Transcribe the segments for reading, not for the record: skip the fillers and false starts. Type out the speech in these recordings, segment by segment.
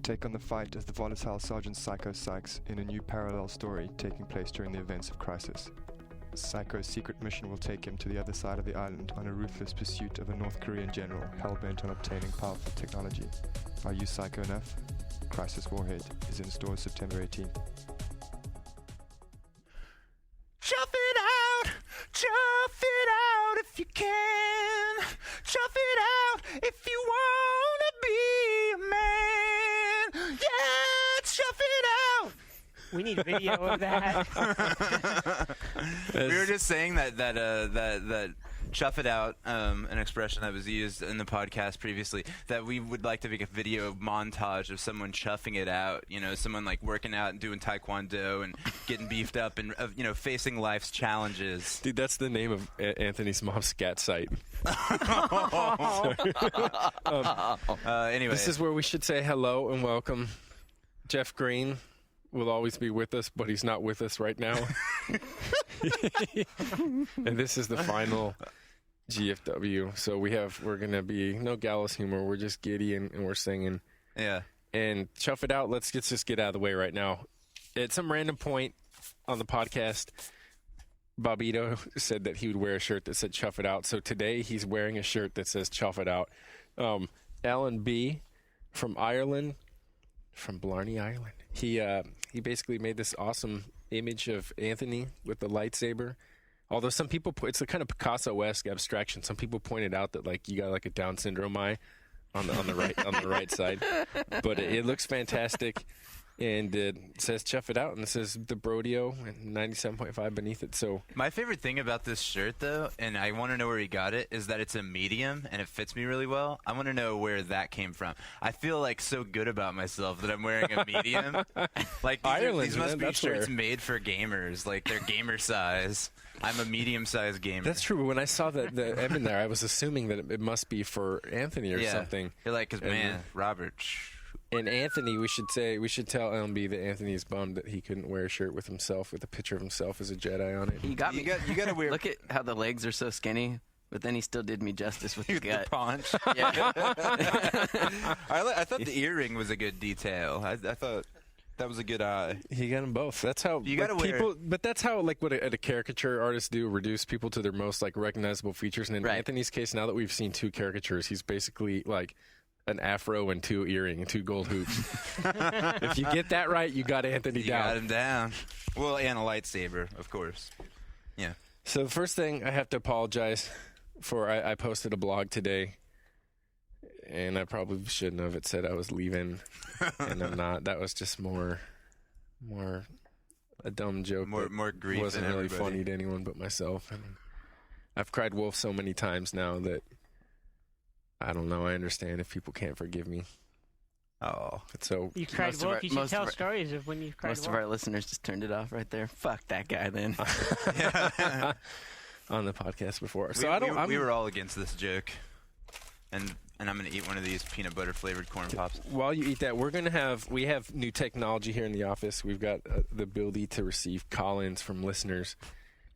take on the fight as the volatile Sergeant Psycho Sykes in a new parallel story taking place during the events of Crisis. Psycho's secret mission will take him to the other side of the island on a ruthless pursuit of a North Korean general hell-bent on obtaining powerful technology. Are you psycho enough? Crisis Warhead is in stores September 18th. Chuff it out if you can. Chuff it out if you wanna be a man. Yeah, chuff it out. We need video of that. We were just saying that chuff it out, an expression that was used in the podcast previously, that we would like to make a video montage of someone chuffing it out, someone like working out and doing taekwondo and getting beefed up and facing life's challenges. Dude, that's the name of Anthony's mom's scat site. Anyway, this is where we should say hello and welcome. Jeff Green will always be with us, but he's not with us right now. And this is the final GFW. So we're going to be no gallows humor. We're just giddy and we're singing. Yeah. And chuff it out. Let's just get out of the way right now. At some random point on the podcast, Brodeo said that he would wear a shirt that said chuff it out. So today he's wearing a shirt that says chuff it out. Alan B. from Ireland, from Blarney, Ireland. He basically made this awesome image of Anthony with the lightsaber. Although some people it's a kind of Picasso-esque abstraction. Some people pointed out that like you got like a Down syndrome eye on the right side, but it looks fantastic. And it says chuff it out, and it says the Brodeo and 97.5 beneath it. So my favorite thing about this shirt, though, and I want to know where he got it, is that it's a medium and it fits me really well. I want to know where that came from. I feel like so good about myself that I'm wearing a medium. Like these must be shirts made for gamers, like they're gamer size. I'm a medium-sized gamer. That's true. But when I saw the M in there, I was assuming that it must be for Anthony or something. You're like, because man, Robert. And Anthony, we should tell LB that Anthony's bummed that he couldn't wear a shirt with himself, with a picture of himself as a Jedi on it. He got me. You got to wear. Look at how the legs are so skinny, but then he still did me justice with the gut. The paunch. Yeah. I thought the earring was a good detail. I thought that was a good eye. He got them both. That's how you got to wear. But that's how what a caricature artists do, reduce people to their most like recognizable features. And in Anthony's case, now that we've seen two caricatures, he's basically like an afro and two earring and two gold hoops. If you get that right, you got Anthony down. You got him down. Well, and a lightsaber, of course. Yeah. So the first thing I have to apologize for, I posted a blog today, and I probably shouldn't have. It said I was leaving, and I'm not. That was just more a dumb joke. More grief. Wasn't than really everybody. funny to anyone but myself. And I've cried wolf so many times now that I don't know. I understand if people can't forgive me. Oh. So you cried wolf. You should tell stories of when you cried wolf. Most of our listeners just turned it off right there. Fuck that guy then. On the podcast before. We were all against this joke. And I'm going to eat one of these peanut butter flavored corn pops. While you eat that, we have new technology here in the office. We've got the ability to receive call-ins from listeners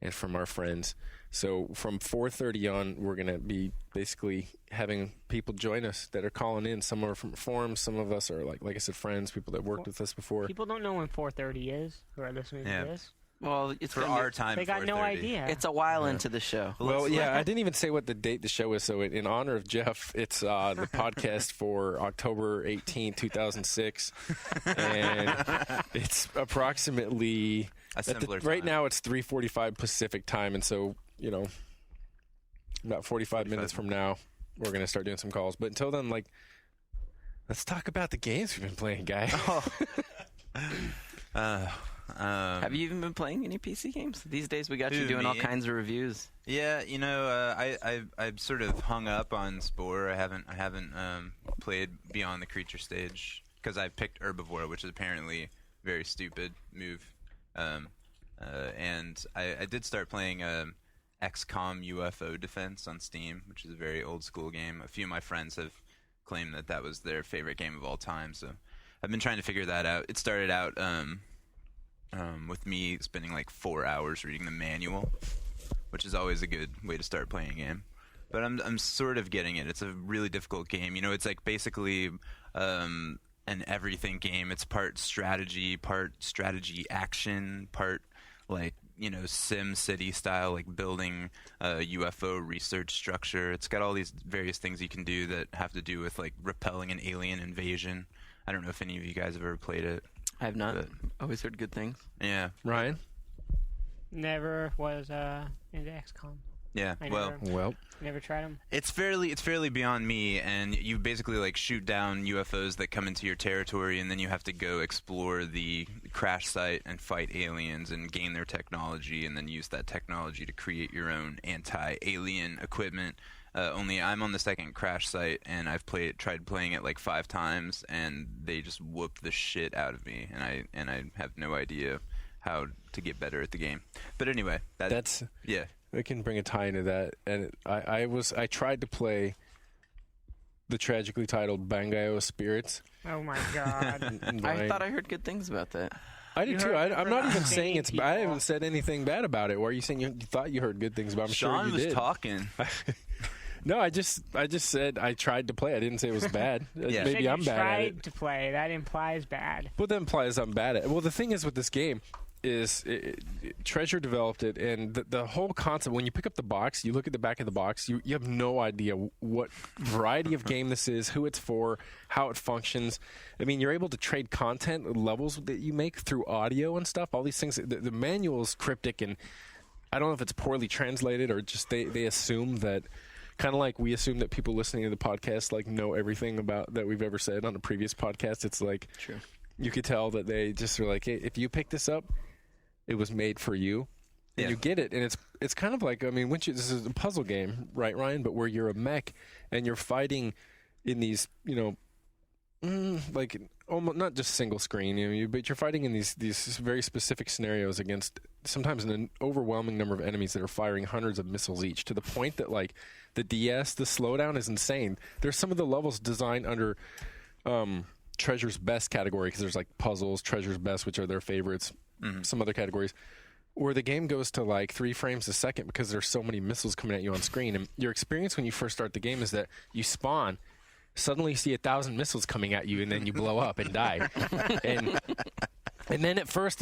and from our friends. So from 4:30 on, we're going to be basically having people join us that are calling in. Some are from forums. Some of us are, like I said, friends, people that worked with us before. People don't know when 4:30 is who are listening to this. Well, it's for our time. They got no idea. It's a while into the show. Well, yeah, I didn't even say what the date the show is. So in honor of Jeff, it's the podcast for October 18, 2006. And it's approximately a simpler right now it's 3:45 Pacific time. And so, about 45 minutes from now, we're going to start doing some calls. But until then, let's talk about the games we've been playing, guy. Have you even been playing any PC games? These days we got you doing all kinds of reviews. Yeah, I've sort of hung up on Spore. I haven't played Beyond the Creature stage because I picked Herbivore, which is apparently a very stupid move. And I did start playing XCOM UFO Defense on Steam, which is a very old school game. A few of my friends have claimed that was their favorite game of all time, so I've been trying to figure that out. It started out with me spending 4 hours reading the manual, which is always a good way to start playing a game. But I'm sort of getting it. It's a really difficult game. It's basically an everything game. It's part strategy action, part like, Sim City style, like building a UFO research structure. It's got all these various things you can do that have to do with like repelling an alien invasion. I don't know if any of you guys have ever played it. I have not. Always heard good things. Yeah. Ryan? Never was into XCOM. Yeah. Never tried them. It's fairly beyond me, and you basically like shoot down UFOs that come into your territory, and then you have to go explore the crash site and fight aliens and gain their technology, and then use that technology to create your own anti-alien equipment. Only I'm on the second crash site, and I've tried playing it like 5 times, and they just whooped the shit out of me, and I have no idea how to get better at the game. But anyway, that's yeah. We can bring a tie into that, and I tried to play the tragically titled Brodeo Spirits. Oh my god! I thought I heard good things about that. I did too. I'm not even saying it's. I haven't said anything bad about it. Why are you saying you thought you heard good things about it? I'm Shawn sure you was did. talking. No, I just said I tried to play. I didn't say it was bad. Yeah. Maybe I'm bad at it. Tried to play. That implies bad. But that implies I'm bad at it. Well, the thing is with this game is Treasure developed it, and the whole concept, when you pick up the box, you look at the back of the box, you have no idea what variety of game this is, who it's for, how it functions. I mean, you're able to trade content, levels that you make through audio and stuff, all these things. The manual is cryptic, and I don't know if it's poorly translated or just they assume that, kind of like we assume that people listening to the podcast like know everything about that we've ever said on a previous podcast. It's like, true. You could tell that they just were like, hey, if you pick this up, it was made for you, and you get it, and it's kind of like, I mean, this is a puzzle game, right, Ryan? But where you're a mech, and you're fighting in these, like almost not just single screen, but you're fighting in these very specific scenarios against sometimes an overwhelming number of enemies that are firing hundreds of missiles each, to the point that like the DS, the slowdown is insane. There's some of the levels designed under Treasure's Best category, because there's like puzzles, Treasure's Best, which are their favorites. Some other categories where the game goes to like 3 frames a second because there's so many missiles coming at you on screen. And your experience when you first start the game is that you spawn, suddenly you see 1,000 missiles coming at you, and then you blow up and die. And then at first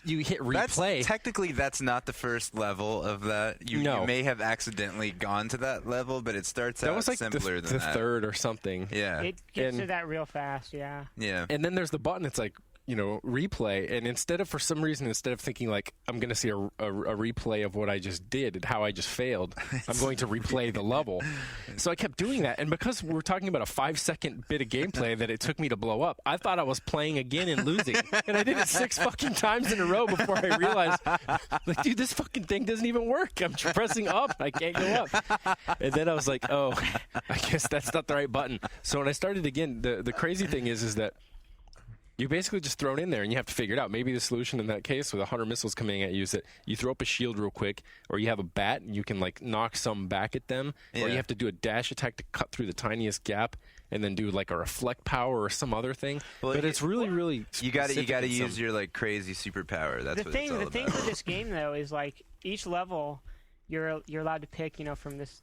you hit replay. Technically, that's not the first level of that. You may have accidentally gone to that level, but it starts out like simpler than that. The third or something. Yeah. It gets to that real fast, yeah. Yeah. And then there's the button. It's like, replay, and for some reason, instead of thinking like I'm going to see a replay of what I just did and how I just failed, I'm going to replay the level. So I kept doing that, and because we're talking about a 5-second bit of gameplay that it took me to blow up, I thought I was playing again and losing, and I did it 6 fucking times in a row before I realized, like, dude, this fucking thing doesn't even work. I'm pressing up, I can't go up. And then I was like, oh, I guess that's not the right button. So when I started again, the crazy thing is that you basically just thrown in there, and you have to figure it out. Maybe the solution in that case with 100 missiles coming at you is that you throw up a shield real quick, or you have a bat and you can like knock some back at them, or you have to do a dash attack to cut through the tiniest gap, and then do like a reflect power or some other thing. Well, but it's really you got to use your like crazy superpower. That's the thing. The thing with this game though is like each level, you're allowed to pick from this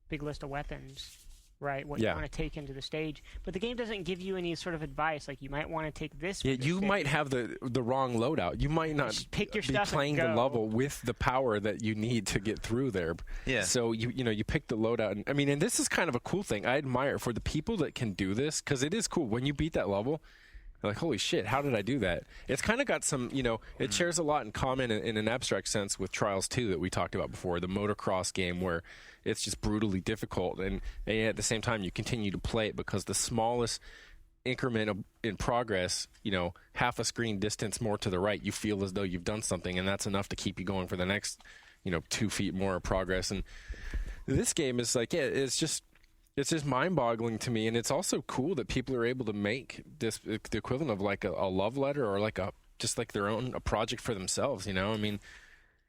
big list of weapons. Right, what you want to take into the stage, but the game doesn't give you any sort of advice. Like, you might want to take this. Yeah, you might have the wrong loadout. You might not just pick your be stuff playing the level with the power that you need to get through there. Yeah. So you pick the loadout, and this is kind of a cool thing. I admire for the people that can do this, because it is cool when you beat that level. You're like, holy shit, how did I do that? It's kind of got some, it shares a lot in common in an abstract sense with Trials 2 that we talked about before, the motocross game where it's just brutally difficult, and at the same time you continue to play it because the smallest increment in progress, half a screen distance more to the right, you feel as though you've done something, and that's enough to keep you going for the next, 2 feet more of progress. And this game is like, it's just mind-boggling to me, and it's also cool that people are able to make this the equivalent of like a love letter or like just like their own project for themselves. I mean,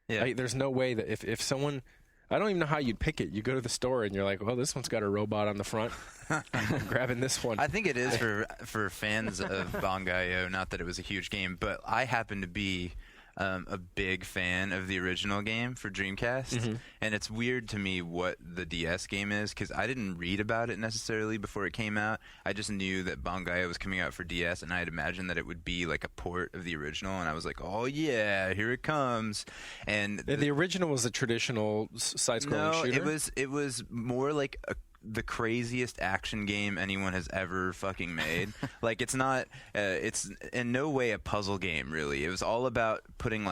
there's no way that if someone, I don't even know how you'd pick it. You go to the store and you're like, well, this one's got a robot on the front. I'm grabbing this one. I think it is for fans of Brodeo. Not that it was a huge game, but I happen to be a big fan of the original game for Dreamcast, and it's weird to me what the DS game is because I didn't read about it necessarily before it came out. I just knew that Brodeo was coming out for DS, and I had imagined that it would be like a port of the original, and I was like, oh yeah, here it comes. And the original was a traditional side-scrolling shooter? No, it was more like the craziest action game anyone has ever fucking made. Like, it's not it's in no way a puzzle game, really. It was all about putting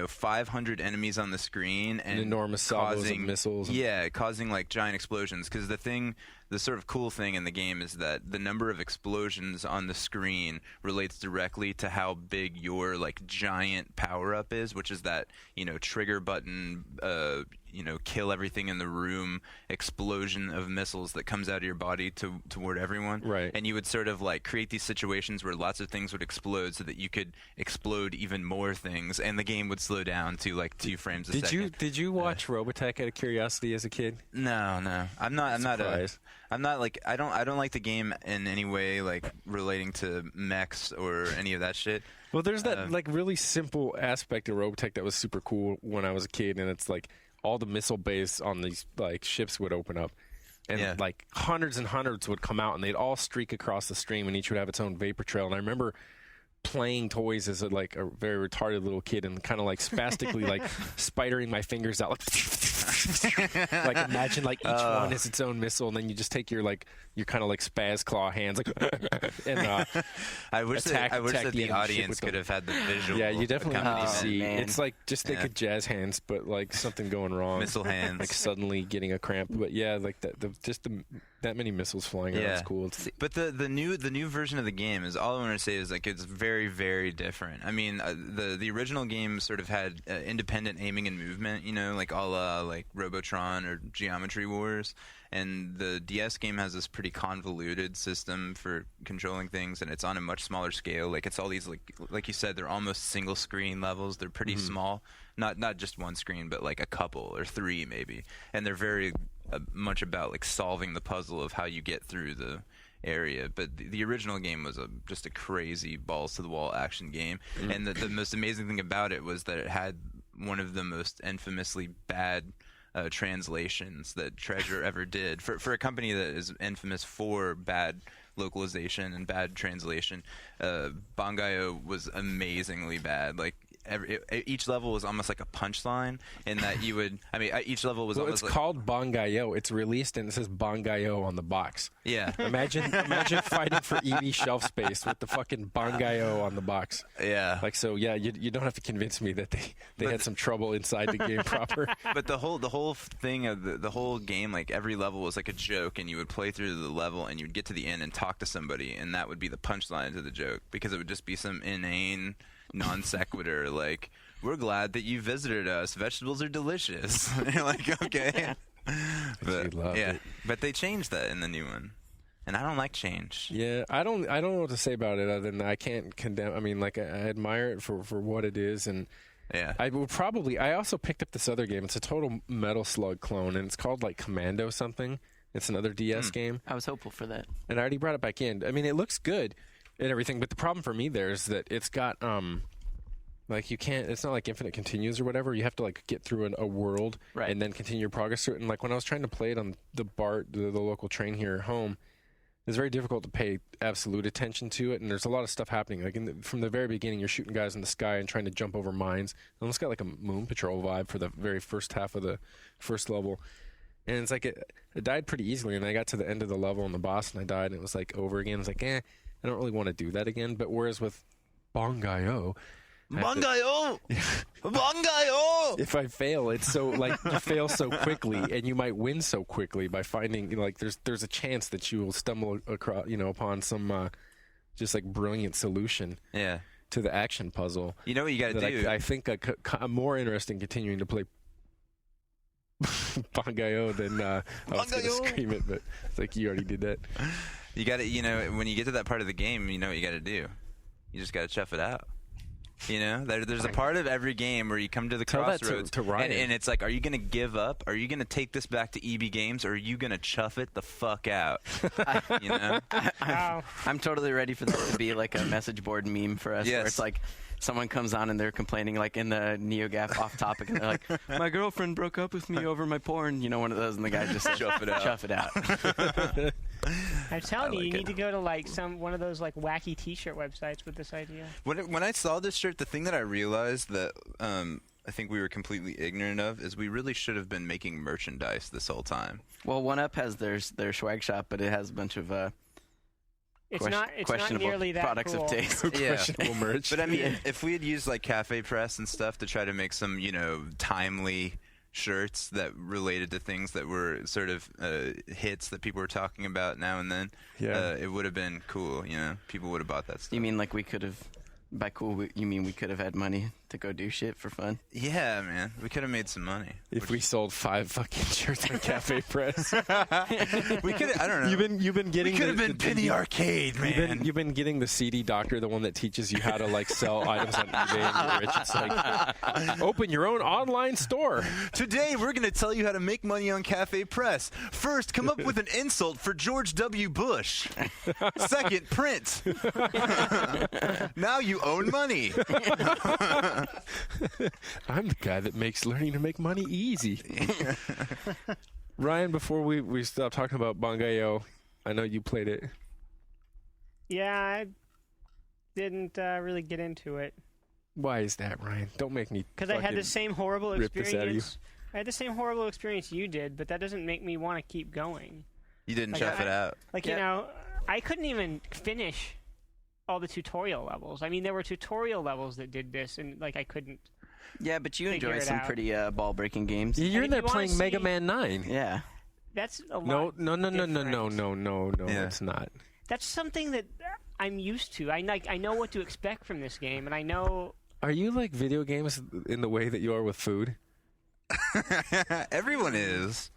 500 enemies on the screen and enormous salvos of missiles. Causing like giant explosions, because the sort of cool thing in the game is that the number of explosions on the screen relates directly to how big your like giant power up is, which is that trigger button kill everything in the room explosion of missiles that comes out of your body toward everyone. Right. And you would sort of like create these situations where lots of things would explode so that you could explode even more things, and the game would slow down to like 2 frames a second. Did you watch Robotech out of curiosity as a kid? No. I'm not like I don't like the game in any way like relating to mechs or any of that shit. Well, there's that like really simple aspect of Robotech that was super cool when I was a kid, and it's like all the missile bays on these like ships would open up, and like hundreds and hundreds would come out, and they'd all streak across the stream, and each would have its own vapor trail. And I remember playing toys as a very retarded little kid, and kind of like spastically like spidering my fingers out, like imagine like each one is its own missile, and then you just take your kind of like spaz claw hands like and I wish that the audience could have had the visual. Yeah, you definitely see. It's like just think of jazz hands, but like something going wrong. Missile hands, like suddenly getting a cramp. But yeah, like that many missiles flying around is cool. But the new version of the game is all I want to say is like it's very, very different. I mean, the original game sort of had independent aiming and movement, like a la like Robotron or Geometry Wars. And the DS game has this pretty convoluted system for controlling things, and it's on a much smaller scale. Like it's all these like you said, they're almost single screen levels. They're pretty small, not just one screen, but like a couple or 3 maybe. And they're very much about like solving the puzzle of how you get through the area. But the original game was just a crazy balls to the wall action game. And the most amazing thing about it was that it had one of the most infamously bad translations that Treasure ever did for a company that is infamous for bad localization and bad translation. Brodeo was amazingly bad. Like each level was almost like a punchline in that you would. I mean, each level was. Well, almost it's called Brodeo. It's released and it says Brodeo on the box. Yeah. Imagine fighting for EV shelf space with the fucking Brodeo on the box. Yeah. Like so. Yeah. You don't have to convince me that they had some trouble inside the game proper. But the whole thing of the whole game, like every level was like a joke, and you would play through the level and you would get to the end and talk to somebody, and that would be the punchline to the joke, because it would just be some inane non sequitur like, we're glad that you visited us, vegetables are delicious. You're like, okay. But they changed that in the new one, and I don't like change. Yeah, I don't know what to say about it other than I can't condemn. I mean, like I admire it for what it is, and I also picked up this other game. It's a total Metal Slug clone, and it's called like Commando something. It's another DS game. I was hopeful for that, and I already brought it back in. I mean, it looks good and everything, but the problem for me there is that it's got like you can't. It's not like infinite continues or whatever. You have to like get through a world and then continue your progress through it. And like when I was trying to play it on the BART, the local train here at home, it's very difficult to pay absolute attention to it. And there's a lot of stuff happening. Like from the very beginning, you're shooting guys in the sky and trying to jump over mines. It almost got like a Moon Patrol vibe for the very first half of the first level. And it's like it died pretty easily. And I got to the end of the level and the boss, and I died, and it was like over again. I was like, I don't really want to do that again. But whereas with Brodeo, if I fail, it's so like you fail so quickly, and you might win so quickly by finding like there's a chance that you will stumble across upon some just like brilliant solution to the action puzzle. You know what you got to do? I think I'm more interested in continuing to play Brodeo than I was going to scream it, but it's like you already did that. You got to, when you get to that part of the game, you know what you got to do. You just got to chuff it out. You know, there's a part of every game where you come to the crossroads, to Ryan. and it's like, are you going to give up? Are you going to take this back to EB Games, or are you going to chuff it the fuck out? You know, I'm totally ready for that to be like a message board meme for us, where it's like someone comes on and they're complaining, like in the NeoGAF off topic, and they're like, "My girlfriend broke up with me over my porn," you know, one of those, and the guy just says, chuff it out. Chuff it out. I'm telling you, you need to go to like one of those like wacky T-shirt websites with this idea. When I saw this shirt, the thing that I realized that I think we were completely ignorant of is we really should have been making merchandise this whole time. Well, 1UP has their swag shop, but it has a bunch of it's not nearly that products cool. of taste. Questionable merch. But I mean, if we had used like Cafe Press and stuff to try to make some, you know, timely shirts that related to things that were sort of hits that people were talking about now and then, it would have been cool. You know, people would have bought that stuff. You mean like we could have? By cool, you mean we could have had money to go do shit for fun? Yeah, man. We could have made some money. If we sold 5 fucking shirts on Cafe Press. We could. I don't know. You've been getting. We could have been Penny Arcade, man. You've been getting the CD Doctor, the one that teaches you how to like sell items on eBay and you're rich. It's like, open your own online store. Today we're going to tell you how to make money on Cafe Press. First, come up with an insult for George W. Bush. Second, print. Now you own money. I'm the guy that makes learning to make money easy. Ryan, before we stop talking about Brodeo, I know you played it. Yeah, I didn't really get into it. Why is that, Ryan? Don't make me. Because I had the same horrible rip this out of you. experience. I had the same horrible experience you did, but that doesn't make me want to keep going. You didn't Like, chuff it out. Like, you know, I couldn't even finish all the tutorial levels. I mean, there were tutorial levels that did this, and like I couldn't. Yeah, but you enjoy it some out. pretty ball-breaking games. You're in there you wanna playing see- Mega Man 9. Yeah. That's a lot. No, different. it's not. That's something that I'm used to. I know what to expect from this game, and I know. Are you like video games in the way that you are with food? Everyone is.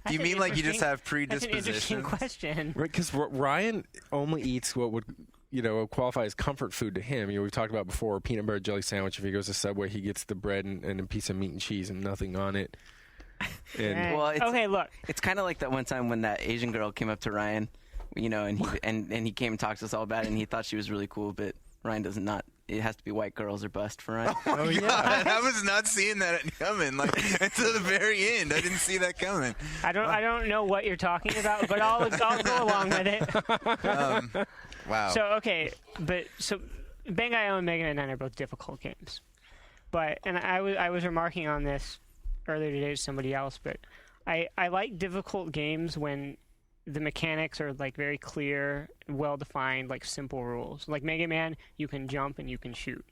Do you That's an mean like you just interesting- have That's an interesting predisposition? question. Right, because Ryan only eats what would, qualify as comfort food to him. We've talked about before, peanut butter jelly sandwich. If he goes to Subway, he gets the bread and a piece of meat and cheese and nothing on it. And Well, it's, okay, look. It's kind of like that one time when that Asian girl came up to Ryan, and he came and talked to us all about it, and he thought she was really cool, but Ryan does not. It has to be white girls or bust for Ryan. Oh yeah, I was not seeing that coming. Like until the very end, I didn't see that coming. I don't know what you're talking about, but I'll go along with it. Wow. So Brodeo and Mega Man 9 are both difficult games, and I was remarking on this earlier today to somebody else, but I like difficult games when the mechanics are like very clear, well-defined, like simple rules. Like Mega Man, you can jump and you can shoot.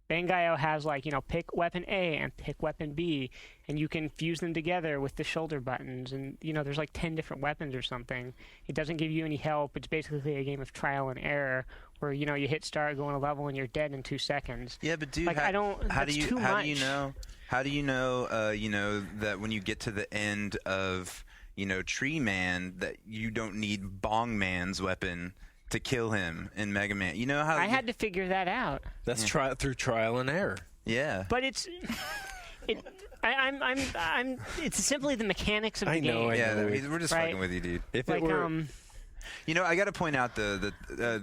Brodeo has like, pick weapon A and pick weapon B, and you can fuse them together with the shoulder buttons. And, there's like 10 different weapons or something. It doesn't give you any help. It's basically a game of trial and error where, you hit start, go on a level, and you're dead in 2 seconds. Yeah, but dude, like, how do you know that when you get to the end of Tree Man, that you don't need Bong Man's weapon to kill him in Mega Man? You know how I had to figure that out. that's through trial and error. Yeah. But it's simply the mechanics of the game. We're just Right. fucking with you, dude. If Like it were, I got to point out the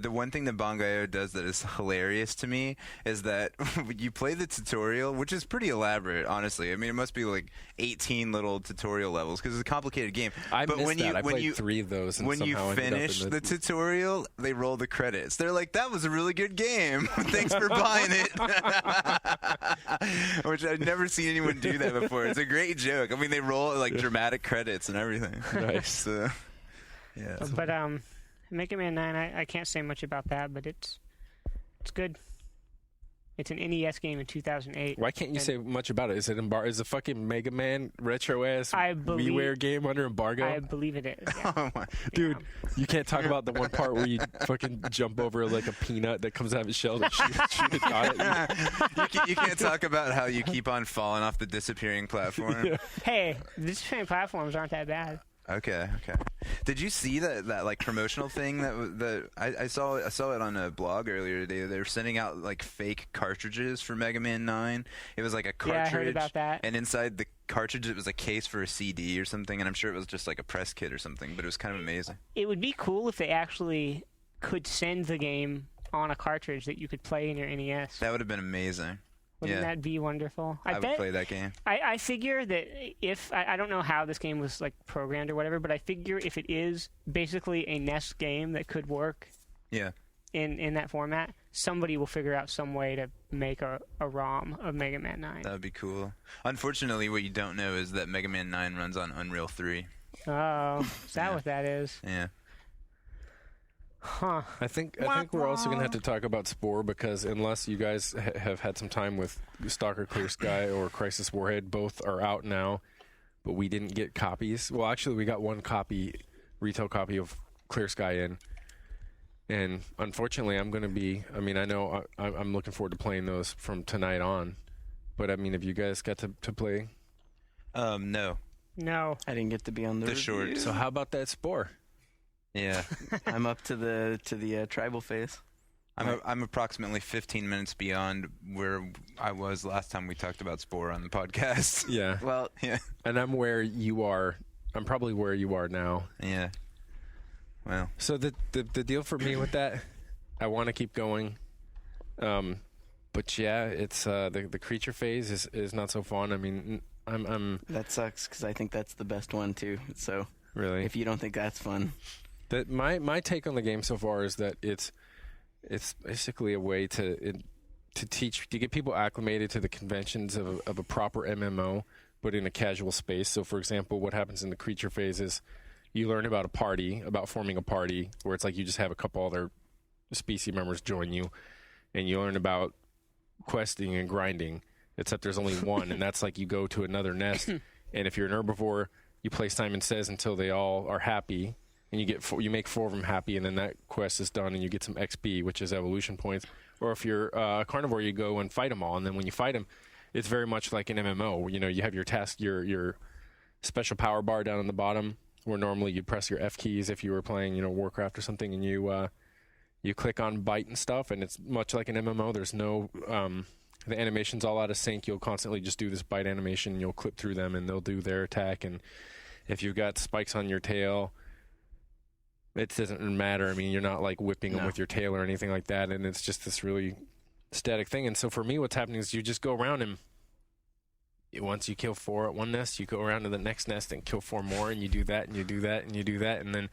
one thing that Brodeo does that is hilarious to me is that you play the tutorial, which is pretty elaborate, honestly. I mean, it must be like 18 little tutorial levels because it's a complicated game. I played 3 of those. And when you somehow ended up finish in the tutorial, they roll the credits. They're like, "That was a really good game. Thanks for buying it." Which I've never seen anyone do that before. It's a great joke. I mean, they roll like dramatic credits and everything. Nice. So, yeah. But Mega Man 9, I can't say much about that, but it's good. It's an NES game in 2008. Why can't you say much about it? Is it is a fucking Mega Man retro ass believe- WiiWare game under embargo? I believe it is. Yeah. Oh my. Dude, you can't talk about the one part where you fucking jump over like a peanut that comes out of its shell and shoot a dot at you. You can't talk about how you keep on falling off the disappearing platform. Hey, the disappearing platforms aren't that bad. Okay. Did you see that like promotional thing that I saw it on a blog earlier today? They were sending out like fake cartridges for Mega Man 9. It was like a cartridge. Yeah, I heard about that. And inside the cartridge, it was a case for a CD or something. And I'm sure it was just like a press kit or something. But it was kind of amazing. It would be cool if they actually could send the game on a cartridge that you could play in your NES. That would have been amazing. Wouldn't that be wonderful? I would play that game. I figure that if I don't know how this game was like programmed or whatever, but I figure if it is basically a NES game that could work in that format, somebody will figure out some way to make a ROM of Mega Man 9. That would be cool. Unfortunately, what you don't know is that Mega Man 9 runs on Unreal 3. Oh, is that what that is? Yeah. Huh. I think we're also going to have to talk about Spore, because unless you guys have had some time with Stalker Clear Sky or Crisis Warhead, both are out now, but we didn't get copies. Well, actually, we got one retail copy of Clear Sky in, and unfortunately, I'm looking forward to playing those from tonight on, but I mean, have you guys got to play? No. No. I didn't get to be on the short. So how about that Spore? Yeah. I'm up to the tribal phase. I'm approximately 15 minutes beyond where I was last time we talked about Spore on the podcast. Yeah. Well, yeah. And I'm where you are. I'm probably where you are now. Yeah. Well. So the deal for me with that, I want to keep going. But yeah, it's the creature phase is not so fun. I mean, I'm that sucks, because I think that's the best one too. So really, if you don't think that's fun. That my take on the game so far is that it's basically a way to get people acclimated to the conventions of a proper MMO, but in a casual space. So, for example, what happens in the creature phase is you learn about about forming a party, where it's like you just have a couple other species members join you, and you learn about questing and grinding. Except there's only one, and that's like you go to another nest, and if you're an herbivore, you play Simon Says until they all are happy. And you make 4 of them happy, and then that quest is done, and you get some XP, which is evolution points. Or if you're a carnivore, you go and fight them all, and then when you fight them, it's very much like an MMO. You know, you have your task, your special power bar down on the bottom, where normally you'd press your F keys if you were playing, Warcraft or something, and you click on bite and stuff, and it's much like an MMO. There's no the animation's all out of sync. You'll constantly just do this bite animation, and you'll clip through them, and they'll do their attack. And if you've got spikes on your tail, it doesn't matter. I mean, you're not like whipping them with your tail or anything like that, and it's just this really static thing. And so for me, what's happening is you just go around, and once you kill 4 at one nest, you go around to the next nest and kill 4 more, and you do that, and you do that, and you do that, and then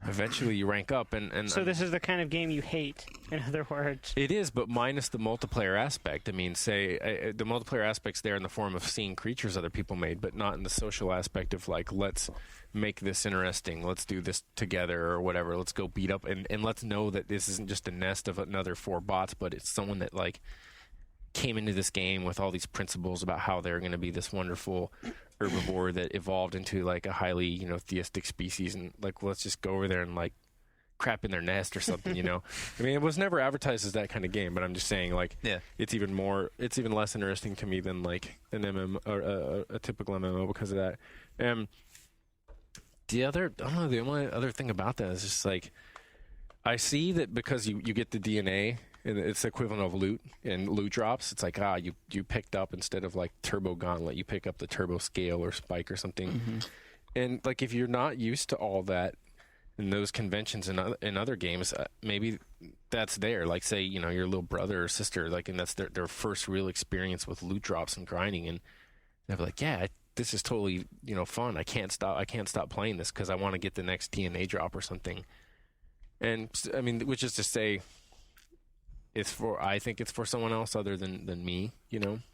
eventually you rank up. And so this is the kind of game you hate, in other words. It is, but minus the multiplayer aspect. I mean, say the multiplayer aspect's there in the form of seeing creatures other people made, but not in the social aspect of like, let's make this interesting, let's do this together or whatever, let's go beat up, and let's know that this isn't just a nest of another 4 bots, but it's someone that like came into this game with all these principles about how they're going to be this wonderful herbivore that evolved into like a highly theistic species, and like let's just go over there and like crap in their nest or something. I mean, it was never advertised as that kind of game, but I'm just saying, like, it's even less interesting to me than like an MMO or a typical MMO because of that. The only other thing about that is just like, I see that because you get the DNA, and it's the equivalent of loot and loot drops. It's like, you picked up, instead of like Turbo Gauntlet, you pick up the Turbo Scale or Spike or something. Mm-hmm. And like, if you're not used to all that in those conventions in other games, maybe that's there. Like, say, your little brother or sister, like, and that's their first real experience with loot drops and grinding, and they're like, yeah, this is totally fun. I can't stop playing this because I want to get the next DNA drop or something. And I mean, which is to say, I think it's for someone else other than me.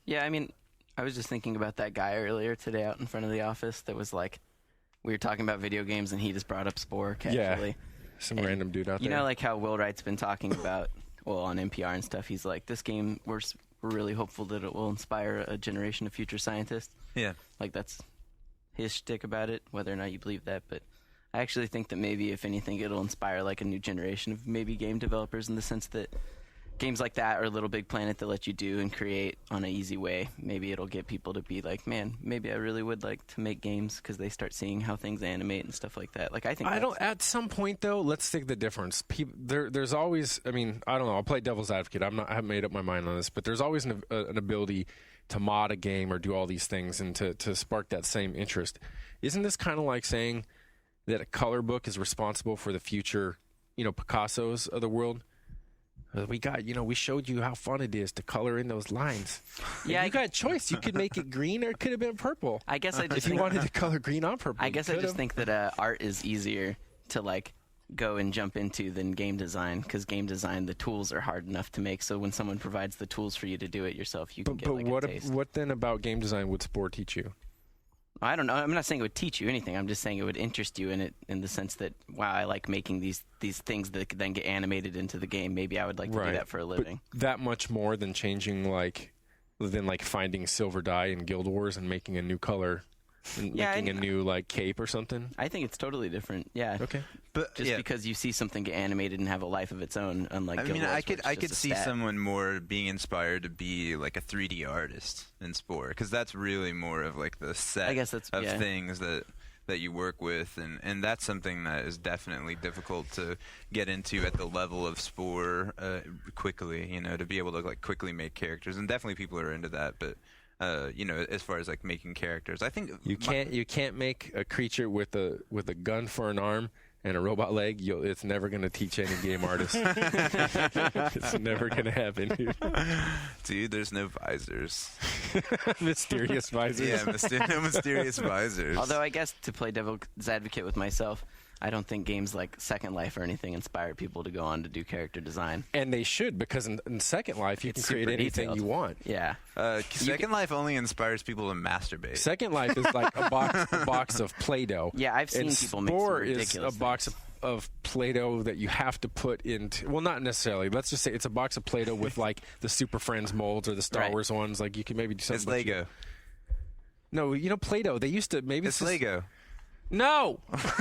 Yeah, I mean, I was just thinking about that guy earlier today out in front of the office that was like, we were talking about video games and he just brought up Spore casually. Yeah, some random dude out there. You know, like how Will Wright's been talking about, on NPR and stuff, he's like, this game, we're really hopeful that it will inspire a generation of future scientists. Yeah. Like, that's his shtick about it, whether or not you believe that. But I actually think that maybe, if anything, it'll inspire like a new generation of maybe game developers, in the sense that games like that or Little Big Planet that let you do and create on an easy way, maybe it'll get people to be like, man, maybe I really would like to make games because they start seeing how things animate and stuff like that. Like I think at some point though, let's take the difference. There's always, I mean, I don't know. I'll play devil's advocate. I haven't made up my mind on this, but there's always an ability to mod a game or do all these things and to spark that same interest. Isn't this kind of like saying that a color book is responsible for the future, Picassos of the world? We showed you how fun it is to color in those lines. Yeah, you got a choice. You could make it green or it could have been purple. I guess if you wanted to color green on purple. I guess I just think that art is easier to like go and jump into than game design, because game design, the tools are hard enough to make. So when someone provides the tools for you to do it yourself, you can get like a taste. What then about game design would sport teach you? I don't know. I'm not saying it would teach you anything. I'm just saying it would interest you in it, in the sense that, wow, I like making these things that could then get animated into the game. Maybe I would like to do that for a living. But that much more than changing than finding silver dye in Guild Wars and making a new color and making a new cape or something. I think it's totally different. Yeah. Okay. But because you see something get animated and have a life of its own, unlike Guild Wars, I could see someone more being inspired to be like a 3D artist in Spore, because that's really more of like the set of things that you work with, and that's something that is definitely difficult to get into at the level of Spore quickly, to be able to quickly make characters, and definitely people are into that, but as far as making characters, I think you can't make a creature with a gun for an arm and a robot leg. It's never going to teach any game artist. It's never going to happen, dude. There's no visors. Mysterious visors. Yeah, no mysterious visors. Although I guess, to play devil's advocate with myself, I don't think games like Second Life or anything inspire people to go on to do character design. And they should, because in Second Life, you can create anything you want. Yeah. Second Life only inspires people to masturbate. Second Life is like a box of Play-Doh. Yeah, I've seen people make some ridiculous Spore is a box of Play-Doh that you have to put into... Well, not necessarily. Let's just say it's a box of Play-Doh with the Super Friends molds or the Star Wars ones. You can maybe do something... It's Lego. No, Play-Doh, they used to... Maybe it's Lego. No! Listen,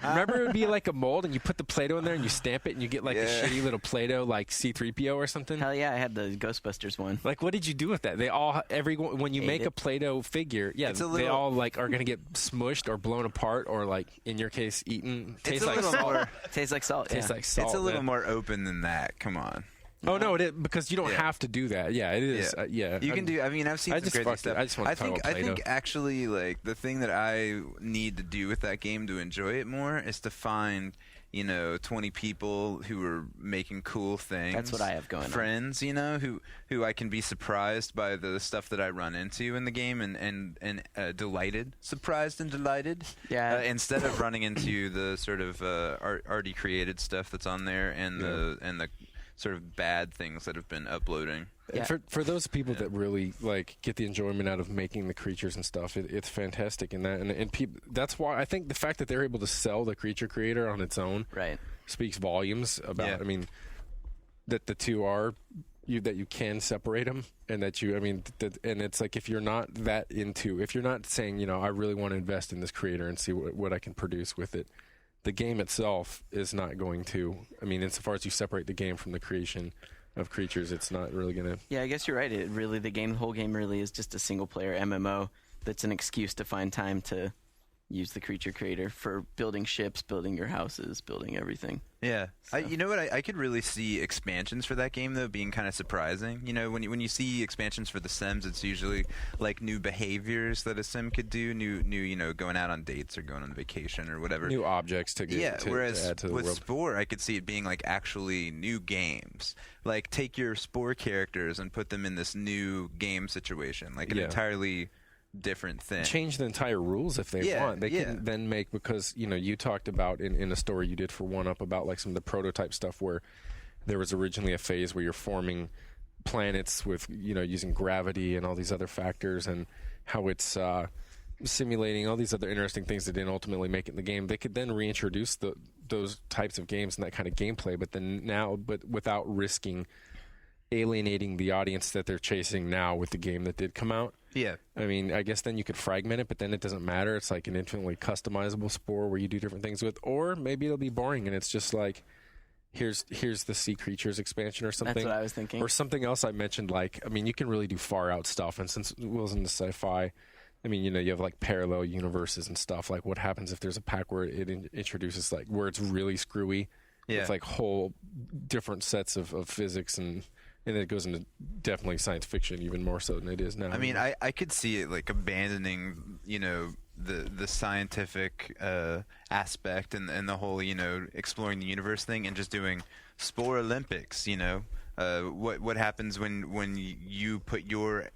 remember it would be like a mold and you put the Play-Doh in there and you stamp it and you get a shitty little Play-Doh like C-3PO or something? Hell yeah, I had the Ghostbusters one. What did you do with that? When you make a Play-Doh figure, they all are going to get smushed or blown apart or in your case eaten. Tastes like salt. Tastes like salt. Tastes like salt. It's a little more open than that. Come on. Oh no, it is, because you don't have to do that. Yeah, it is. You can do. I mean, I've seen some crazy stuff. I just want to talk about Play-Doh. I think actually, the thing that I need to do with that game to enjoy it more is to find 20 people who are making cool things. That's what I have going on. Friends, who I can be surprised by the stuff that I run into in the game and delighted, surprised and delighted. Yeah. Instead of running into the sort of already created stuff that's on there and the sort of bad things that have been uploading. Yeah. For those people that really get the enjoyment out of making the creatures and stuff, it's fantastic in that, and people, that's why I think the fact that they're able to sell the creature creator on its own speaks volumes about. I mean, that the two are that you can separate them, and that and it's if you're not if you're not saying I really want to invest in this creator and see what I can produce with it. The game itself is not going to. I mean, insofar as you separate the game from the creation of creatures, it's not really going to. Yeah, I guess you're right. The whole game really is just a single-player MMO that's an excuse to find time to use the creature creator for building ships, building your houses, building everything. Yeah. So. You know what? I could really see expansions for that game, though, being kind of surprising. When you see expansions for the Sims, it's usually new behaviors that a Sim could do, new going out on dates or going on vacation or whatever. New objects to get whereas to add to the with world. Spore, I could see it being actually new games. Take your Spore characters and put them in this new game situation, an entirely different thing. Change the entire rules if they want. They can then make, because you talked about in a story you did for One Up about some of the prototype stuff where there was originally a phase where you're forming planets with using gravity and all these other factors, and how it's simulating all these other interesting things that didn't ultimately make it in the game. They could then reintroduce those types of games and that kind of gameplay, but without risking alienating the audience that they're chasing now with the game that did come out. Yeah. I mean, I guess then you could fragment it, but then it doesn't matter. It's an infinitely customizable Spore where you do different things with, or maybe it'll be boring and it's just here's the Sea Creatures expansion or something. That's what I was thinking. Or something else I mentioned, like, I mean, you can really do far out stuff. And since it was in the sci-fi, I mean, you know, you have like parallel universes and stuff. Like, what happens if there's a pack where it introduces like where it's really screwy? Yeah. It's like whole different sets of physics, and it goes into definitely science fiction even more so than it is now. I mean, I could see it like abandoning, you know, the scientific aspect and the whole, you know, exploring the universe thing, and just doing Spore Olympics, you know. What happens when you put your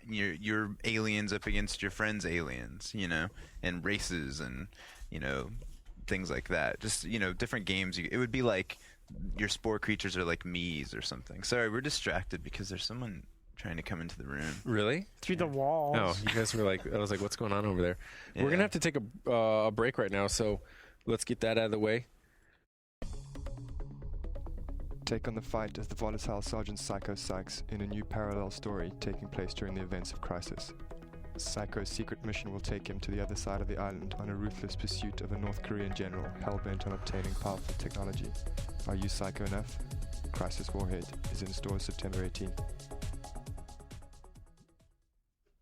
aliens up against your friends' aliens, you know, and races and, you know, things like that. Just, you know, different games. It would be like your Spore Creatures are like Mii's or something. Sorry, we're distracted because there's someone trying to come into the room. Really? Through the walls. Oh, you guys were like, I was like, what's going on over there? Yeah. We're going to have to take a break right now, so let's get that out of the way. Take on the fight as the volatile Sergeant Psycho Sykes in a new parallel story taking place during the events of Crisis. Psycho's secret mission will take him to the other side of the island on a ruthless pursuit of a North Korean general hell-bent on obtaining powerful technology. Are you psycho enough? Crisis Warhead is in stores September 18th.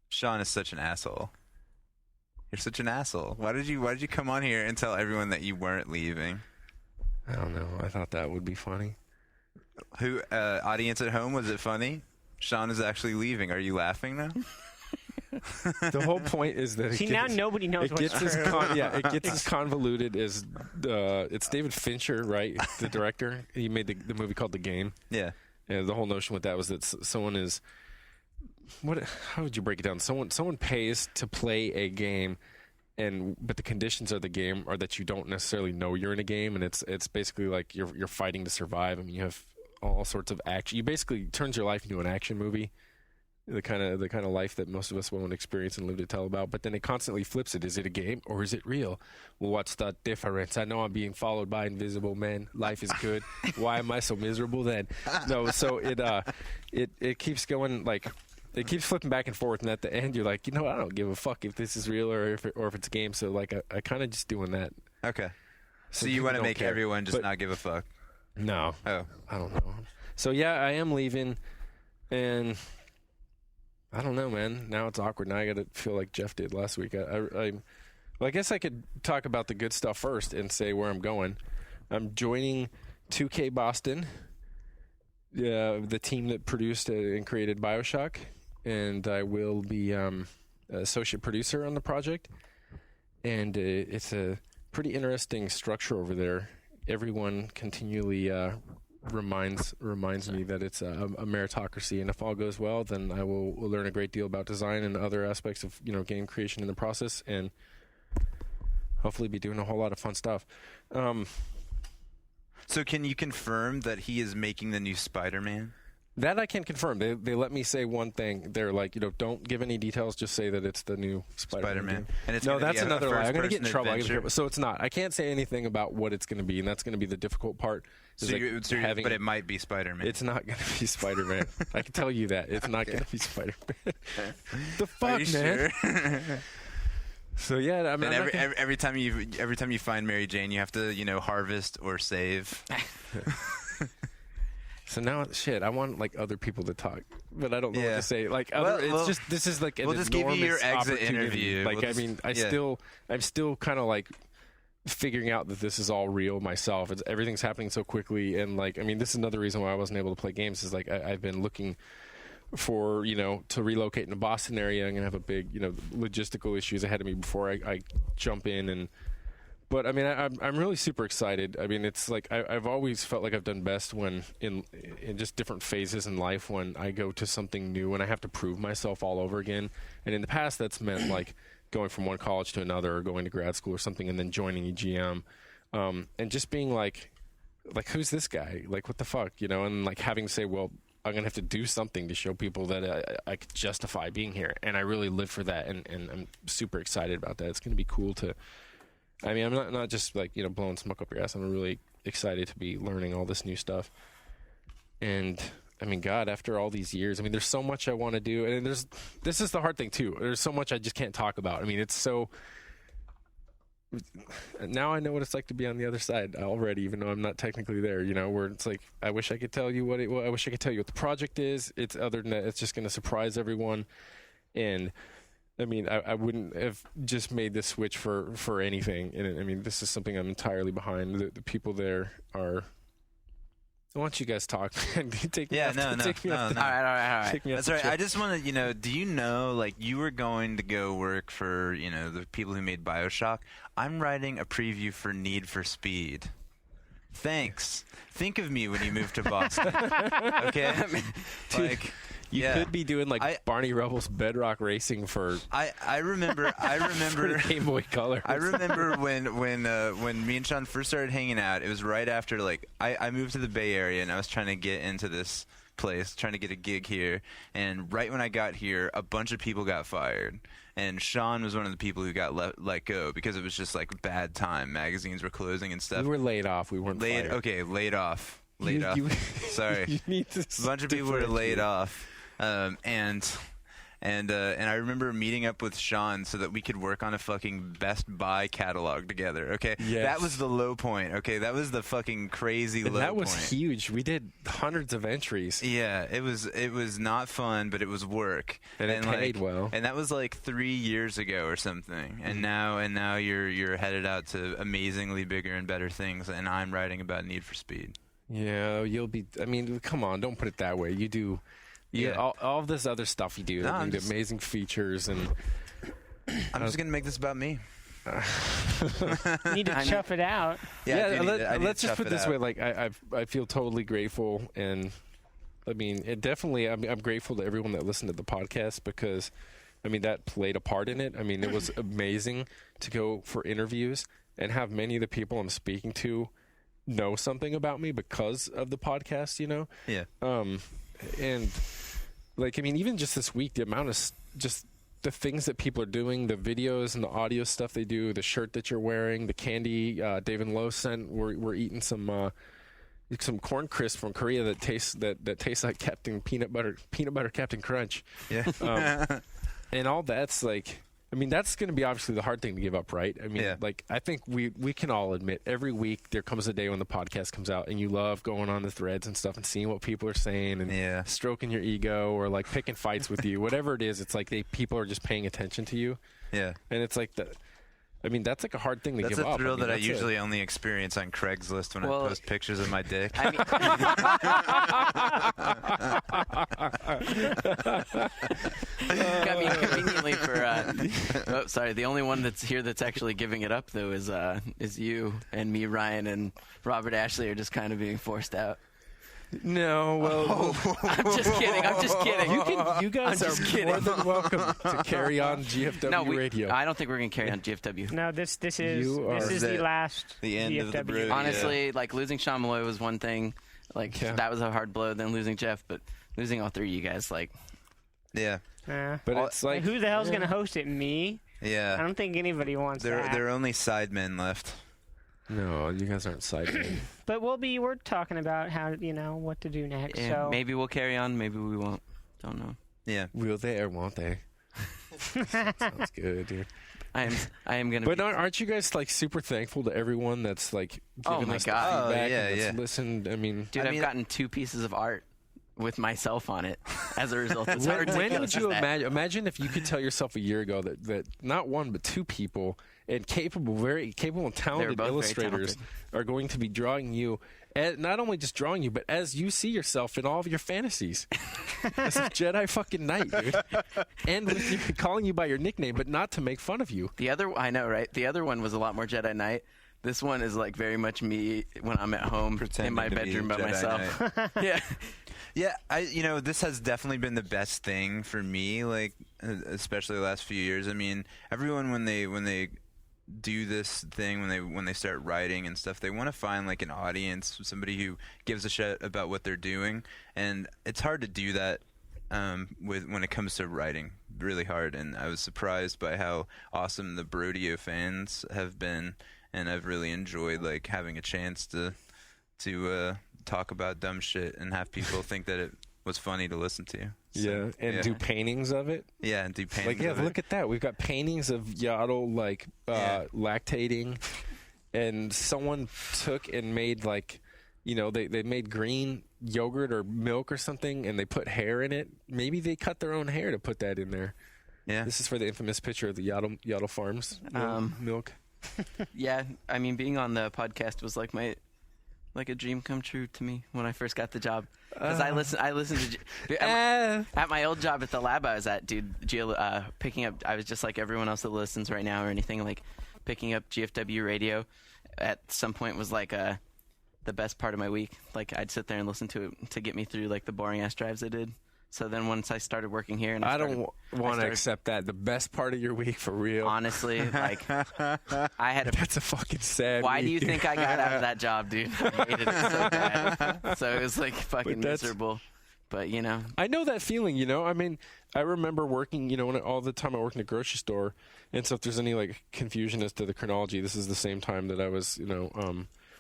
Shawn is such an asshole. You're such an asshole. Why did you come on here and tell everyone that you weren't leaving? I don't know. I thought that would be funny. Who, audience at home, was it funny? Shawn is actually leaving. Are you laughing now? The whole point is that now nobody knows it gets as it gets as convoluted as it's David Fincher, right? The director. He made the movie called The Game. Yeah. And the whole notion with that was that someone is how would you break it down? Someone pays to play a game, but the conditions of the game are that you don't necessarily know you're in a game, and it's basically like you're fighting to survive. I mean, you have all sorts of action. You basically turns your life into an action movie. The kind of life that most of us won't experience and live to tell about. But then it constantly flips it. Is it a game or is it real? Well, what's the difference? I know I'm being followed by invisible men. Life is good. Why am I so miserable then? No, so it keeps going, like, it keeps flipping back and forth, and at the end you're like, you know, I don't give a fuck if this is real or if it's a game. So like I kind of just doing that. Okay. So you want to make everyone just not give a fuck? No. Oh. I don't know. So yeah, I am leaving, and I don't know, man. Now it's awkward. Now I got to feel like Jeff did last week. I guess I could talk about the good stuff first and say where I'm going. I'm joining 2K Boston, the team that produced and created BioShock, and I will be associate producer on the project. And it's a pretty interesting structure over there. Everyone continually reminds me that it's a meritocracy, and if all goes well, then I will learn a great deal about design and other aspects of, you know, game creation in the process, and hopefully be doing a whole lot of fun stuff. So can you confirm that he is making the new Spider-Man? That I can confirm. They let me say one thing. They're like, you know, don't give any details. Just say that it's the new Spider-Man. And it's no, that's another lie. I'm going to get in trouble. So it's not. I can't say anything about what it's going to be, and that's going to be the difficult part. But it might be Spider-Man. It's not going to be Spider-Man. I can tell you that. It's not going to be Spider-Man. The fuck, man? Sure? So yeah, I mean, every time you find Mary Jane, you have to, you know, harvest or save. So now, shit, I want like other people to talk, but I don't know what to say. Like, this is like an we'll just give you your exit interview. Like, I'm still kind of like figuring out that this is all real myself. Everything's happening so quickly, and like, I mean, this is another reason why I wasn't able to play games. Is like I've been looking for, you know, to relocate in the Boston area. I'm gonna have a big, you know, logistical issues ahead of me before I jump in. But I mean, I'm really super excited. I mean, it's like I've always felt like I've done best when in just different phases in life when I go to something new and I have to prove myself all over again. And in the past, that's meant like going from one college to another, or going to grad school or something, and then joining EGM, and just being like who's this guy? Like, what the fuck, you know? And like having to say, well, I'm gonna have to do something to show people that I could justify being here. And I really live for that, and I'm super excited about that. It's gonna be cool to. I mean, I'm not just like, you know, blowing smoke up your ass. I'm really excited to be learning all this new stuff. And I mean, God, after all these years, I mean, there's so much I want to do, and this is the hard thing too. There's so much I just can't talk about. I mean, it's so now I know what it's like to be on the other side already, even though I'm not technically there. Where it's like I wish I could tell you I wish I could tell you what the project is. It's other than that, it's just going to surprise everyone. And I mean, I wouldn't have just made this switch for anything. And I mean, this is something I'm entirely behind. The people there are. I want you guys to talk. Take me off. No. All right. That's right. I just want to, do you know, like, you were going to go work for, the people who made BioShock? I'm writing a preview for Need for Speed. Thanks. Think of me when you move to Boston. Okay? Like... You could be doing Barney Rubble's Bedrock Racing for. I remember for Game Boy Color. I remember when me and Shawn first started hanging out. It was right after I moved to the Bay Area and I was trying to get into this place, trying to get a gig here. And right when I got here, a bunch of people got fired. And Shawn was one of the people who got let go because it was just bad time. Magazines were closing and stuff. We were laid off. We weren't fired. Okay, laid off. Sorry. You need to a bunch of people were laid off. And I remember meeting up with Shawn so that we could work on a fucking Best Buy catalog together. Okay, yes. That was the low point. Okay, that was the fucking crazy low point. That was huge. We did hundreds of entries. Yeah, it was not fun, but it was work, and it paid well. And that was 3 years ago or something. And now you're headed out to amazingly bigger and better things. And I'm writing about Need for Speed. Yeah, you'll be. I mean, come on, don't put it that way. You do. Yeah, all of this other stuff you do, the amazing features, and I'm just gonna make this about me. You need to chuff it out. Let's just put it this way: I feel totally grateful, and I mean, I'm grateful to everyone that listened to the podcast because, I mean, that played a part in it. I mean, it was amazing to go for interviews and have many of the people I'm speaking to know something about me because of the podcast. Yeah. And I mean, even just this week, the amount of just the things that people are doing, the videos and the audio stuff they do, the shirt that you're wearing, the candy Dave and Lo sent. We're eating some corn crisp from Korea that tastes like peanut butter Captain Crunch. Yeah. And all that's I mean, that's going to be obviously the hard thing to give up, right? I mean, I think we can all admit every week there comes a day when the podcast comes out and you love going on the threads and stuff and seeing what people are saying and stroking your ego or picking fights with you, whatever it is. It's people are just paying attention to you. Yeah. And it's I mean, that's a hard thing to give up. That's a thrill that I usually only experience on Craigslist when I post pictures of my dick. I mean, conveniently for the only one that's here that's actually giving it up though is you and me, Ryan, and Robert Ashley are just kind of being forced out. No, well, I'm just kidding. You guys are more than welcome to carry on GFW Radio. I don't think we're going to carry on GFW. No, this is the last the end GFW. of the Brodeo. Honestly, losing Shawn Malloy was one thing. That was a hard blow. Then losing Jeff, but losing all three of you guys, yeah. But it's who the hell's going to host it? Me? Yeah. I don't think anybody wants that. There are only sidemen left. No, you guys aren't sidemen. But we're talking about how, what to do next. Yeah, so maybe we'll carry on, maybe we won't. Don't know. Yeah. Will they or won't they? Sounds good, dude. I am gonna. But aren't you guys super thankful to everyone that's giving us the feedback and that's listened? I mean, dude, I've gotten 2 pieces of art with myself on it as a result. It's when would you imagine if you could tell yourself a year ago that not one but 2 people and very capable and talented illustrators are going to be drawing you, not only just drawing you, but as you see yourself in all of your fantasies. This is Jedi fucking Knight, dude. And with you calling you by your nickname, but not to make fun of you. I know, right? The other one was a lot more Jedi Knight. This one is very much me when I'm at home in my bedroom by myself. Yeah. Yeah, this has definitely been the best thing for me, especially the last few years. I mean, everyone when they do this thing, when they start writing and stuff, they want to find an audience, somebody who gives a shit about what they're doing, and it's hard to do that when it comes to writing, really hard. And I was surprised by how awesome the Brodeo fans have been, and I've really enjoyed having a chance to talk about dumb shit and have people think that was funny to listen to. So, yeah, and do paintings of it. Yeah, and do paintings. Like, yeah, of it. look at that. We've got paintings of Yaddle like lactating, and someone took and made like, you know, they made green yogurt or milk or something, and they put hair in it. Maybe they cut their own hair to put that in there. Yeah, this is for the infamous picture of the Yaddle Farms milk. Yeah, I mean, being on the podcast was like a dream come true to me when I first got the job. Because I listened to at my old job at the lab I was at, dude. Picking up, I was just like everyone else that listens right now or anything, like picking up GFW Radio. At some point was like the best part of my week. Like I'd sit there and listen to it to get me through like the boring ass drives I did. So then once I started working here, and I don't want to accept that. The best part of your week, for real. Honestly, like I had that's a fucking sad Why week, do you dude. think I got out of that job, dude? I hated it so bad. So it was like fucking miserable. But, you know. I know that feeling, you know. I mean, I remember working, you know, all the time I worked in a grocery store. And so if there's any, like, confusion as to the chronology, this is the same time that I was, you know,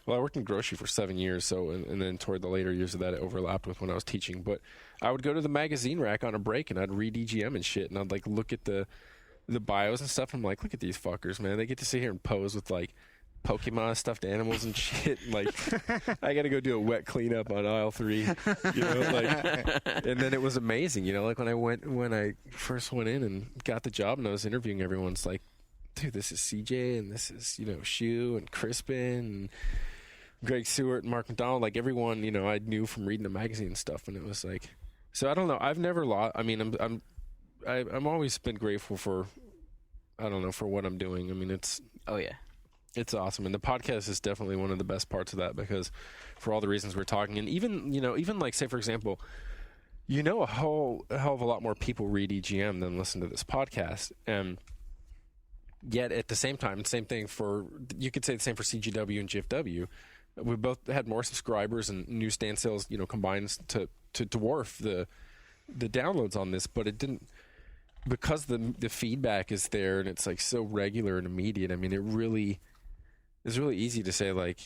well, I worked in grocery for 7 years, so and then toward the later years of that, it overlapped with when I was teaching. But I would go to the magazine rack on a break, and I'd read EGM and shit, and I'd, like, look at the bios and stuff. And I'm like, look at these fuckers, man. They get to sit here and pose with, like, Pokemon stuffed animals and shit. Like, I got to go do a wet cleanup on aisle 3, you know, like, and then it was amazing, you know, like when I first went in and got the job and I was interviewing everyone, it's like, dude, this is CJ and this is, you know, Shu and Crispin and Greg Stewart and Mark McDonald, like everyone, you know, I knew from reading the magazine and stuff. And it was like, so I don't know. I've never lost. I mean, I'm always been grateful for, I don't know, for what I'm doing. I mean, it's awesome. And the podcast is definitely one of the best parts of that because for all the reasons we're talking. And even, you know, even like, say, for example, you know, a hell of a lot more people read EGM than listen to this podcast. And yet at the same time, same thing for, you could say the same for CGW and GFW. We both had more subscribers and newsstand sales, you know, combined to dwarf the downloads on this, but it didn't, because the feedback is there and it's like so regular and immediate. I mean, it's really easy to say like,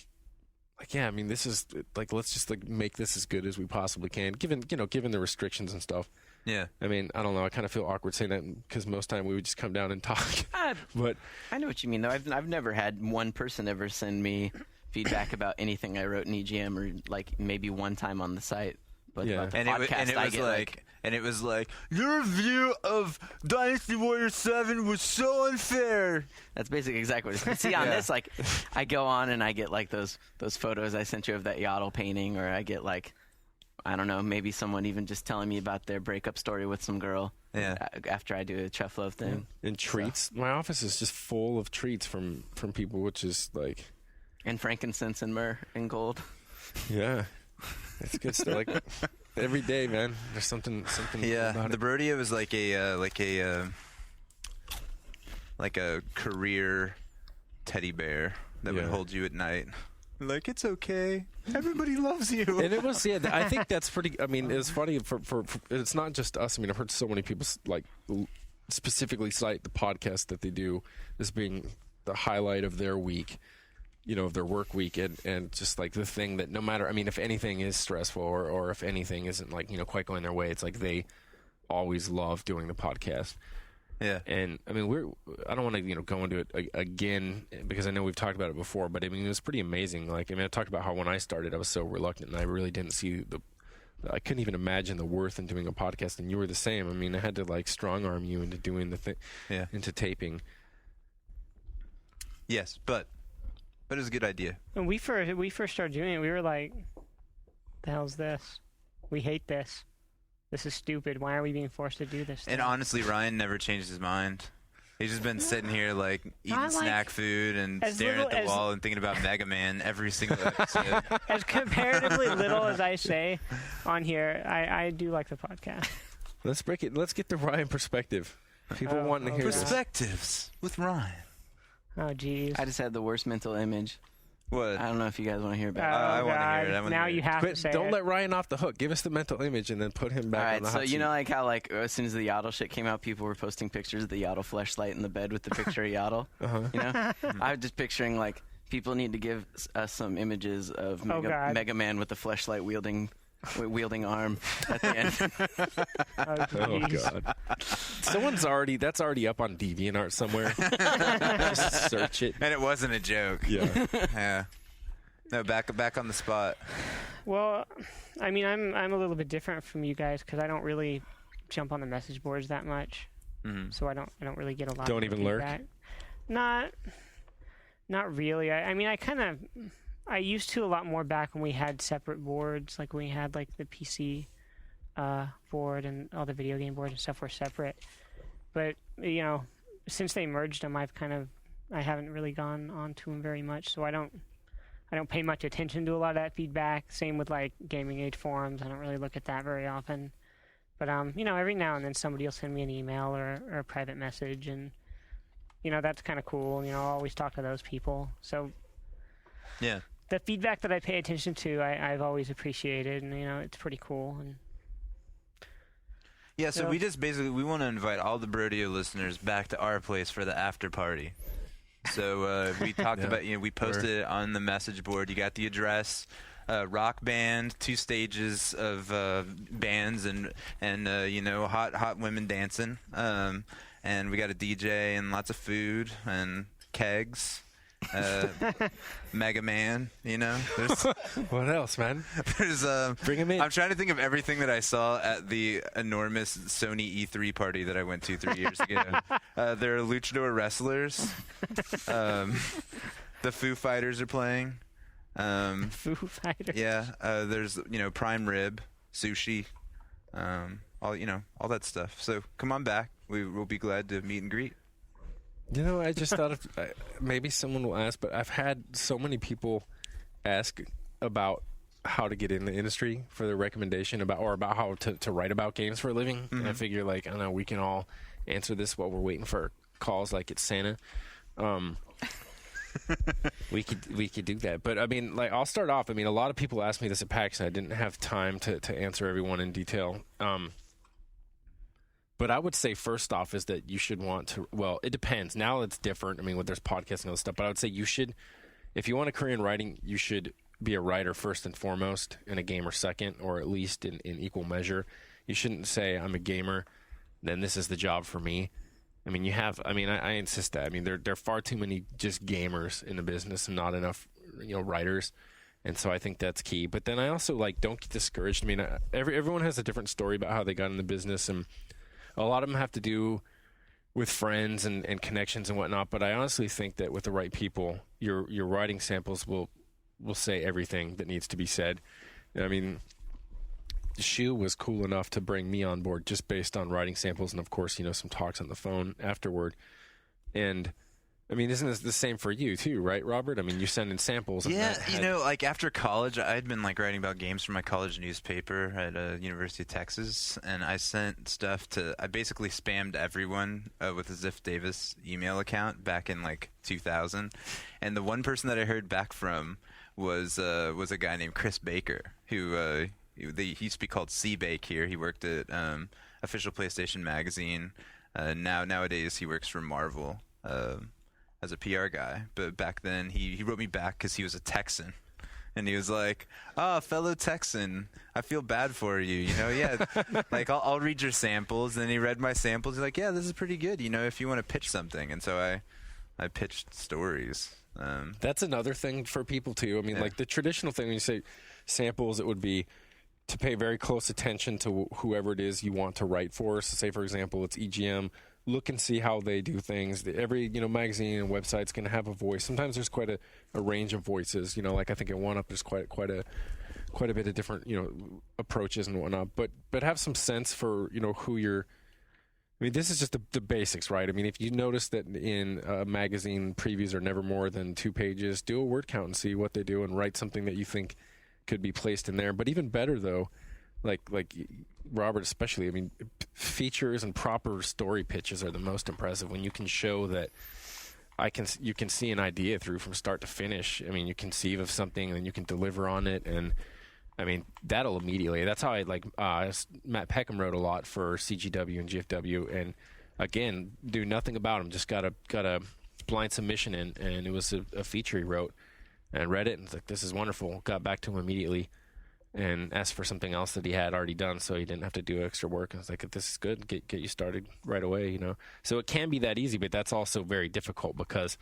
yeah, I mean, this is like, let's just like make this as good as we possibly can, given the restrictions and stuff. Yeah. I mean, I don't know. I kind of feel awkward saying that because most time we would just come down and talk. But I know what you mean, though. I've never had one person ever send me feedback about anything I wrote in EGM, or like maybe one time on the site. But yeah. the podcast, it was like, your review of Dynasty Warriors 7 was so unfair. That's basically exactly what it is. See, on this, like, I go on and I get like those photos I sent you of that Yaddle painting, or I get like, I don't know, maybe someone even just telling me about their breakup story with some girl. Yeah. After I do a Chef Love thing. And treats. So. My office is just full of treats from people, which is like. And frankincense and myrrh and gold. Yeah. It's good stuff. Like every day, man. There's something. Yeah, about the Brodeo is like a career teddy bear that would hold you at night. Like, it's okay. Everybody loves you. And it was, yeah. I think that's pretty. I mean, it's funny for it's not just us. I mean, I've heard so many people like specifically cite the podcast that they do as being the highlight of their week. You know, of their work week, and just like the thing that no matter, I mean, if anything is stressful or if anything isn't like, you know, quite going their way, it's like they always love doing the podcast. Yeah. And I mean, I don't want to, you know, go into it again because I know we've talked about it before, but I mean, it was pretty amazing. Like, I mean, I talked about how when I started, I was so reluctant and I really didn't see I couldn't even imagine the worth in doing a podcast, and you were the same. I mean, I had to like strong arm you into doing the thing, into taping. Yes, but it was a good idea. When we first started doing it, we were like, the hell's this? We hate this. This is stupid. Why are we being forced to do this thing? And honestly, Ryan never changed his mind. He's just been sitting here like eating snack food and staring at the wall and thinking about Mega Man every single episode. As comparatively little as I say on here, I do like the podcast. Let's break it. Let's get the Ryan perspective. People want to hear Perspectives with Ryan. Oh, geez. I just had the worst mental image. What? I don't know if you guys want to hear about it. I want to hear it. Now you have to say Don't it. let Ryan off the hook. Give us the mental image and then put him back on the hot seat. So you know, like how like as soon as the Yaddle shit came out, people were posting pictures of the Yaddle fleshlight in the bed with the picture of Yaddle. You know, I was just picturing like people need to give us some images of Mega Man with the fleshlight wielding wielding arm at the end. Oh God! That's already up on DeviantArt somewhere. Just search it. And it wasn't a joke. Yeah. Yeah. No, back on the spot. Well, I mean, I'm a little bit different from you guys because I don't really jump on the message boards that much. Mm-hmm. So I don't really get a lot. Don't of even lurk? Not really. I mean, I used to a lot more back when we had separate boards, like when we had like the PC board and all the video game boards and stuff were separate. But you know, since they merged them, I haven't really gone on to them very much. So I don't pay much attention to a lot of that feedback. Same with like Gaming Age forums. I don't really look at that very often. But you know, every now and then somebody will send me an email or a private message, and you know, that's kind of cool. You know, I'll always talk to those people. So yeah, the feedback that I pay attention to, I've always appreciated, and you know, it's pretty cool. And yeah, so we just we want to invite all the Brodeo listeners back to our place for the after party. So we talked about, you know, we posted it on the message board. You got the address. Rock band, 2 stages of bands and you know, hot women dancing, and we got a DJ and lots of food and kegs, Mega Man, you know. There's What else, man? There's Bring him in. I'm trying to think of everything that I saw at the enormous Sony E3 party that I went to 3 years ago. There are luchador wrestlers. The Foo Fighters are playing. Foo Fighters. Yeah, there's, you know, prime rib, sushi, all that stuff. So come on back. We'll be glad to meet and greet. You know, I just thought of maybe someone will ask, but I've had so many people ask about how to get in the industry for their recommendation about how to write about games for a living. Mm-hmm. And I figure, like, I don't know, we can all answer this while we're waiting for calls like it's Santa. We could do that. But I mean, like, I'll start off. I mean, a lot of people asked me this at PAX, and I didn't have time to answer everyone in detail. But I would say first off is that you should want to, well, it depends. Now it's different. I mean, there's podcasts and other stuff, but I would say you should, if you want a career in writing, you should be a writer first and foremost and a gamer second, or at least in equal measure. You shouldn't say, I'm a gamer, then this is the job for me. I mean, I insist that. I mean, there are far too many just gamers in the business and not enough, you know, writers. And so I think that's key. But then I also, like, don't get discouraged. I mean, everyone has a different story about how they got in the business, and a lot of them have to do with friends and connections and whatnot. But I honestly think that with the right people, your writing samples will say everything that needs to be said. I mean, Shu was cool enough to bring me on board just based on writing samples and, of course, you know, some talks on the phone afterward. And I mean, isn't this the same for you too, right, Robert? I mean, you send in samples. Yeah, you know, like after college, I'd been like writing about games for my college newspaper at University of Texas, and I sent stuff I basically spammed everyone with a Ziff Davis email account back in like 2000, and the one person that I heard back from was a guy named Chris Baker, who he used to be called C-Bake here. He worked at Official PlayStation Magazine. Nowadays he works for Marvel. As a PR guy, but back then he wrote me back because he was a Texan, and he was like, fellow Texan, I feel bad for you, you know. Yeah, like I'll read your samples. And then he read my samples. He's like, yeah, this is pretty good, you know, if you want to pitch something. And so I pitched stories. That's another thing for people too. I mean, like the traditional thing when you say samples, it would be to pay very close attention to whoever it is you want to write for. So say, for example, it's EGM. Look and see how they do things. Every, you know, magazine and website's going to have a voice. Sometimes there's quite a range of voices. You know, like I think at OneUp there's quite a bit of different, you know, approaches and whatnot. But have some sense for, you know, who you're. I mean, this is just the basics, right? I mean, if you notice that in a magazine previews are never more than 2 pages, do a word count and see what they do and write something that you think could be placed in there. But even better though, like Robert especially, I mean, features and proper story pitches are the most impressive when you can show that you can see an idea through from start to finish. I mean, you conceive of something and then you can deliver on it, and I mean, that'll immediately. That's how Matt Peckham wrote a lot for CGW and GFW, and again, do nothing about him, just got a blind submission in, and it was a feature he wrote, and read it and was like, this is wonderful. Got back to him immediately. and asked for something else that he had already done, so he didn't have to do extra work. I was like, this is good. Get you started right away, you know. So it can be that easy, but that's also very difficult because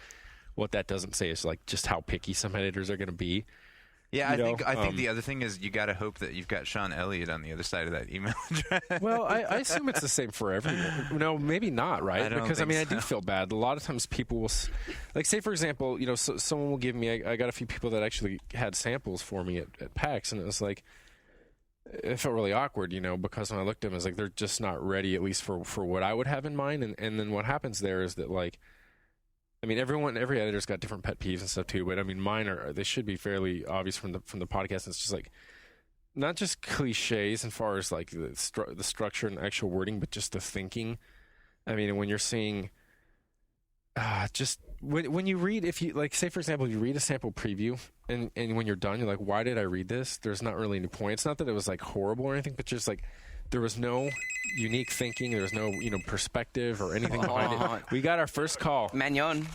what that doesn't say is like just how picky some editors are going to be. Yeah, I think the other thing is you got to hope that you've got Shawn Elliott on the other side of that email address. Well, I assume it's the same for everyone. No, maybe not, right? Because I mean, I do feel bad. A lot of times people will, like, say for example, you know, someone will give me. I got a few people that actually had samples for me at PAX, and it was like, it felt really awkward, you know, because when I looked at them, I was like, they're just not ready, at least for what I would have in mind. And then what happens there is that, like, I mean, every editor's got different pet peeves and stuff too, but I mean, mine they should be fairly obvious from the podcast. It's just like, not just cliches as far as like the structure and actual wording, but just the thinking. I mean, when you're seeing, just when you read, if you like, say for example, you read a sample preview, and when you're done, you're like, why did I read this? There's not really any point. It's not that it was like horrible or anything, but just like, there was no unique thinking. There was no, you know, perspective or anything behind it. We got our first call. Magnon.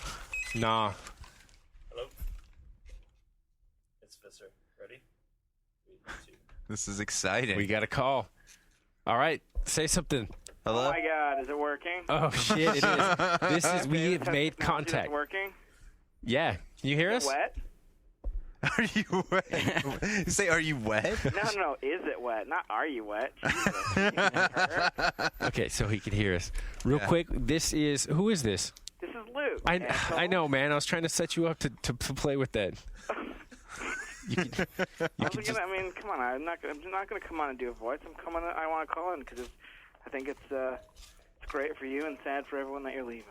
Nah. Hello? It's Visser. Ready? 3, 2. This is exciting. We got a call. All right. Say something. Hello? Oh, my God. Is it working? Oh, shit. It is. We have made contact. Is it working? Yeah. Can you hear us? Wet? Are you wet? You say, are you wet? No. Is it wet? Not are you wet? Okay, so he can hear us. Real quick, who is this? This is Luke. I know, man. I was trying to set you up to play with that. I mean, come on. I'm not gonna come on and do a voice. I want to call in because I think it's great for you and sad for everyone that you're leaving.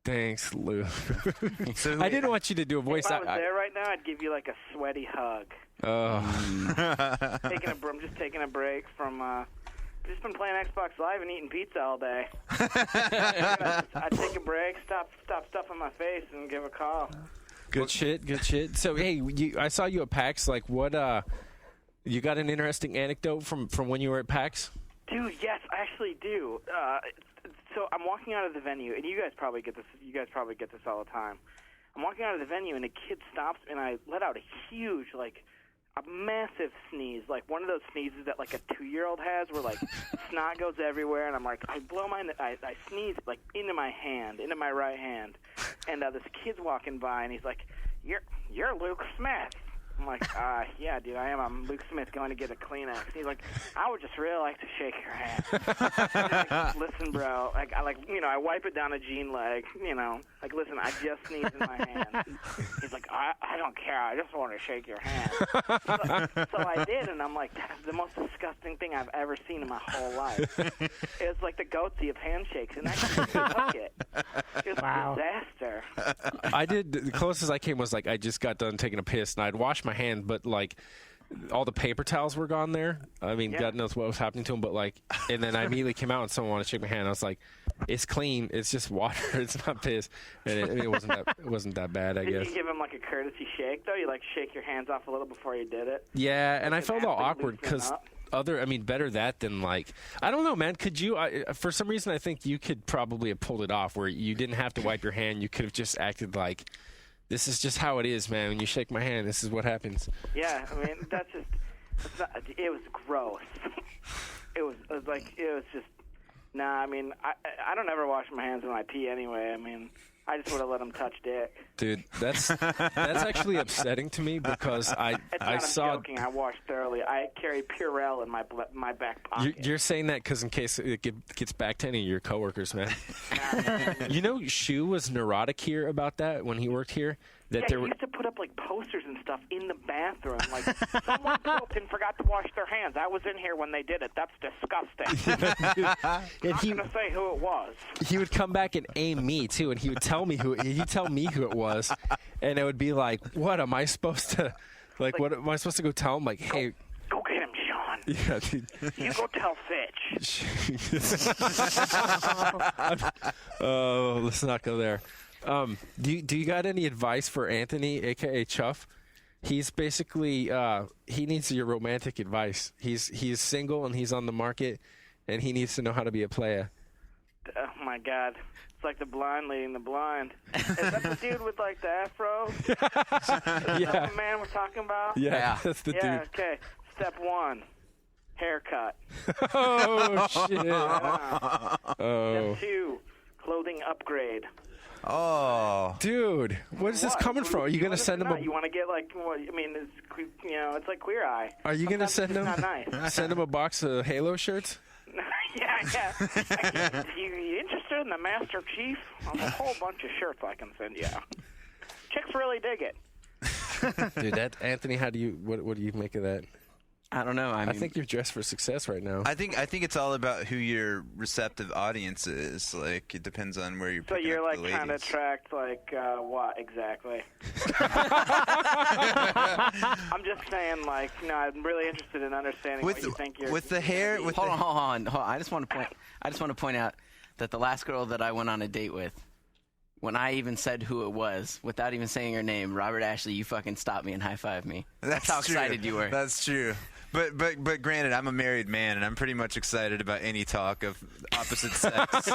Thanks, Lou. I didn't want you to do a voice. If I was there right now, I'd give you like a sweaty hug. Oh. I'm just taking a break from. I've just been playing Xbox Live and eating pizza all day. I'd take a break, stop stuffing my face, and give a call. Good shit. So hey, I saw you at PAX. Like, what? You got an interesting anecdote from when you were at PAX? Dude, yes, I actually do. So I'm walking out of the venue, and you guys probably get this. You guys probably get this all the time. I'm walking out of the venue, and a kid stops, and I let out a huge, like, a massive sneeze, like one of those sneezes that like a 2-year-old has, where like snot goes everywhere, and I'm like, I sneeze like into my right hand, and this kid's walking by, and he's like, "You're Luke Smith." I'm like, yeah, dude, I am. I'm Luke Smith going to get a Kleenex. He's like, I would just really like to shake your hand. Like, listen, bro, I wipe it down a jean leg, like, listen, I just sneezed in my hand. He's like, I don't care. I just want to shake your hand. So I did, and I'm like, that's the most disgusting thing I've ever seen in my whole life. It was like the goatsy of handshakes, and I couldn't look it. It was a disaster. I did. The closest I came was like I just got done taking a piss, and I'd washed my hand, but like all the paper towels were gone there. I mean, God knows what was happening to them, but like, and then I immediately came out and someone wanted to shake my hand. I was like, "It's clean. It's just water. It's not piss." And it wasn't that bad, I guess. Did you give him like a courtesy shake though? You like shake your hands off a little before you did it? Yeah, and I felt all awkward because better that than like, I don't know, man. Could you? For some reason, I think you could probably have pulled it off where you didn't have to wipe your hand. You could have just acted like, this is just how it is, man. When you shake my hand, this is what happens. Yeah, I mean, it was gross. It was just, I mean, I don't ever wash my hands when I pee anyway. I mean, I just would have let him touch dick. Dude, that's actually upsetting to me because I'm joking. I wash thoroughly. I carry Purell in my back pocket. You're saying that because in case it gets back to any of your coworkers, man. You know, Shu was neurotic here about that when he worked here. He used to put up like posters and stuff in the bathroom. Like, someone pooped and forgot to wash their hands. I was in here when they did it. That's disgusting. I'm not going to say who it was. He would come back and aim me too, and he would tell me who it was, and it would be like, what am I supposed to, what am I supposed to go tell him? Like, hey, go get him, Shawn. Yeah, dude. You go tell Fitch. Oh, let's not go there. Do you got any advice for Anthony, aka Chuff? He's basically he needs your romantic advice. He's single and he's on the market, and he needs to know how to be a player. Oh my God, it's like the blind leading the blind. Is that the dude with like the afro? Is that the man we're talking about? Yeah, that's the dude. Yeah, okay. Step 1, haircut. Oh, shit. Step 2, clothing upgrade. Oh, dude, where's this coming from? Are you gonna send him You want to get like? I mean, it's like Queer Eye. Are you gonna send him? Not nice. Send him a box of Halo shirts? Yeah. You interested in the Master Chief? There's a whole bunch of shirts I can send you. Chicks really dig it. Dude, Anthony, what do you make of that? I don't know. I think you're dressed for success right now. I think it's all about who your receptive audience is. Like, it depends on where you're. So you're like trying to attract what exactly? I'm just saying, I'm really interested in understanding what you think you're. With the hair. Hold on. I just want to point out that the last girl that I went on a date with, when I even said who it was, without even saying her name, Robert Ashley, you fucking stopped me and high-fived me. That's how excited you were. That's true. But granted, I'm a married man, and I'm pretty much excited about any talk of opposite sex.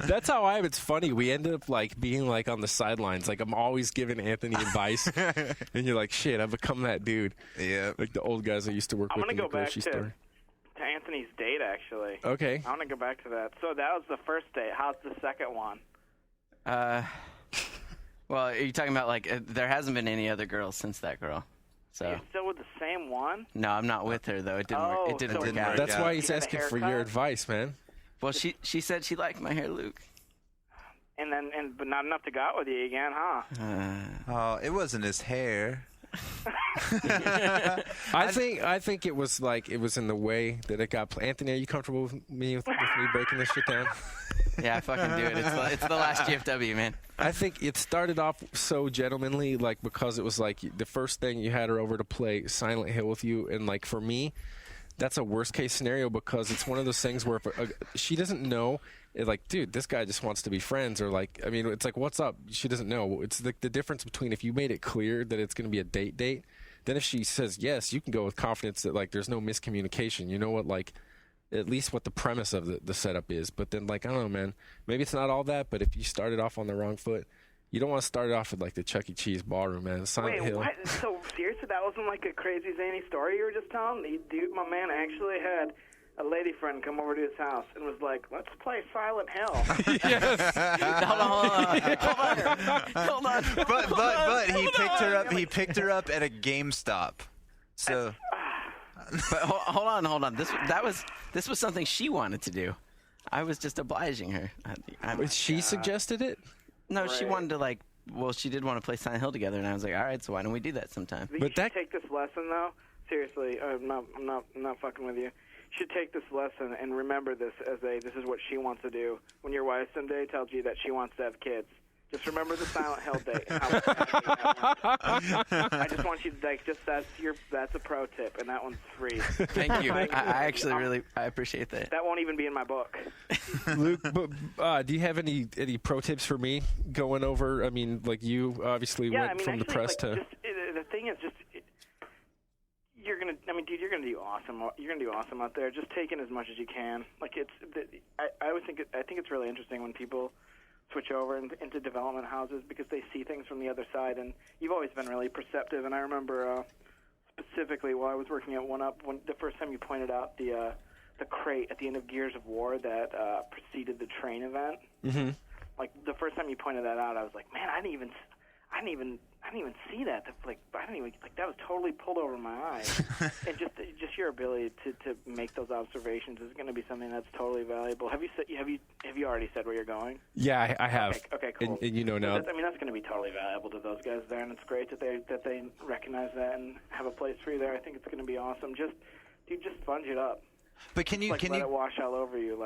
That's how it's funny. We ended up being on the sidelines. I'm always giving Anthony advice, and you're like, shit, I've become that dude. Yeah. Like the old guys I used to work with in the grocery store. To Anthony's date, actually. Okay. I want to go back to that. So that was the first date. How's the second one? Well, are you talking about there hasn't been any other girls since that girl? So. You're still with the same one? No, I'm not with her though. It didn't work. It didn't work out. That's why he's asking for your advice, man. Well, she said she liked my hair, Luke. But not enough to go out with you again, huh? It wasn't his hair. I think it was in the way that it got. Anthony, are you comfortable with me breaking this shit down? Yeah, fucking do it. It's the last GFW, man. I think it started off so gentlemanly, because it was the first thing you had her over to play Silent Hill with you, and for me, that's a worst case scenario because it's one of those things where if she doesn't know, dude, this guy just wants to be friends, or it's what's up? She doesn't know. It's the difference between if you made it clear that it's going to be a date, then if she says yes, you can go with confidence that there's no miscommunication. You know what, at least what the premise of the setup is. But then I don't know, man, maybe it's not all that, but if you started off on the wrong foot, you don't want to start it off with the Chuck E. Cheese ballroom, man. Silent Hill. Wait, what? So seriously, that wasn't a crazy zany story you were just telling? Dude, my man actually had a lady friend come over to his house and was like, let's play Silent Hill. Yes. Hold on. But he picked her up at a GameStop. So but hold on. This was something she wanted to do. I was just obliging her. She suggested it? No, right. She wanted to she did want to play Silent Hill together, and I was like, all right, so why don't we do that sometime? But you should take this lesson though. Seriously, I'm not fucking with you. You should take this lesson and remember this this is what she wants to do. When your wife someday tells you that she wants to have kids, just remember the Silent Hill date. And I just want you to that's a pro tip, and that one's free. Thank you. I actually really appreciate that. That won't even be in my book. Luke, do you have any pro tips for me going over? I mean, you obviously went from the press to. The thing is, you're gonna do awesome. You're gonna do awesome out there. Just take in as much as you can. I think it's really interesting when people switch over into development houses because they see things from the other side. And you've always been really perceptive. And I remember specifically while I was working at OneUp, when the first time you pointed out the crate at the end of Gears of War that preceded the train event. Mm-hmm. The first time you pointed that out, I was like, man, I didn't even see that. That was totally pulled over my eyes. And just your ability to make those observations is going to be something that's totally valuable. Have you already said where you're going? Yeah, I have. Okay, cool. And now. That's going to be totally valuable to those guys there, and it's great that they recognize that and have a place for you there. I think it's going to be awesome. Just sponge it up. But can you let it wash all over you,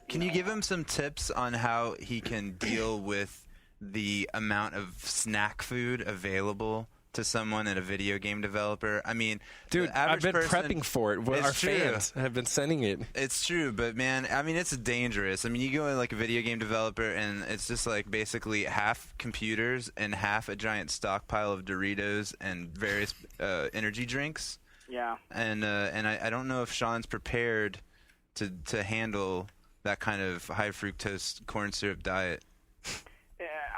Can you give him some tips on how he can deal with the amount of snack food available to someone at a video game developer? I mean, dude, I've been prepping for it. Our fans have been sending it. It's true, but man, I mean, it's dangerous. I mean, you go in a video game developer, and it's just basically half computers and half a giant stockpile of Doritos and various energy drinks. Yeah. And I don't know if Shawn's prepared to handle that kind of high fructose corn syrup diet.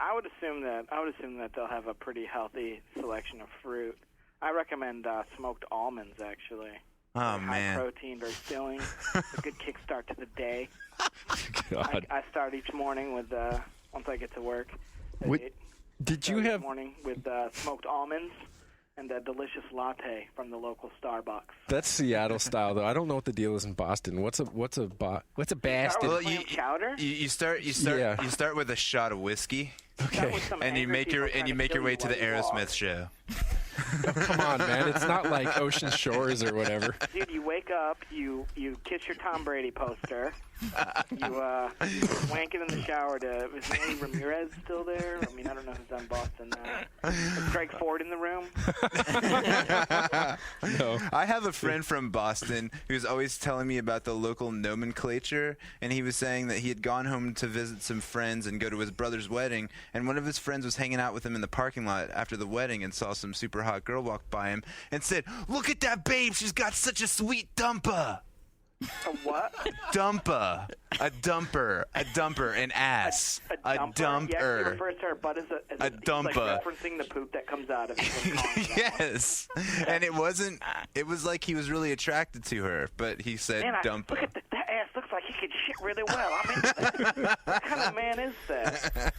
I would assume that they'll have a pretty healthy selection of fruit. I recommend smoked almonds, actually. Oh, High man. protein, very filling. A good kickstart to the day. God. I start each morning with, once I get to work. Did you have... morning with smoked almonds and a delicious latte from the local Starbucks. That's Seattle style, though. I don't know what the deal is in Boston. What's a Boston? Well, chowder? you start with a shot of whiskey. Okay. And you make your way to the Aerosmith show. Oh, come on, man. It's not like Ocean Shores or whatever. Dude, you wake up, you kiss your Tom Brady poster, you wank it in the shower to, is Manny Ramirez still there? I mean, I don't know who's on Boston now. Is Greg Ford in the room? No. I have a friend from Boston who's always telling me about the local nomenclature, and he was saying that he had gone home to visit some friends and go to his brother's wedding, and one of his friends was hanging out with him in the parking lot after the wedding and saw some super hot girl walk by him and said, "Look at that babe, she's got such a sweet dumpa." A what? Dumpa. A dumper. A dumper. An ass. A dumper? dumper. You actually refer to her butt as a dumpa. Like referencing the poop that comes out of it. Yes. And it wasn't, it was like he was really attracted to her, but he said dumpa. Look at that ass looks like he can shit really well. I mean, what kind of man is that?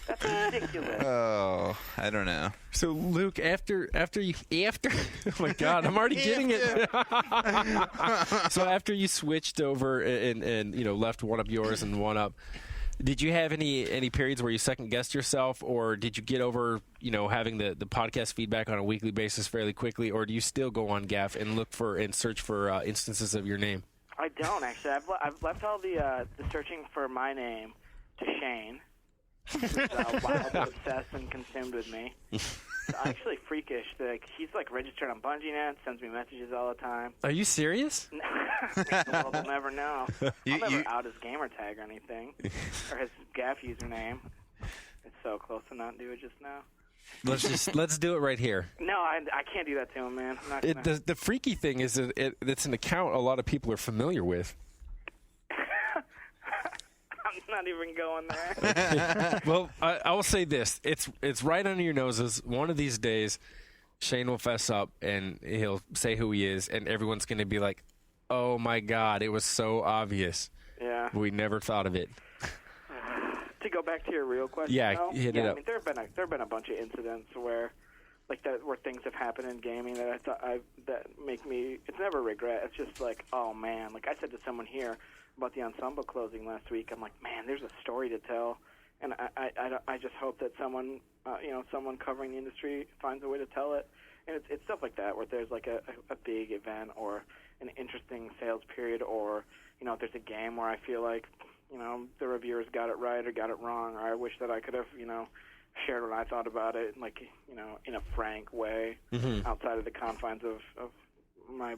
That's ridiculous. Oh, I don't know. So, Luke, after oh my God, I'm already getting it. So after you switched over and left one up yours and one up, did you have any periods where you second guessed yourself, or did you get over having the podcast feedback on a weekly basis fairly quickly, or do you still go on Gaff and look for and search for instances of your name? I don't actually. I've left all the searching for my name to Shane. Who's wildly obsessed and consumed with me. It's actually freakish. He's registered on BungieNet, sends me messages all the time. Are you serious? The world will never know. I'll never out his gamer tag or anything, or his Gaff username. It's so close to not do it just now. Let's do it right here. No, I can't do that to him, man. I'm not gonna... The freaky thing is that it's an account a lot of people are familiar with. I'm not even going there. Well, I will say this: it's right under your noses. One of these days, Shane will fess up and he'll say who he is, and everyone's going to be like, "Oh my God, it was so obvious." Yeah. We never thought of it. To go back to your real question, hit it up. I mean, there have been a bunch of incidents where things have happened in gaming that I thought that make me. It's never regret. It's just like, oh man. Like I said to someone here about the Ensemble closing last week. I'm like, man, there's a story to tell, and I just hope that someone someone covering the industry finds a way to tell it. And it's stuff like that where there's like a big event or an interesting sales period, or if there's a game where I feel like the reviewers got it right or got it wrong, or I wish that I could have shared what I thought about it in a frank way, outside of the confines of my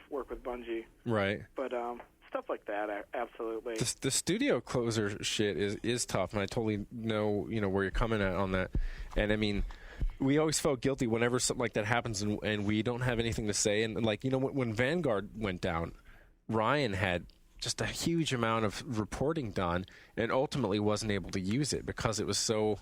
work with Bungie. Right. But stuff like that, absolutely. The studio closer shit is tough, and I totally know where you're coming at on that. And I mean, we always felt guilty whenever something like that happens, and we don't have anything to say. And when Vanguard went down, Ryan had just a huge amount of reporting done, and ultimately wasn't able to use it because it was so.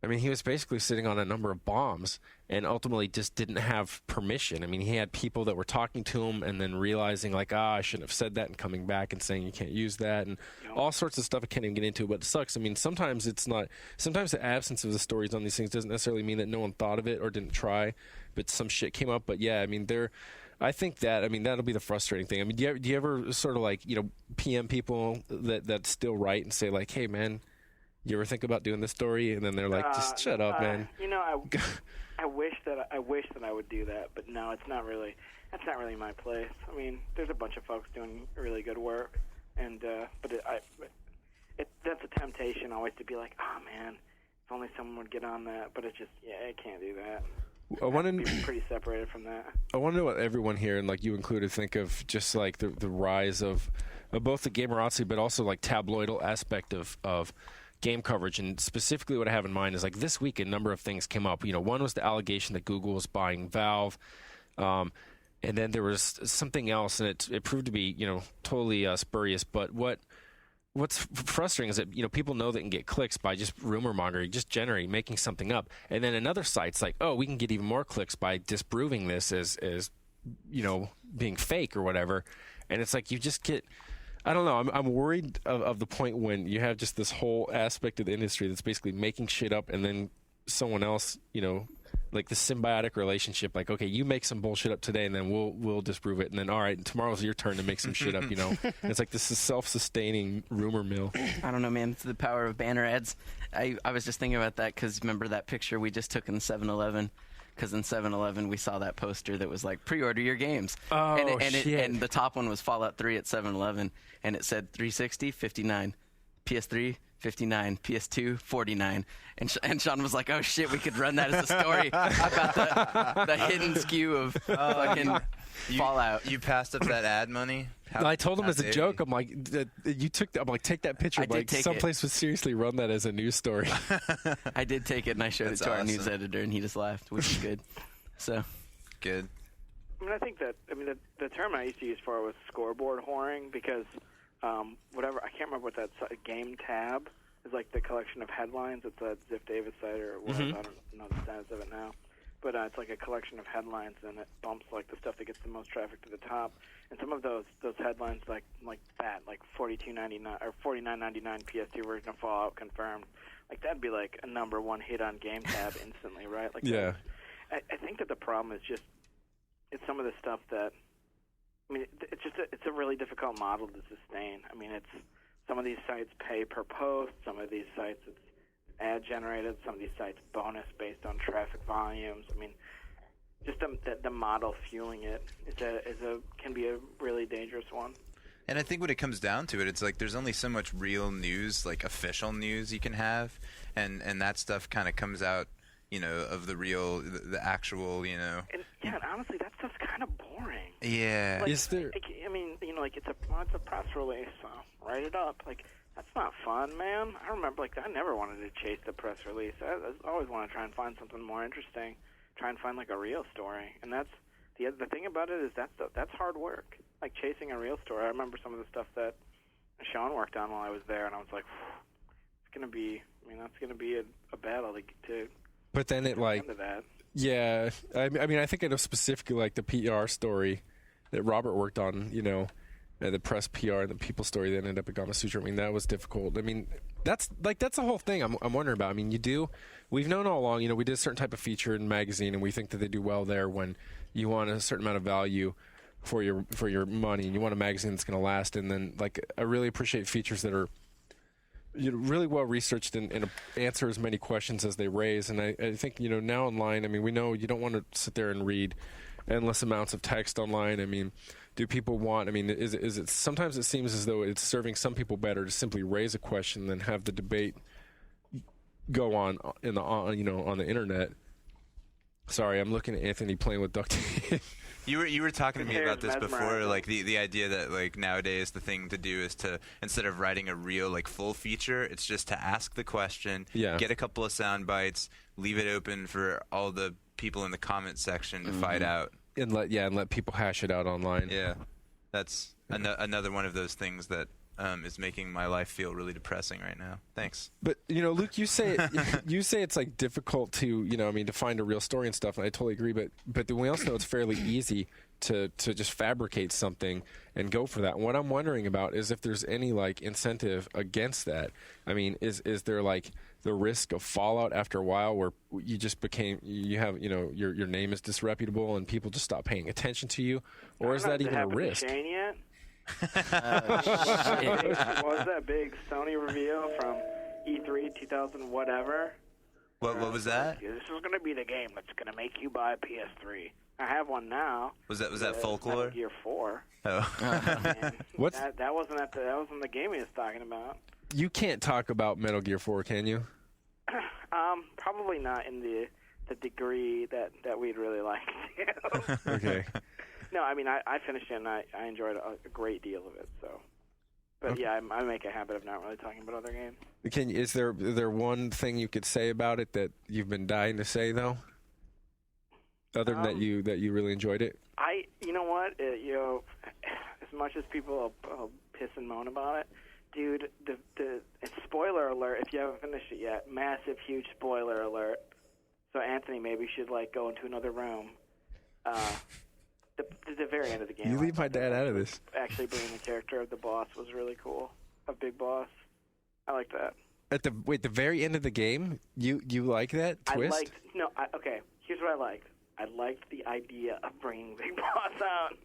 I mean, he was basically sitting on a number of bombs and ultimately just didn't have permission. I mean, he had people that were talking to him and then realizing, I shouldn't have said that, and coming back and saying you can't use that, and all sorts of stuff I can't even get into, but it sucks. I mean, sometimes the absence of the stories on these things doesn't necessarily mean that no one thought of it or didn't try, but some shit came up. But yeah, I mean, I think that'll be the frustrating thing. I mean, do you ever sort of PM people that still write and say like, hey, man, you ever think about doing this story? And then they're like, just shut up, man. I wish that I would do that, but no, that's not really my place. I mean, there's a bunch of folks doing really good work, and that's a temptation always to be like, oh man, if only someone would get on that. But it's just, I can't do that. I want to be pretty separated from that. I want to know what everyone here, and you included, think of just like the rise of both the gamerocracy, but also like tabloidal aspect of game coverage. And specifically what I have in mind is this week a number of things came up. One was the allegation that Google was buying Valve, and then there was something else, and it proved to be totally spurious. But what what's frustrating is that, you know, people know they can get clicks by just rumor mongering, just generating, making something up. And then another site's like, oh, we can get even more clicks by disproving this as you know, being fake or whatever. And it's like you just get, I don't know, I'm worried of the point when you have just this whole aspect of the industry that's basically making shit up, and then someone else, you know, like the symbiotic relationship, like, okay, you make some bullshit up today, and then we'll disprove it, and then all right, tomorrow's your turn to make some shit up, you know. And it's like this is self-sustaining rumor mill. I don't know, man. It's the power of banner ads. I was just thinking about that because remember that picture we just took in 7-Eleven? Because in 7-Eleven we saw that poster that was like, pre-order your games. Oh, shit. And the top one was Fallout 3 at 7-Eleven, and it said 360, $59, PS3, $59, PS2, $49. And Shawn was like, oh shit, we could run that as a story about the hidden skew of fucking Fallout. You passed up that ad money? I told him as a joke, I'm like, take that picture. Like, someplace would seriously run that as a news story. I did take it, and I showed it to our news editor, and he just laughed, which is good. So good. I mean, I think that, the term I used to use for it was scoreboard whoring, because whatever, I can't remember what that game tab is, like the collection of headlines. It's a Ziff Davis site, or was. I don't know the status of it now. But it's like a collection of headlines, and it bumps like the stuff that gets the most traffic to the top. And some of those headlines, like that, like $42.99 or $49.99 PS2 version of Fallout confirmed, like that'd be like a #1 hit on Game Tab instantly, right? Like, yeah. I think that the problem is just it's some of the stuff that, I mean, it's a really difficult model to sustain. I mean, it's some of these sites pay per post, some of these sites it's ad generated, some of these sites bonus based on traffic volumes. I mean, just the model fueling it can be a really dangerous one. And I think when it comes down to it, it's like there's only so much real news, like official news you can have, and that stuff kind of comes out, you know, of the actual, you know. And honestly, that stuff's kind of boring. Yeah. Like, is there? I mean, you know, like it's a press release, so write it up. Like, that's not fun, man. I remember, like, I never wanted to chase the press release. I always want to try and find something more interesting, try and find like a real story. And that's the thing about it is that's hard work. Like chasing a real story. I remember some of the stuff that Shawn worked on while I was there, and I was like, it's gonna be. I mean, that's gonna be a battle to. But then it like. Into that. Yeah, I mean, I think I know specifically like the PR story that Robert worked on. You know. The press PR and the people story that ended up at Gama Sutra. I mean, that was difficult. I mean, that's the whole thing I'm wondering about. I mean, we've known all along, you know, we did a certain type of feature in magazine, and we think that they do well there when you want a certain amount of value for your money, and you want a magazine that's going to last. And then, like, I really appreciate features that are, you know, really well researched and answer as many questions as they raise. And I think, you know, now online, I mean, we know you don't want to sit there and read endless amounts of text online. I mean, do people want? I mean, is it? Sometimes it seems as though it's serving some people better to simply raise a question than have the debate go on on the internet. Sorry, I'm looking at Anthony playing with duct tape. You were talking to me about this before, like the idea that like nowadays the thing to do is to, instead of writing a real like full feature, it's just to ask the question, get a couple of sound bites, leave it open for all the people in the comment section to fight out. And let people hash it out online. Yeah, that's another one of those things that is making my life feel really depressing right now. Thanks. But you know, Luke, you say it's like difficult to, you know, I mean, to find a real story and stuff, and I totally agree. But we also know it's fairly easy to just fabricate something and go for that. And what I'm wondering about is if there's any like incentive against that. I mean, is there like the risk of fallout after a while where you just your name is disreputable and people just stop paying attention to you, or is that even a risk? Shane yet? What was that big Sony reveal from E3 2000 whatever? What was that? This is going to be the game that's going to make you buy a PS3. I have one now. Was that Folklore? Metal Gear 4. Oh. That wasn't the game he was talking about. You can't talk about Metal Gear 4, can you? Probably not in the degree that we'd really like to. Okay. No, I mean, I finished it, and I enjoyed a great deal of it, so. But okay. yeah, I make a habit of not really talking about other games. Is there one thing you could say about it that you've been dying to say, though? Other than that you really enjoyed it? You know what? As much as people will piss and moan about it, Dude, the spoiler alert, if you haven't finished it yet, massive, huge spoiler alert. So Anthony maybe should, like, go into another room. The very end of the game. You leave my dad out of this. Actually being the character of the boss was really cool. A big boss. I like that. At the very end of the game, you like that twist? Okay, here's what I liked. I liked the idea of bringing Big Boss out.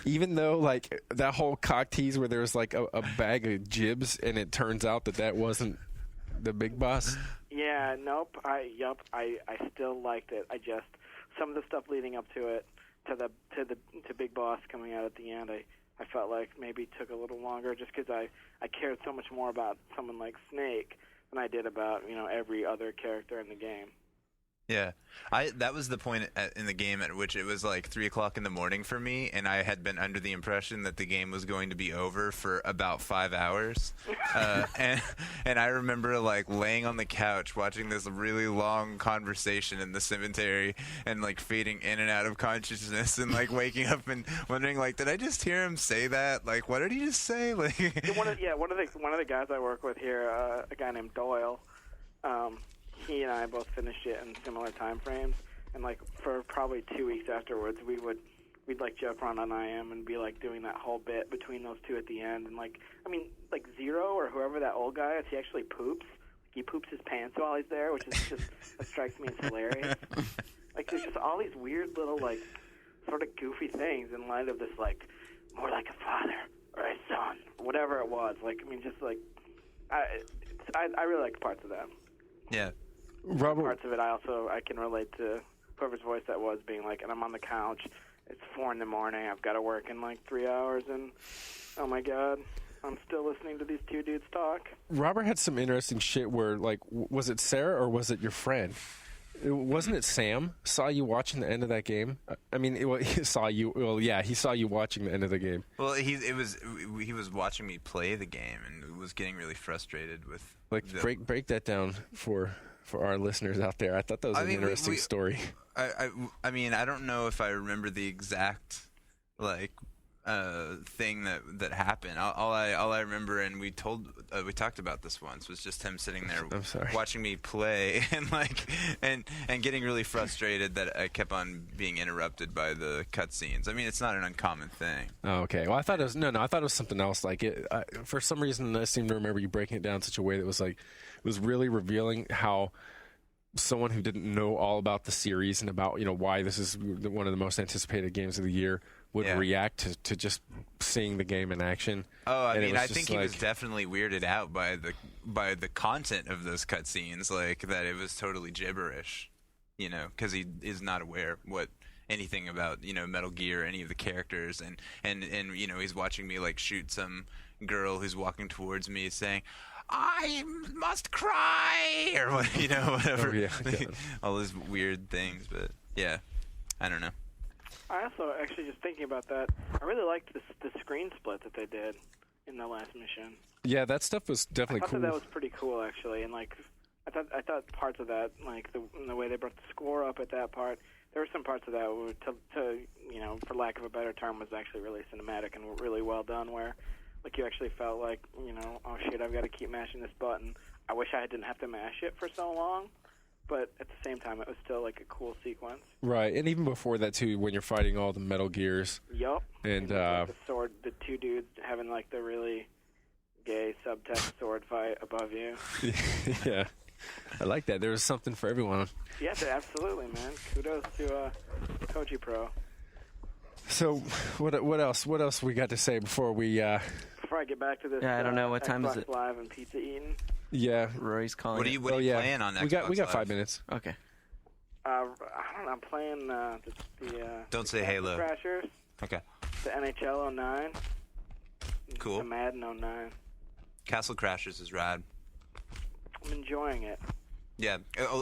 Even though, like, that whole cock tease where there was, like, a bag of jibs, and it turns out that wasn't the Big Boss? Yeah, nope. I still liked it. I just, some of the stuff leading up to it, to Big Boss coming out at the end, I felt like maybe it took a little longer just because I cared so much more about someone like Snake than I did about, every other character in the game. Yeah, that was the point in the game at which it was like 3 o'clock in the morning for me, and I had been under the impression that the game was going to be over for about 5 hours. And I remember like laying on the couch watching this really long conversation in the cemetery and like fading in and out of consciousness and like waking up and wondering like, did I just hear him say that? Like, what did he just say? Like, one of the guys I work with here, a guy named Doyle. He and I both finished it in similar time frames, and like for probably 2 weeks afterwards, we'd like joke around on IM and be like doing that whole bit between those two at the end, and like Zero or whoever that old guy is, he actually poops. He poops his pants while he's there, which is just that strikes me as hilarious. Like there's just all these weird little like sort of goofy things in light of this like more like a father or a son, whatever it was. Like just like I really liked parts of that. Yeah. Robert, parts of it I can relate to whoever's voice that was being like, and I'm on the couch, it's 4 a.m, I've got to work in like 3 hours, and oh my god, I'm still listening to these two dudes talk. Robert had some interesting shit where, like, was it Sarah or was it your friend? Wasn't it Sam saw you watching the end of that game? I mean, he saw you. Well, yeah, he saw you watching the end of the game. Well, he was watching me play the game and was getting really frustrated with. Like, break that down for our listeners out there. I thought that was an interesting story. I mean, I don't know if I remember the exact like thing that happened. All I remember, and we talked about this once, was just him sitting there watching me play and like and getting really frustrated that I kept on being interrupted by the cutscenes. I mean, it's not an uncommon thing. Oh, okay. Well, I thought it was I thought it was something else. Like for some reason, I seem to remember you breaking it down in such a way that was like it was really revealing how someone who didn't know all about the series and about why this is one of the most anticipated games of the year would react to just seeing the game in action. Oh, I mean, I think he was definitely weirded out by the content of those cutscenes, like that it was totally gibberish, because he is not aware what anything about Metal Gear, any of the characters, and he's watching me like shoot some girl who's walking towards me saying, "I must cry," or whatever. Oh, yeah, all those weird things, but yeah, I don't know. I also, actually, just thinking about that, I really liked the screen split that they did in the last mission. Yeah, that stuff was definitely cool. I thought that was pretty cool, actually, and like, I thought parts of that, like the way they brought the score up at that part, there were some parts of that were, for lack of a better term, was actually really cinematic and really well done, where like you actually felt like, oh shit, I've got to keep mashing this button. I wish I didn't have to mash it for so long. But at the same time, it was still like a cool sequence. Right, and even before that too, when you're fighting all the Metal Gears. Yup. And like the two dudes having like the really gay subtext sword fight above you. Yeah, I like that. There was something for everyone. Yeah, absolutely, man. Kudos to Koji Pro. So, what else? What else we got to say before we? Before I get back to this. Yeah, I don't know what time Xbox is it. Live and pizza eating. Yeah, Rory's calling. What are you playing on Xbox? We got Live? 5 minutes. Okay. I don't know. I'm playing the Don't say Halo. Crashers. Okay. The NHL 09. Cool. The Madden 09. Castle Crashers is rad. I'm enjoying it. Yeah,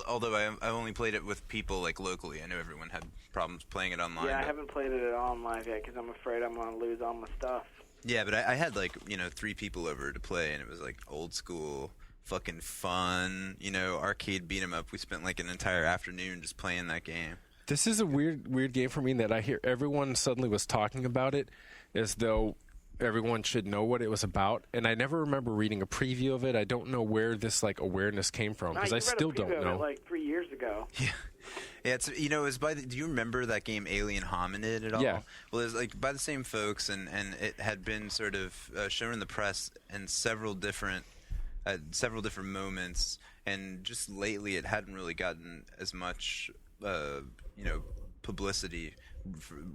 although I only played it with people like locally. I know everyone had problems playing it online. Yeah, I haven't played it at all in live yet because I'm afraid I'm going to lose all my stuff. Yeah, but I had like 3 people over to play, and it was like old school, fucking fun, arcade beat 'em up. We spent like an entire afternoon just playing that game. This is a weird game for me that I hear everyone suddenly was talking about it as though everyone should know what it was about, and I never remember reading a preview of it. I don't know where this like awareness came from because I still don't know. Like 3 years ago. Yeah. Yeah, it's it was by do you remember that game Alien Hominid at all? Yeah. Well, it was like by the same folks, and it had been sort of shown in the press in several different moments, and just lately it hadn't really gotten as much publicity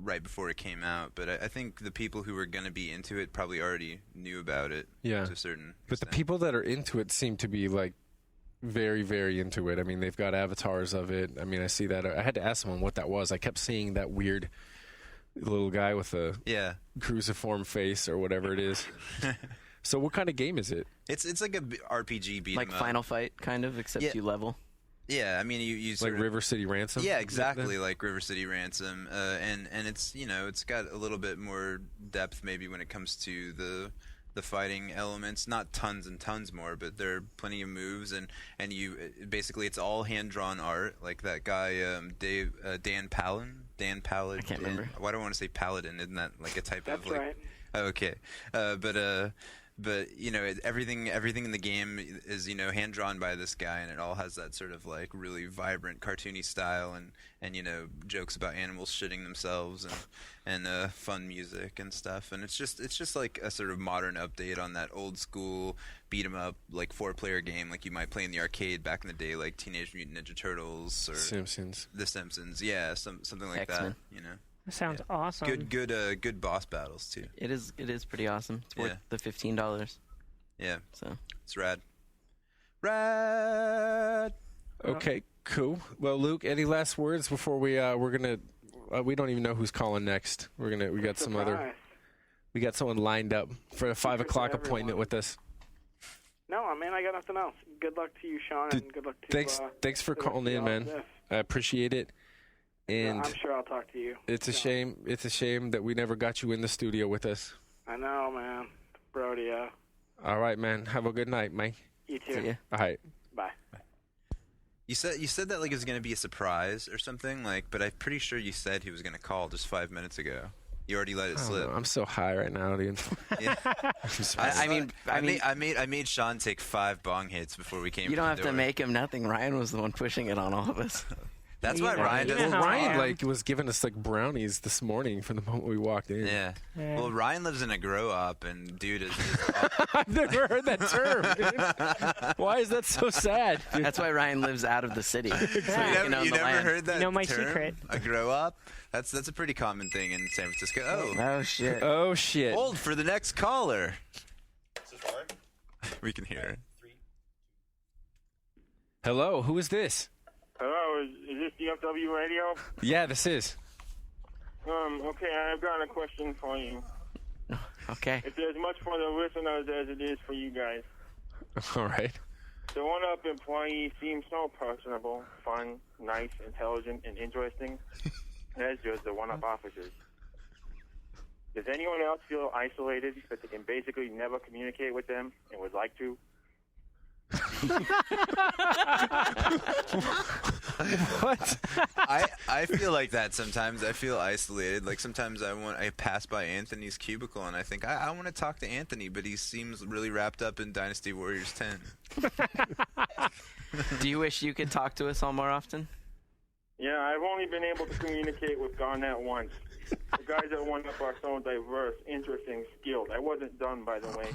right before it came out. But I think the people who were going to be into it probably already knew about it. Yeah. To a certain But the extent. people that are into it seem to be like very, very into it. I mean, they've got avatars of it. I mean, I see that. I had to ask someone what that was. I kept seeing that weird little guy with a cruciform face or whatever it is. So what kind of game is it? It's like a RPG beat 'em like up. Final Fight, kind of, except you level. Yeah, I mean, you like River City Ransom. Yeah, exactly, like River City Ransom, and it's it's got a little bit more depth maybe when it comes to the fighting elements. Not tons and tons more, but there are plenty of moves, and you basically it's all hand drawn art, like that guy Dan Paladin. I can't remember. Why do I want to say Paladin? Isn't that like a type of like? That's right. Oh, okay, but everything in the game is hand drawn by this guy, and it all has that sort of like really vibrant cartoony style, and jokes about animals shitting themselves, and fun music and stuff, and it's just like a sort of modern update on that old school beat 'em up like 4-player game like you might play in the arcade back in the day, like Teenage Mutant Ninja Turtles or Simpsons. The Simpsons, yeah, something like X-Men. that. That sounds awesome. Good boss battles too. It is pretty awesome. It's worth the $15. Yeah. So it's rad. Rad. Okay, cool. Well, Luke, any last words before we're gonna we don't even know who's calling next. We got someone lined up for a 5 o'clock appointment with us. No, I mean, I got nothing else. Good luck to you, Shawn, and good luck to Thanks for calling in, man. I appreciate it. And I'm sure I'll talk to you. It's a shame. It's a shame that we never got you in the studio with us. I know, man. Brodeo. All right, man. Have a good night, Mike. You too. See ya. All right. Bye. You said that like it was going to be a surprise or something, like, but I'm pretty sure you said he was going to call just 5 minutes ago. You already let it slip. I'm so high right now, dude. Yeah. I made Shawn take 5 bong hits before we came. You don't to have the to door. make him nothing. Ryan was the one pushing it on all of us. That's why Ryan doesn't. how I Ryan am. was giving us like brownies this morning from the moment we walked in. Yeah. Well, Ryan lives in a grow up, and dude is. I've never heard that term. Dude. Why is that so sad? That's why Ryan lives out of the city. So You never land. heard that know my term? secret. A grow up. That's a pretty common thing in San Francisco. Oh shit. Oh shit. Hold for the next caller. This is Ryan. We can hear it. 3. Hello, who is this? Hello, is this GFW Radio? Yeah, this is. Okay, I've got a question for you. Okay. It's as much for the listeners as it is for you guys. All right. The one-up employee seems so personable, fun, nice, intelligent, and interesting, as does the one-up officers. Does anyone else feel isolated that they can basically never communicate with them and would like to? What? I feel like that sometimes. I feel isolated. Like sometimes I pass by Anthony's cubicle and I think I want to talk to Anthony, but he seems really wrapped up in Dynasty Warriors 10. Do you wish you could talk to us all more often? Yeah, I've only been able to communicate with Garnett once. The guys that one up are so diverse, interesting, skilled. I wasn't done, by the way.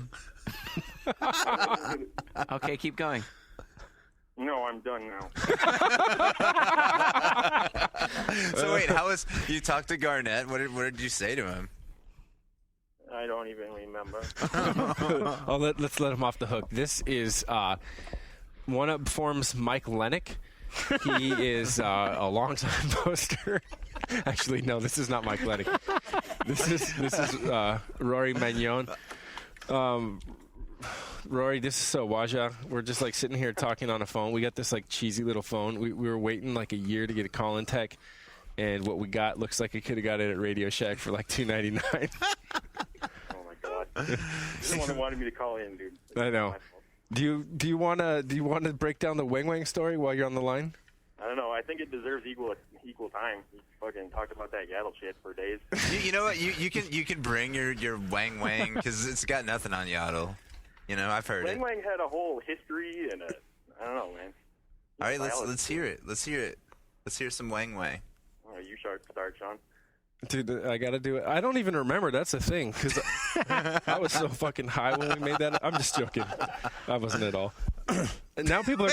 Okay, keep going. No, I'm done now. So wait, how was you talked to Garnett? What did you say to him? I don't even remember. Let's let him off the hook. This is One Up Forms Mike Lennick. He is a longtime poster. Actually, no, this is not Mike Lennick. This is Rory Magnon. Rory, this is Waja. We're just like sitting here talking on a phone. We got this like cheesy little phone. We were waiting like a year to get a call-in tech, and what we got looks like we could have got it at Radio Shack for like $2.99. Oh my god! You're the one who wanted me to call in, dude. I know. Do you want to break down the Wang Wang story while you're on the line? I don't know. I think it deserves equal equal time. He fucking talked about that Yaddle shit for days. You know what? You can bring your Wang Wang because it's got nothing on Yaddle. You know, I've heard Wang it. Wang had a whole history and I don't know, man. All right, let's hear it. Let's hear it. Let's hear some Wang Wang. Oh, you start, Shawn. Dude, I gotta do it. I don't even remember. That's the thing, because I was so fucking high when we made that. I'm just joking. I wasn't at all. Now people are.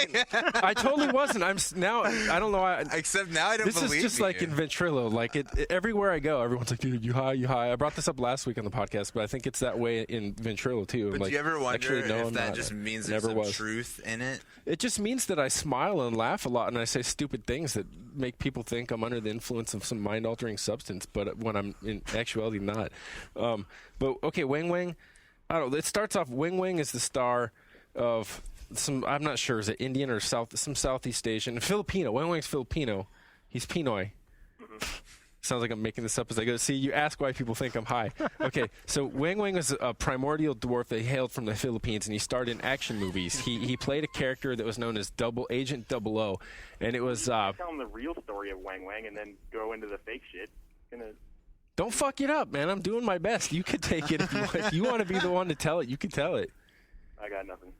I totally wasn't. Now. I don't know. Except now I don't believe you. This is just like in Ventrilo. Like everywhere I go, everyone's like, "Dude, you high? You high?" I brought this up last week on the podcast, but I think it's that way in Ventrilo too. But like, do you ever wonder actually, no, if that just means there's some truth in it? It just means that I smile and laugh a lot, and I say stupid things that make people think I'm under the influence of some mind-altering substance, but when I'm in actuality not. But okay, Wang Wang. I don't know. It starts off. Wang Wang is the star of some. I'm not sure. Is it Indian or some Southeast Asian? Filipino. Wang Wang's Filipino. He's Pinoy. Sounds like I'm making this up as I go. See, you ask why people think I'm high. Okay, so Wang Wang was a primordial dwarf that hailed from the Philippines, and he starred in action movies. He played a character that was known as Agent 00, and it was... tell him the real story of Wang Wang and then go into the fake shit. Don't fuck it up, man. I'm doing my best. You could take it if you want. If you want to be the one to tell it, you can tell it. I got nothing.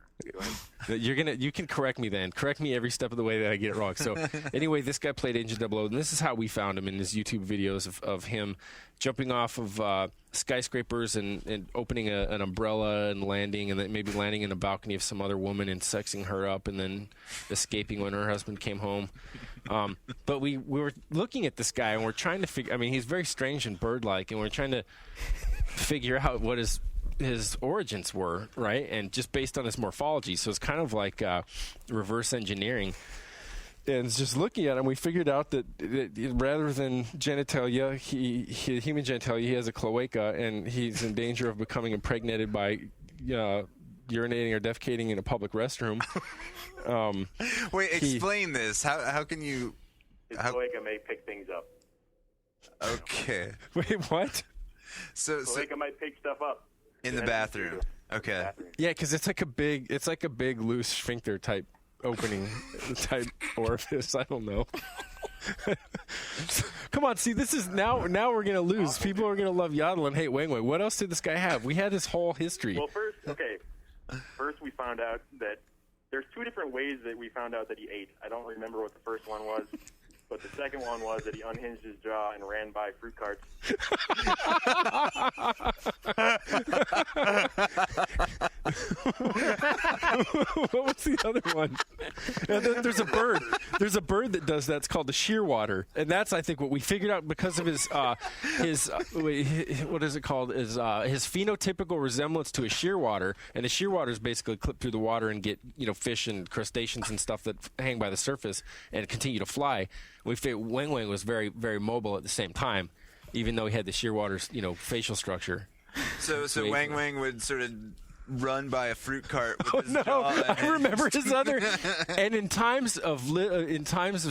You can correct me then. Correct me every step of the way that I get it wrong. So anyway, this guy played Agent 00, and this is how we found him in his YouTube videos of him jumping off of skyscrapers and opening an umbrella and landing, and then maybe landing in a balcony of some other woman and sexing her up, and then escaping when her husband came home. But we were looking at this guy, and we're trying to figure. I mean, he's very strange and bird-like, and we're trying to figure out what his origins were, right? And just based on his morphology. So it's kind of like reverse engineering. And just looking at him, we figured out that rather than genitalia, human genitalia, he has a cloaca, and he's in danger of becoming impregnated by urinating or defecating in a public restroom. Wait, explain this. How can you... His cloaca may pick things up. Okay. Wait, what? So cloaca might pick stuff up. In the bathroom. Okay. Yeah, because it's like a big loose sphincter type opening type orifice. I don't know. Come on, see, this is now we're gonna lose. People are gonna love Yaddle and hate Wang Wang. What else did this guy have? We had his whole history. Well, first we found out that there's two different ways that we found out that he ate. I don't remember what the first one was. But the second one was that he unhinged his jaw and ran by fruit carts. What was the other one? And then there's a bird. There's a bird that does that. It's called the shearwater, and that's I think what we figured out because of his what is it called? His phenotypical resemblance to a shearwater, and the shearwaters basically clip through the water and get fish and crustaceans and stuff that hang by the surface and continue to fly. We figured Wang Wang was very, very mobile at the same time, even though he had the shearwater's, facial structure. So Wang Wang would sort of run by a fruit cart with his jaw. I remember his other. And in times of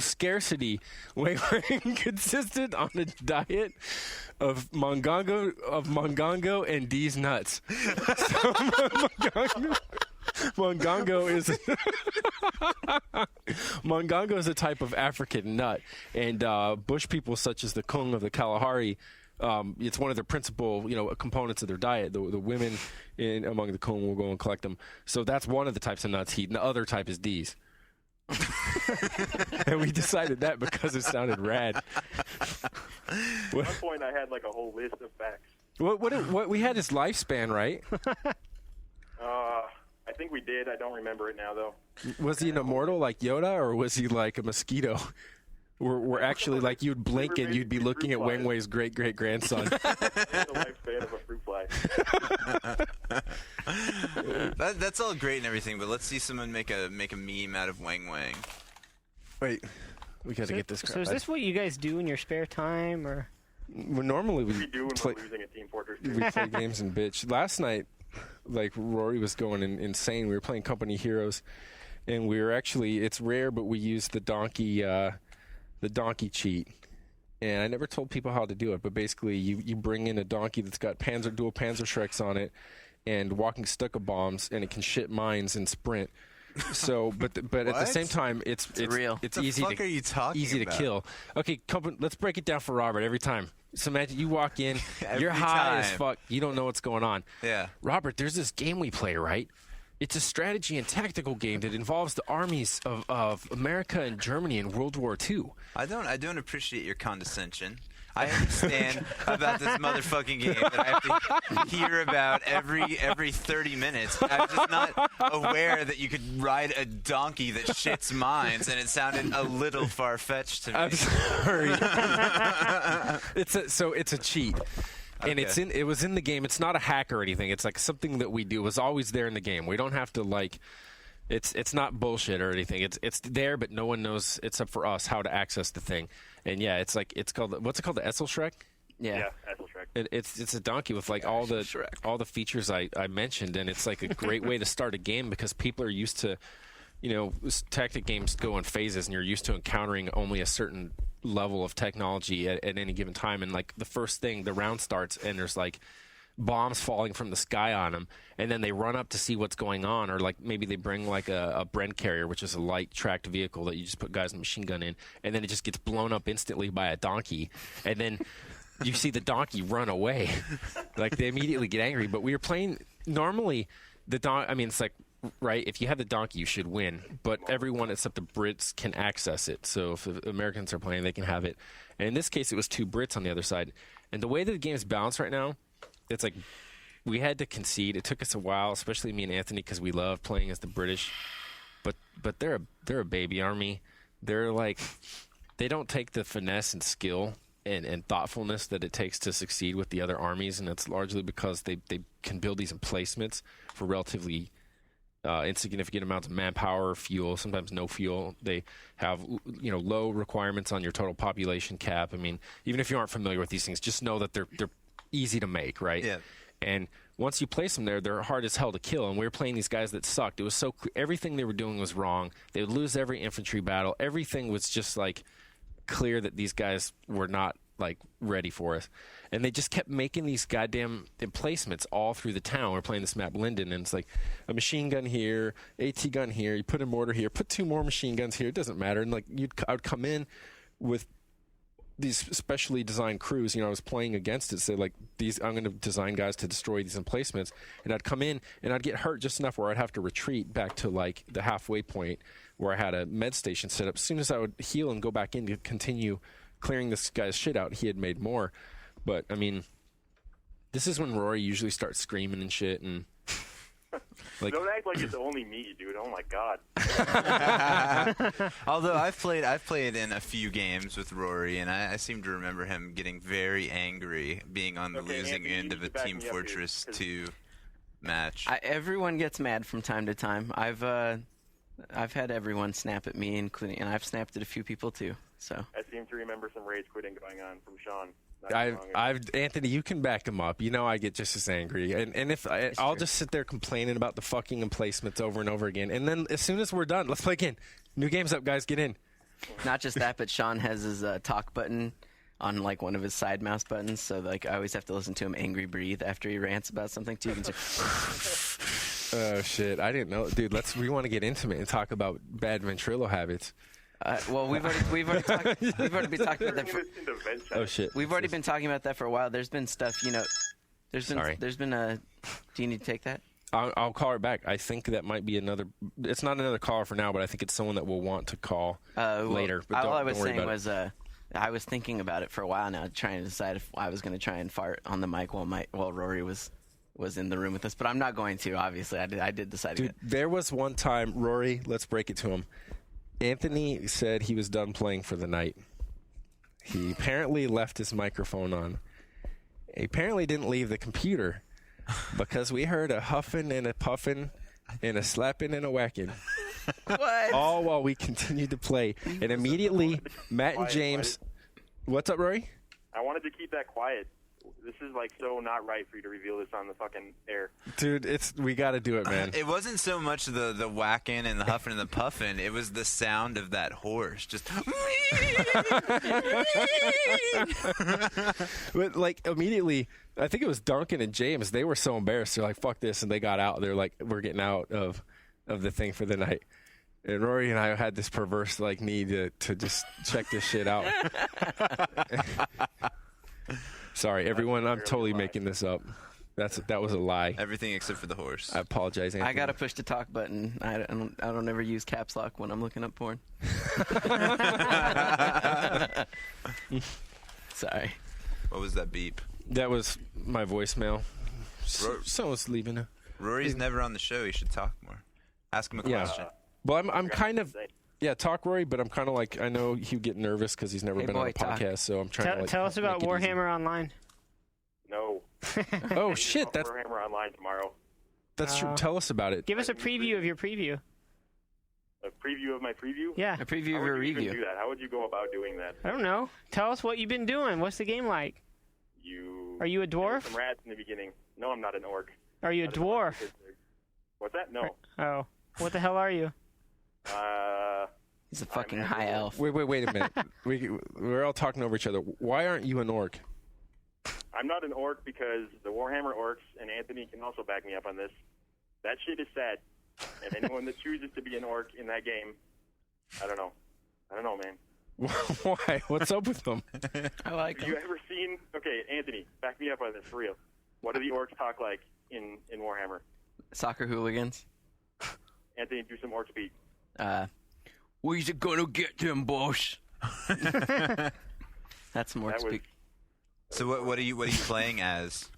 scarcity, Wang Wang consisted on a diet of mongongo and D's nuts. So mongongo is a type of African nut, and bush people such as the Kung of the Kalahari, it's one of their principal components of their diet. The women among the Kung will go and collect them. So that's one of the types of nuts he eat, and the other type is D's. And we decided that because it sounded rad. At one point, I had like a whole list of facts. What we had his lifespan, right? I think we did. I don't remember it now, though. Was he an immortal like Yoda, or was he like a mosquito? We're actually like you'd blink and you'd be looking at Wang Wei's great-great-grandson. The lifespan of a fruit fly. That's all great and everything, but let's see someone make a meme out of Wang Wang. Wait, we got to get this crap. So is this what you guys do in your spare time, or? Well, normally we do when we're losing at Team Fortress 2. We play games and bitch. Last night, like Rory was going insane. We were playing Company Heroes, and we were actually, it's rare, but we used the donkey cheat. And I never told people how to do it, but basically you bring in a donkey that's got dual Panzer Shreks on it and walking stucco bombs, and it can shit mines and sprint. So, but at the same time, it's real. It's What the easy fuck are you talking easy about? to kill. Okay, let's break it down for Robert every time. So imagine you walk in, you're high as fuck, you don't know what's going on. Yeah. Robert, there's this game we play, right? It's a strategy and tactical game that involves the armies of America and Germany in World War II. I don't appreciate your condescension. I understand about this motherfucking game that I have to hear about every 30 minutes. I'm just not aware that you could ride a donkey that shits mines, and it sounded a little far-fetched to me. I'm sorry. It's a cheat. And Okay. it was in the game. It's not a hack or anything. It's like something that we do. It was always there in the game. We don't have to like. It's not bullshit or anything. It's there, but no one knows except for us how to access the thing. And yeah, it's called what's it called, the Esselschreck? Yeah. Esselschreck. It's a donkey with like all the features I mentioned, and it's like a great way to start a game because people are used to, tactic games go in phases, and you're used to encountering only a certain level of technology at any given time. And like the first thing, the round starts, and there's like bombs falling from the sky on them, and then they run up to see what's going on, or like maybe they bring like a Brent carrier, which is a light tracked vehicle that you just put guys in a machine gun in, and then it just gets blown up instantly by a donkey, and then you see the donkey run away. Like they immediately get angry. But we were playing normally it's like, right, if you have the donkey you should win, but everyone except the Brits can access it. So if the Americans are playing, they can have it. And in this case it was 2 Brits on the other side. And the way that the game is balanced right now, it's like we had to concede. It took us a while, especially me and Anthony, because we love playing as the British. But they're a baby army. They're like, they don't take the finesse and skill and thoughtfulness that it takes to succeed with the other armies, and it's largely because they can build these emplacements for relatively insignificant amounts of manpower, fuel, sometimes no fuel. They have low requirements on your total population cap. I mean, even if you aren't familiar with these things, just know that they're easy to make, right? Yeah. And once you place them there, they're hard as hell to kill. And we were playing these guys that sucked. It was so everything they were doing was wrong. They would lose every infantry battle. Everything was just like clear that these guys were not like ready for us. And they just kept making these goddamn emplacements all through the town. We're playing this map Linden, and it's like a machine gun here, AT gun here. You put a mortar here, put 2 more machine guns here. It doesn't matter. And like I would come in with these specially designed crews. I was playing against it, say like I'm going to design guys to destroy these emplacements, and I'd come in and I'd get hurt just enough where I'd have to retreat back to like the halfway point where I had a med station set up. As soon as I would heal and go back in to continue clearing this guy's shit out, he had made more. But I mean, this is when Rory usually starts screaming and shit, and like, don't act like it's only me, dude. Oh my god. Although I've played in a few games with Rory, and I seem to remember him getting very angry, being on the losing end of a Team Fortress 2 match. Everyone gets mad from time to time. I've had everyone snap at me, including, and I've snapped at a few people too. So I seem to remember some rage quitting going on from Shawn. Anthony, you can back him up. I get just as angry, and if I'll just sit there complaining about the fucking emplacements over and over again, and then as soon as we're done, let's play again. New game's up, guys. Get in. Not just that, but Shawn has his talk button on like one of his side mouse buttons, so like I always have to listen to him angry breathe after he rants about something too. Oh shit! I didn't know, dude. We want to get intimate and talk about bad ventrilo habits. Well, we've already been talking about that for. Oh shit! We've already been talking about that for a while. There's been stuff, There's been a. Do you need to take that? I'll call her back. I think that might be another. It's not another caller for now, but I think it's someone that we'll want to call later. But all I was saying was, I was thinking about it for a while now, trying to decide if I was going to try and fart on the mic while Rory was in the room with us, but I'm not going to. Obviously, I did decide. Dude, there was one time, Rory. Let's break it to him. Anthony said he was done playing for the night. He apparently left his microphone on. He apparently didn't leave the computer because we heard a huffing and a puffing and a slapping and a whacking. What? All while we continued to play. And immediately, Matt and James. What's up, Rory? I wanted to keep that quiet. This is like so not right for you to reveal this on the fucking air. Dude, we got to do it, man. It wasn't so much the whacking and the huffing and the puffing. It was the sound of that horse just. But like immediately, I think it was Duncan and James. They were so embarrassed. They're like, "Fuck this," and they got out. They're like, "We're getting out of of the thing for the night. And Rory and I had this perverse need to just check this shit out. Sorry, everyone. I'm totally making this up. That was a lie. Everything except for the horse. I apologize, Anthony. I gotta push the talk button. I don't ever use caps lock when I'm looking up porn. Sorry. What was that beep? That was my voicemail. Someone's leaving. Rory's never on the show. He should talk more. Ask him a question. Well, I'm kind of talk Rory, but I'm kind of I know he would get nervous because he's never been on a podcast, so I'm trying to tell us about Warhammer Online. No. Oh shit! That's Warhammer Online tomorrow. That's true. Tell us about it. Give us a preview of your preview. A preview of my preview? Yeah. A preview of your review. How would you do that? How would you go about doing that? I don't know. Tell us what you've been doing. What's the game like? Are you a dwarf? Some rats in the beginning. No, I'm not an orc. Are you a dwarf? What's that? No. Oh. What the hell are you? He's a fucking high elf. Wait a minute. We're all talking over each other. Why aren't you an orc? I'm not an orc because the Warhammer orcs, and Anthony can also back me up on this, that shit is sad. And anyone that chooses to be an orc in that game, I don't know, man. Why? What's up with them? I like them. Have you ever seen... Okay, Anthony, back me up on this for real. What do the orcs talk like in Warhammer? Soccer hooligans. Anthony, do some orc speak. We's gonna get them, boss. That's some orc speak. So what are you playing as?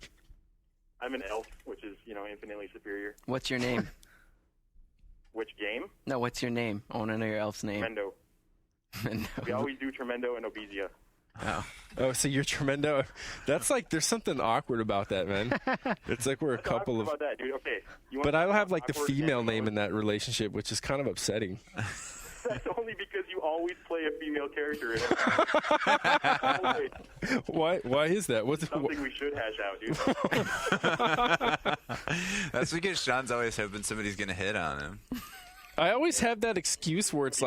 I'm an elf, which is, infinitely superior. What's your name? Which game? No, what's your name? I want to know your elf's name. Tremendo. We always do Tremendo and Obesia. Oh, so you're Tremendo. That's there's something awkward about that, man. It's we're a couple of... about that, dude. Okay. But I don't have the female name in that relationship, which is kind of upsetting. That's only because you always play a female character in it. Why is that? What's something we should hash out, dude. That's because Shawn's always hoping somebody's gonna hit on him. I always have that excuse where it's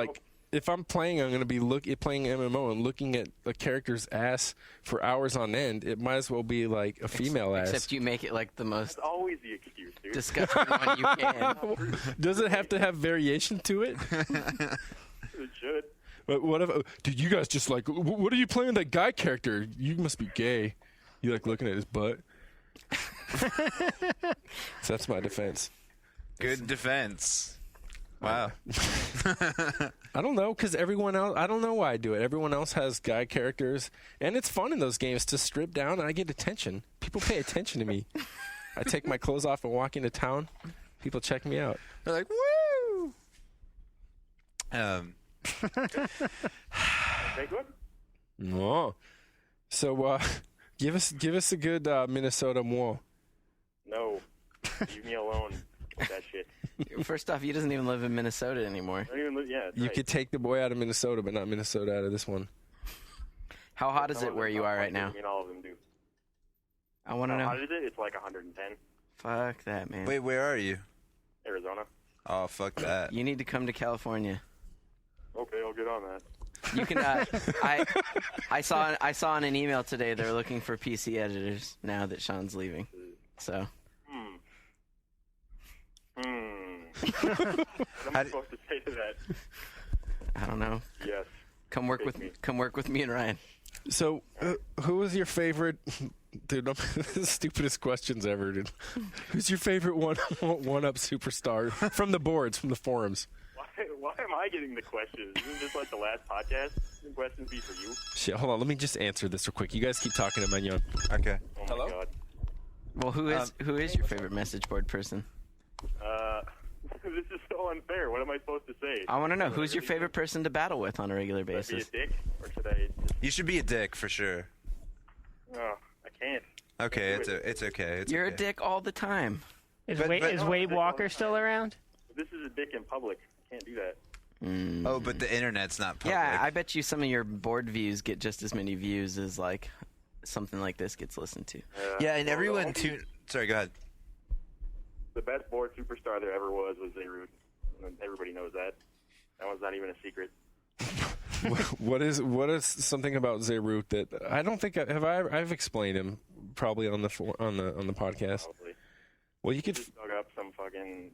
if I'm playing, I'm going to be playing MMO and looking at a character's ass for hours on end. It might as well be a female ass. Except you make it the most. That's always the excuse, dude. Disgusting one you can. Does it have to have variation to it? It should. But what if, dude? You guys just what are you playing that guy character? You must be gay. You looking at his butt. So that's my defense. Good defense. Wow. I don't know, because everyone else, I don't know why I do it. Everyone else has guy characters, and it's fun in those games to strip down, and I get attention. People pay attention to me. I take my clothes off and walk into town. People check me out. They're like, woo! Okay, good. No. So, give us a good Minnesota moi. No. Leave me alone with that shit. First off, he doesn't even live in Minnesota anymore. I don't even live, you could take the boy out of Minnesota, but not Minnesota out of this one. How hot is it where you are right now? All of them do. I want to know. How hot is it? It's 110. Fuck that, man. Wait, where are you? Arizona. Oh, fuck that. You need to come to California. Okay, I'll get on that. You can. I saw in an email today they're looking for PC editors now that Shawn's leaving. So. What am I supposed to say to that? I don't know. Yes. Come work with me and Ryan. So, who was your favorite? Dude, the stupidest questions ever, dude. Who's your favorite one-up superstar from the boards, from the forums? Why am I getting the questions? Isn't this like the last podcast? The questions be for you? Shit, hold on. Let me just answer this real quick. You guys keep talking to Mignon. Okay. Oh my Hello? God. Well, who is your favorite message board person? This is so unfair. What am I supposed to say? I want to know, who's your favorite person to battle with on a regular basis? Should I be a dick, or should I just... You should be a dick, for sure. Oh, I can't. Okay, it's okay. You're a dick all the time. Is Wade Walker still around? This is a dick in public. I can't do that. Oh, but the internet's not public. Yeah, I bet you some of your board views get just as many views as something like this gets listened to. Yeah, and everyone too. Sorry, go ahead. The best board superstar there ever was Zayroot. Everybody knows that. That one's not even a secret. What is something about Zayroot that I don't think I've explained him probably on the podcast. Probably. Well, you could just dug up some fucking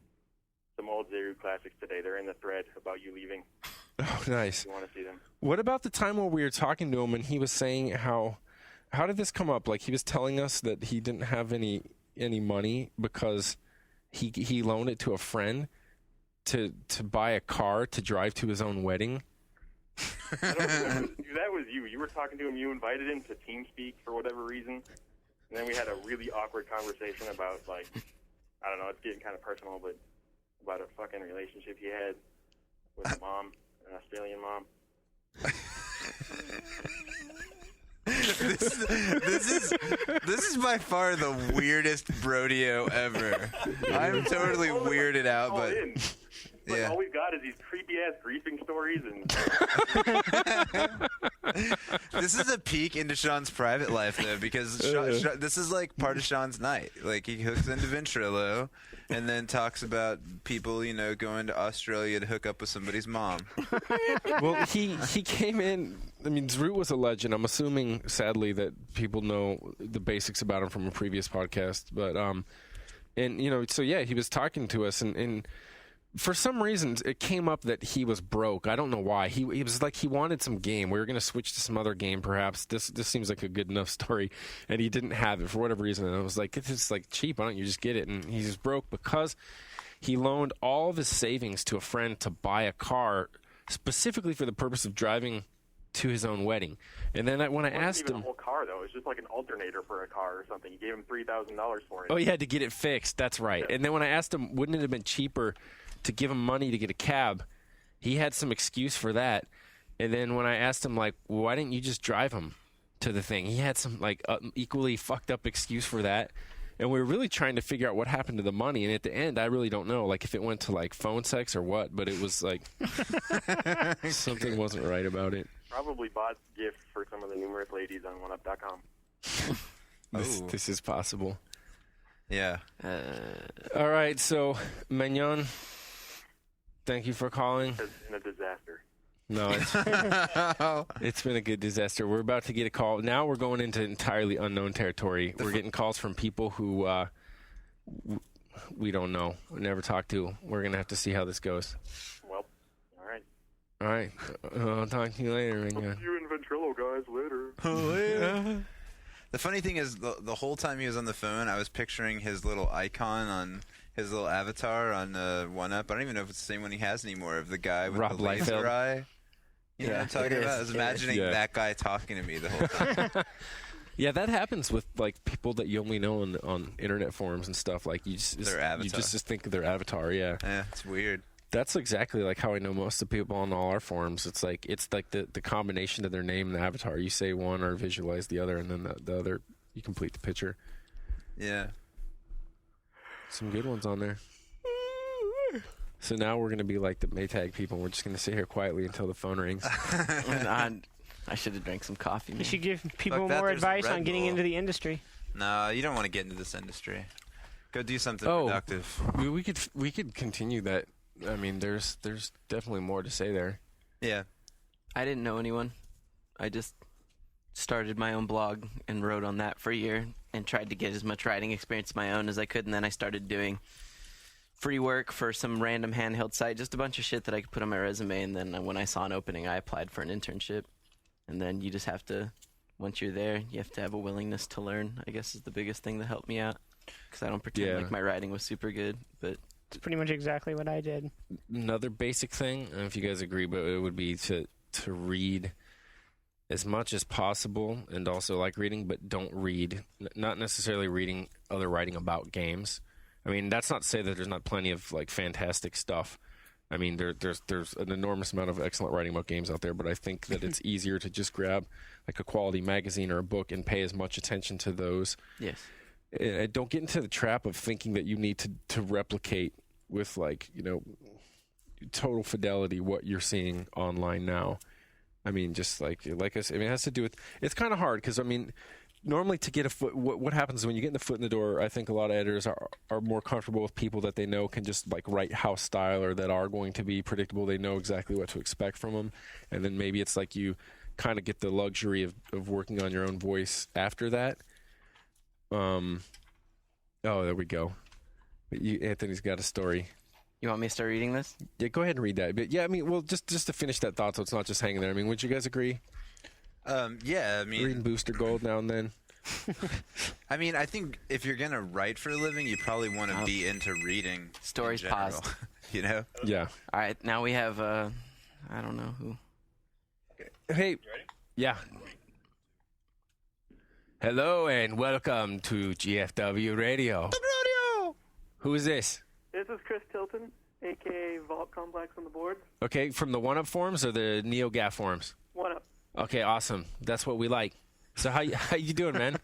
some old Zeru classics today. They're in the thread about you leaving. Oh, nice. If you want to see them. What about the time where we were talking to him and he was saying how did this come up? Like, he was telling us that he didn't have any money because he loaned it to a friend to buy a car to drive to his own wedding. That was you. You were talking to him. You invited him to TeamSpeak for whatever reason. And then we had a really awkward conversation about, like, I don't know, it's getting kind of personal, but about a fucking relationship he had with a mom, an Australian mom. This is by far the weirdest Brodeo ever. I'm totally weirded out, but yeah. All we've got is these creepy ass griefing stories, and this is a peek into Shawn's private life, though, because this is like part of Shawn's night. Like, he hooks into Ventrilo, and then talks about people, going to Australia to hook up with somebody's mom. Well, he came in. I mean, Zroot was a legend. I'm assuming, sadly, that people know the basics about him from a previous podcast. But so yeah, he was talking to us, and for some reasons, it came up that he was broke. I don't know why. He was like, he wanted some game. We were going to switch to some other game, perhaps. This seems like a good enough story. And he didn't have it for whatever reason. And I was like, it's like cheap. Why don't you just get it? And he's broke because he loaned all of his savings to a friend to buy a car specifically for the purpose of driving to his own wedding. And then when I asked him, it wasn't even a whole car, though. It was just like an alternator for a car or something. You gave him $3,000 for it. Oh, he had to get it fixed. That's right. Yeah. And then when I asked him, wouldn't it have been cheaper to give him money to get a cab, he had some excuse for that. And then when I asked him, like, why didn't you just drive him to the thing, he had some like equally fucked up excuse for that. And we were really trying to figure out what happened to the money. And at the end, I really don't know, like, if it went to like phone sex or what, but it was like something wasn't right about it. Probably bought gifts for some of the numerous ladies on oneup.com. This is possible. Yeah. All right, so Mignon, thank you for calling. It's been a disaster. No, it's been a good disaster. We're about to get a call. Now we're going into entirely unknown territory. We're getting calls from people who we don't know, never talked to. We're going to have to see how this goes. Well, all right. All right. I'll talk to you later, Mignon. See you in Ventrilo, guys, later. Later. The funny thing is, the whole time he was on the phone, I was picturing his little icon on his little avatar on One Up. I don't even know if it's the same one he has anymore, of the guy with Rob the laser Liefeld. Eye. You know what I'm talking about? I was imagining that guy talking to me the whole time. Yeah, that happens with like people that you only know on internet forums and stuff. Like, you just think of their avatar. Yeah, it's weird. That's exactly like how I know most of the people on all our forums. It's like the combination of their name and the avatar. You say one or visualize the other, and then the other, you complete the picture. Yeah. Some good ones on there. So now we're going to be like the Maytag people. We're just going to sit here quietly until the phone rings. I should have drank some coffee. Man. You should give people more advice on getting into the industry. No, you don't want to get into this industry. Go do something productive. We could continue that. I mean, there's definitely more to say there. Yeah. I didn't know anyone. I just started my own blog and wrote on that for a year and tried to get as much writing experience of my own as I could. And then I started doing free work for some random handheld site, just a bunch of shit that I could put on my resume. And then when I saw an opening, I applied for an internship. And then you just have to, once you're there, you have to have a willingness to learn, I guess, is the biggest thing that helped me out. Because I don't pretend like my writing was super good, but it's pretty much exactly what I did. Another basic thing, I don't know if you guys agree, but it would be to read as much as possible, and also like reading, but don't read, not necessarily reading other writing about games. I mean, that's not to say that there's not plenty of like fantastic stuff. I mean, there's an enormous amount of excellent writing about games out there, but I think that it's easier to just grab like a quality magazine or a book and pay as much attention to those. Yes. And don't get into the trap of thinking that you need to replicate with like, total fidelity what you're seeing online now. I mean, just like I said, it has to do with, it's kind of hard because, I mean, normally to get a foot, what happens when you get the foot in the door, I think a lot of editors are more comfortable with people that they know can just like write house style or that are going to be predictable. They know exactly what to expect from them. And then maybe it's like you kind of get the luxury of working on your own voice after that. Oh, there we go. Anthony's got a story. You want me to start reading this? Yeah, go ahead and read that. But yeah, I mean, well, just to finish that thought, so it's not just hanging there. I mean, would you guys agree? Yeah, I mean, reading Booster Gold now and then. I mean, I think if you're gonna write for a living, you probably want to be into reading. Stories in general, paused. You know? Yeah. All right, now we have I don't know who. Hey. You ready? Yeah. Hello and welcome to GFW Radio. The Brodeo! Who is this? This is Chris Tilton, a.k.a. Vault Complex on the board. Okay, from the 1UP forums or the NeoGAF forums? 1UP. Okay, awesome. That's what we like. So how you doing, man?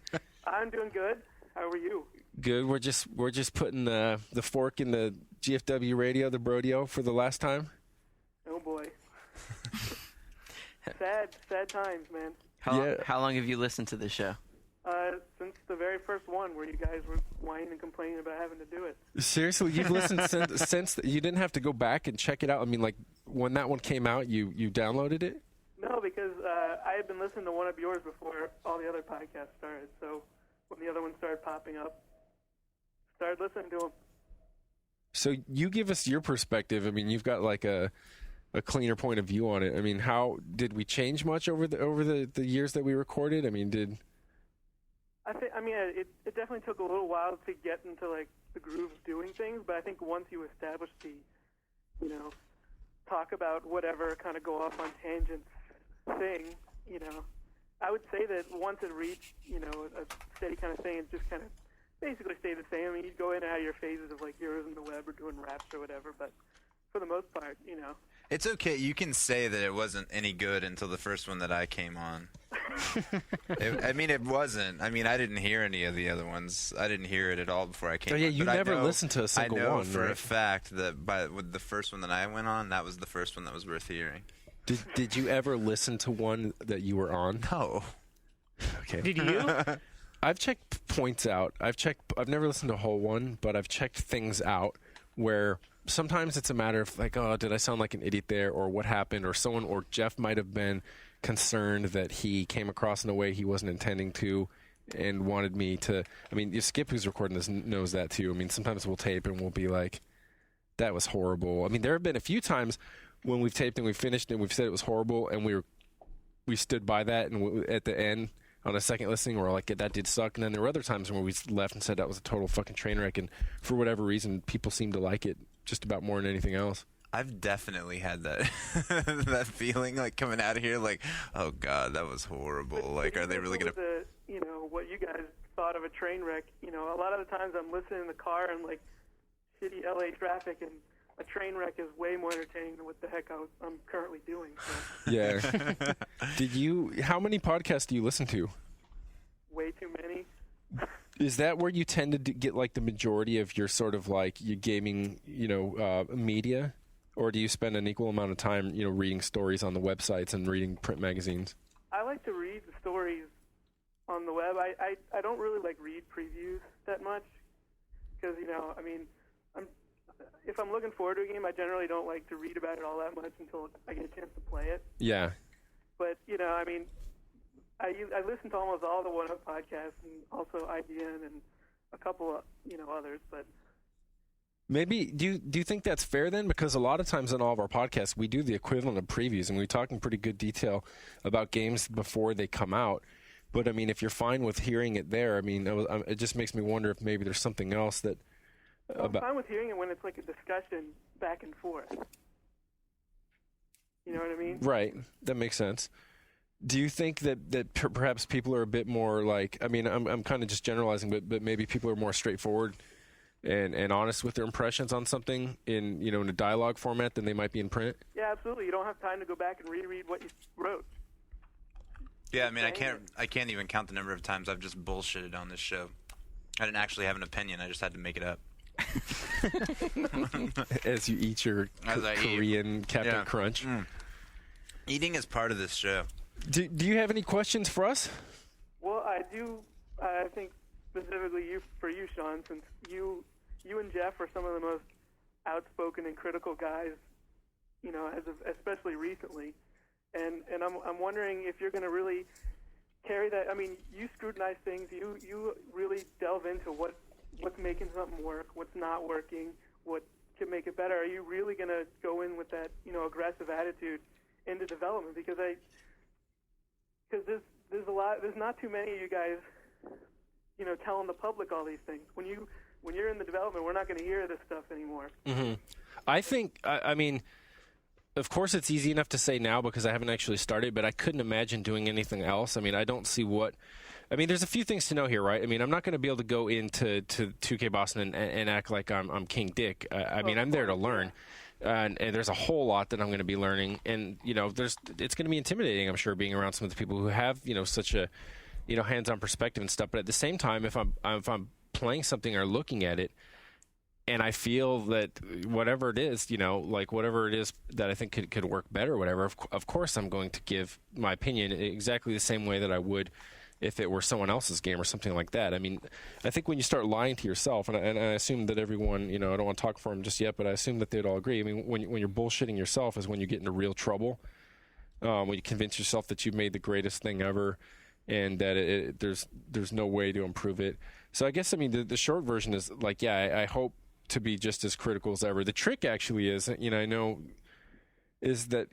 I'm doing good. How are you? Good. We're just putting the fork in the GFW Radio, the Brodeo, for the last time. Oh boy. sad times, man. How long have you listened to this show? Since the very first one where you guys were whining and complaining about having to do it. Seriously, you've listened since you didn't have to go back and check it out. I mean, like when that one came out, you downloaded it? No, because I had been listening to one of yours before all the other podcasts started. So when the other ones started popping up, started listening to them. So you give us your perspective. I mean, you've got like a cleaner point of view on it. I mean, how did we change much over the years that we recorded? I mean, it definitely took a little while to get into like the groove of doing things, but I think once you establish the, talk about whatever, kind of go off on tangents thing, I would say that once it reached, a steady kind of thing, it just kind of basically stayed the same. I mean, you'd go in and out of your phases of like heroes in the web or doing raps or whatever, but for the most part, It's okay. You can say that it wasn't any good until the first one that I came on. It wasn't. I mean, I didn't hear any of the other ones. I didn't hear it at all before I came on. Yeah, you never listened to a single one, I know for right? a fact that with the first one that I went on, that was the first one that was worth hearing. Did you ever listen to one that you were on? No. Okay. Did you? I've checked points out. I've never listened to a whole one, but I've checked things out where sometimes it's a matter of like, oh, did I sound like an idiot there, or what happened, or someone, or Jeff might have been concerned that he came across in a way he wasn't intending to and wanted me to. I mean, Skip, who's recording this, knows that too. I mean, sometimes we'll tape and we'll be like, that was horrible. I mean, there have been a few times when we've taped and we've finished and we've said it was horrible, and we stood by that, and at the end on a second listening we're like, that did suck. And then there were other times where we left and said that was a total fucking train wreck, and for whatever reason people seem to like it just about more than anything else. I've definitely had that that feeling, like coming out of here, like, oh god, that was horrible. Like, are they really gonna? What you guys thought of a train wreck. A lot of the times I'm listening in the car and like shitty LA traffic, and a train wreck is way more entertaining than what the heck I'm currently doing. So. Yeah. How many podcasts do you listen to? Way too many. Is that where you tend to get like the majority of your sort of like your gaming, media? Or do you spend an equal amount of time, reading stories on the websites and reading print magazines? I like to read the stories on the web. I don't really like read previews that much because, if I'm looking forward to a game, I generally don't like to read about it all that much until I get a chance to play it. Yeah. But, I listen to almost all the 1UP podcasts and also IGN and a couple of, others, but... Maybe, do you think that's fair then? Because a lot of times on all of our podcasts, we do the equivalent of previews, and we talk in pretty good detail about games before they come out. But, I mean, if you're fine with hearing it there, I mean, it just makes me wonder if maybe there's something else that... I'm fine with hearing it when it's like a discussion back and forth. You know what I mean? Right. That makes sense. Do you think that perhaps people are a bit more like... I mean, I'm kind of just generalizing, but maybe people are more straightforward and honest with their impressions on something in a dialogue format than they might be in print? Yeah, absolutely. You don't have time to go back and reread what you wrote. Yeah, I mean, I can't even count the number of times I've just bullshitted on this show. I didn't actually have an opinion. I just had to make it up. As you eat your Korean Captain Crunch. Eating is part of this show. Do you have any questions for us? Well, I do. I think specifically for you, Shawn, since you and Jeff are some of the most outspoken and critical guys, especially recently. And I'm wondering if you're going to really carry that. I mean, you scrutinize things. You really delve into what's making something work, what's not working, what can make it better, are you really going to go in with that, aggressive attitude into development? Because there's not too many of you guys, telling the public all these things. When you're in the development, we're not going to hear this stuff anymore. Mm-hmm. I think, I mean, of course it's easy enough to say now because I haven't actually started, but I couldn't imagine doing anything else. I mean, I don't see there's a few things to know here, right? I mean, I'm not going to be able to go into 2K Boston and act like I'm King Dick. I mean, I'm there to learn. And there's a whole lot that I'm going to be learning. And, it's going to be intimidating, I'm sure, being around some of the people who have, such a, hands-on perspective and stuff. But at the same time, if I'm playing something or looking at it, and I feel that whatever it is, whatever it is that I think could work better or whatever, of course I'm going to give my opinion exactly the same way that I would if it were someone else's game or something like that. I mean, I think when you start lying to yourself, and I assume that everyone, I don't want to talk for them just yet, but I assume that they'd all agree. I mean, when you're bullshitting yourself is when you get into real trouble, when you convince yourself that you've made the greatest thing ever and that there's no way to improve it. So I guess, I mean, the short version is like, I hope to be just as critical as ever. The trick actually is, I know, is that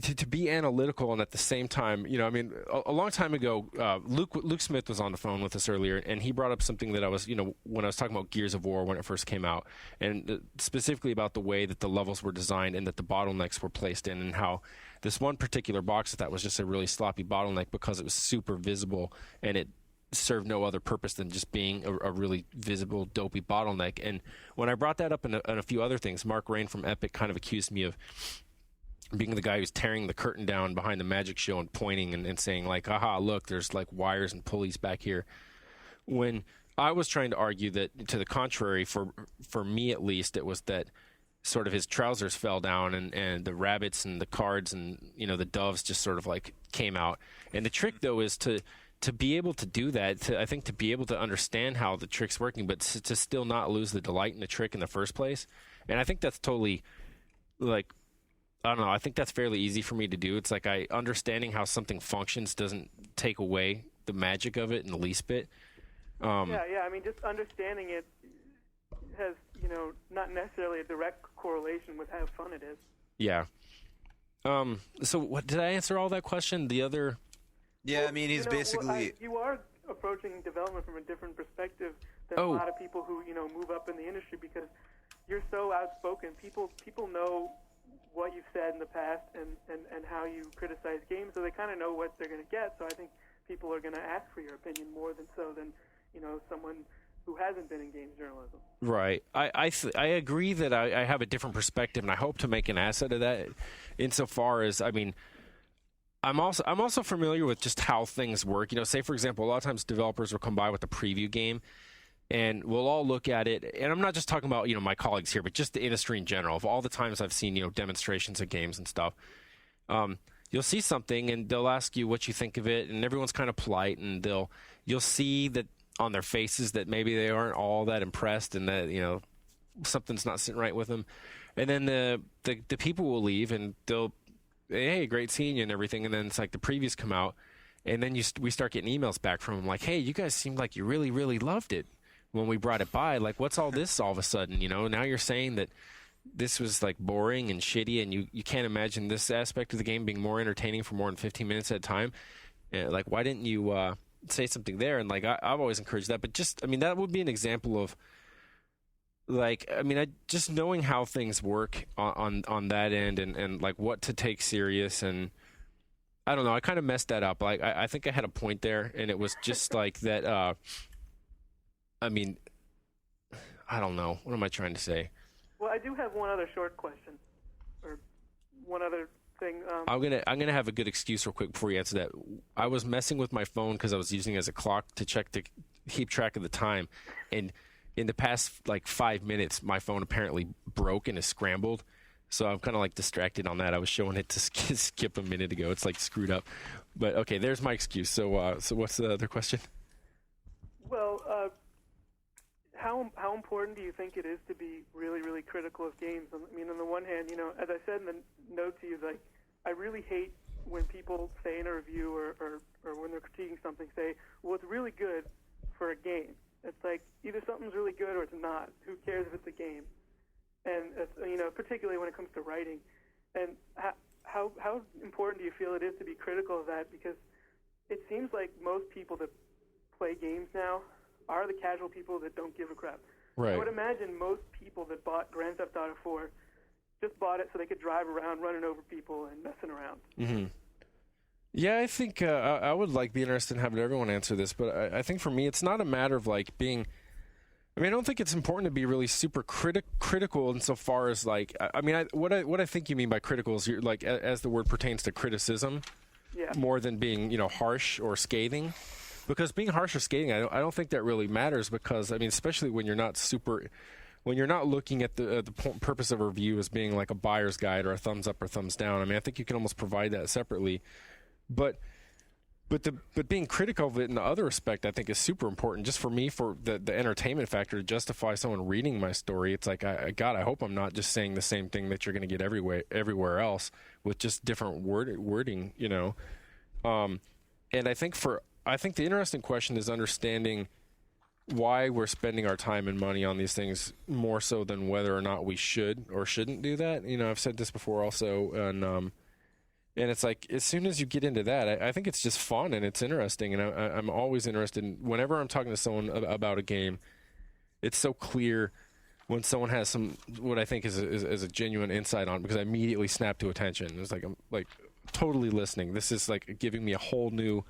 to be analytical and at the same time, I mean, a long time ago, Luke Smith was on the phone with us earlier, and he brought up something that I was, when I was talking about Gears of War when it first came out, and specifically about the way that the levels were designed and that the bottlenecks were placed in, and how this one particular box that was just a really sloppy bottleneck because it was super visible and it served no other purpose than just being a really visible, dopey bottleneck. And when I brought that up and a few other things, Mark Rain from Epic kind of accused me of being the guy who's tearing the curtain down behind the magic show and pointing and saying, like, aha, look, there's like wires and pulleys back here. When I was trying to argue that, to the contrary, for me at least, it was that sort of his trousers fell down and the rabbits and the cards and, the doves just sort of like came out. And the trick, though, is to be able to do that, I think to be able to understand how the trick's working, but to still not lose the delight in the trick in the first place. And I think that's totally, like, I don't know, I think that's fairly easy for me to do. It's like understanding how something functions doesn't take away the magic of it in the least bit. I mean, just understanding it has, not necessarily a direct correlation with how fun it is. Yeah. So did I answer all that question? The other... Yeah, I mean, he's basically... you are approaching development from a different perspective than a lot of people who, move up in the industry because you're so outspoken. People know what you've said in the past and how you criticize games, so they kind of know what they're going to get. So I think people are going to ask for your opinion more than someone who hasn't been in games journalism. Right. I agree that I have a different perspective, and I hope to make an asset of that insofar as, I mean... I'm also familiar with just how things work. Say, for example, a lot of times developers will come by with a preview game, and we'll all look at it. And I'm not just talking about, my colleagues here, but just the industry in general. Of all the times I've seen, demonstrations of games and stuff, you'll see something, and they'll ask you what you think of it, and everyone's kind of polite, and you'll see that on their faces that maybe they aren't all that impressed and that, something's not sitting right with them. And then the people will leave, and they'll, hey, great seeing you and everything, and then it's like the previews come out, and then we start getting emails back from them like, hey, you guys seemed like you really, really loved it when we brought it by. Like, what's all this all of a sudden? Now you're saying that this was like boring and shitty, and you can't imagine this aspect of the game being more entertaining for more than 15 minutes at a time. Like, why didn't you say something there? And like, I've always encouraged that, but just, I mean, that would be an example of, like, I mean, just knowing how things work on that end and like what to take serious, and I don't know, I kind of messed that up. Like, I think I had a point there, and it was just like that. I mean, I don't know. What am I trying to say? Well, I do have one other short question, or one other thing. I'm gonna have a good excuse real quick before you answer that. I was messing with my phone because I was using it as a clock to keep track of the time, and in the past, like 5 minutes, my phone apparently broke and is scrambled. So I'm kind of like distracted on that. I was showing it to Skip a minute ago. It's like screwed up. But okay, there's my excuse. So what's the other question? Well, how important do you think it is to be really, really critical of games? I mean, on the one hand, as I said in the note to you, like, I really hate when people say in a review or when they're critiquing something, say, well, it's really good for a game. It's like, either something's really good or it's not. Who cares if it's a game? particularly when it comes to writing. And how important do you feel it is to be critical of that? Because it seems like most people that play games now are the casual people that don't give a crap. Right. I would imagine most people that bought Grand Theft Auto 4 just bought it so they could drive around running over people and messing around. Mm-hmm. Yeah, I think I would be interested in having everyone answer this, but I think for me it's not a matter of being. I mean, I don't think it's important to be really super critical insofar as what I think you mean by critical is you're as the word pertains to criticism, more than being harsh or scathing. Because being harsh or scathing, I don't think that really matters. Because I mean, especially when you're not looking at the purpose of a review as being like a buyer's guide or a thumbs up or thumbs down. I mean, I think you can almost provide that separately. But being critical of it in the other respect, I think, is super important. Just for me, for the entertainment factor to justify someone reading my story, it's like, I hope I'm not just saying the same thing that you're going to get everywhere else with just different wording, And I think the interesting question is understanding why we're spending our time and money on these things more so than whether or not we should or shouldn't do that. I've said this before also, and it's like as soon as you get into that, I think it's just fun and it's interesting, and I'm always interested in, whenever I'm talking to someone about a game, it's so clear when someone has what I think is a genuine insight on it, because I immediately snap to attention. It's like I'm totally listening. This is giving me a whole new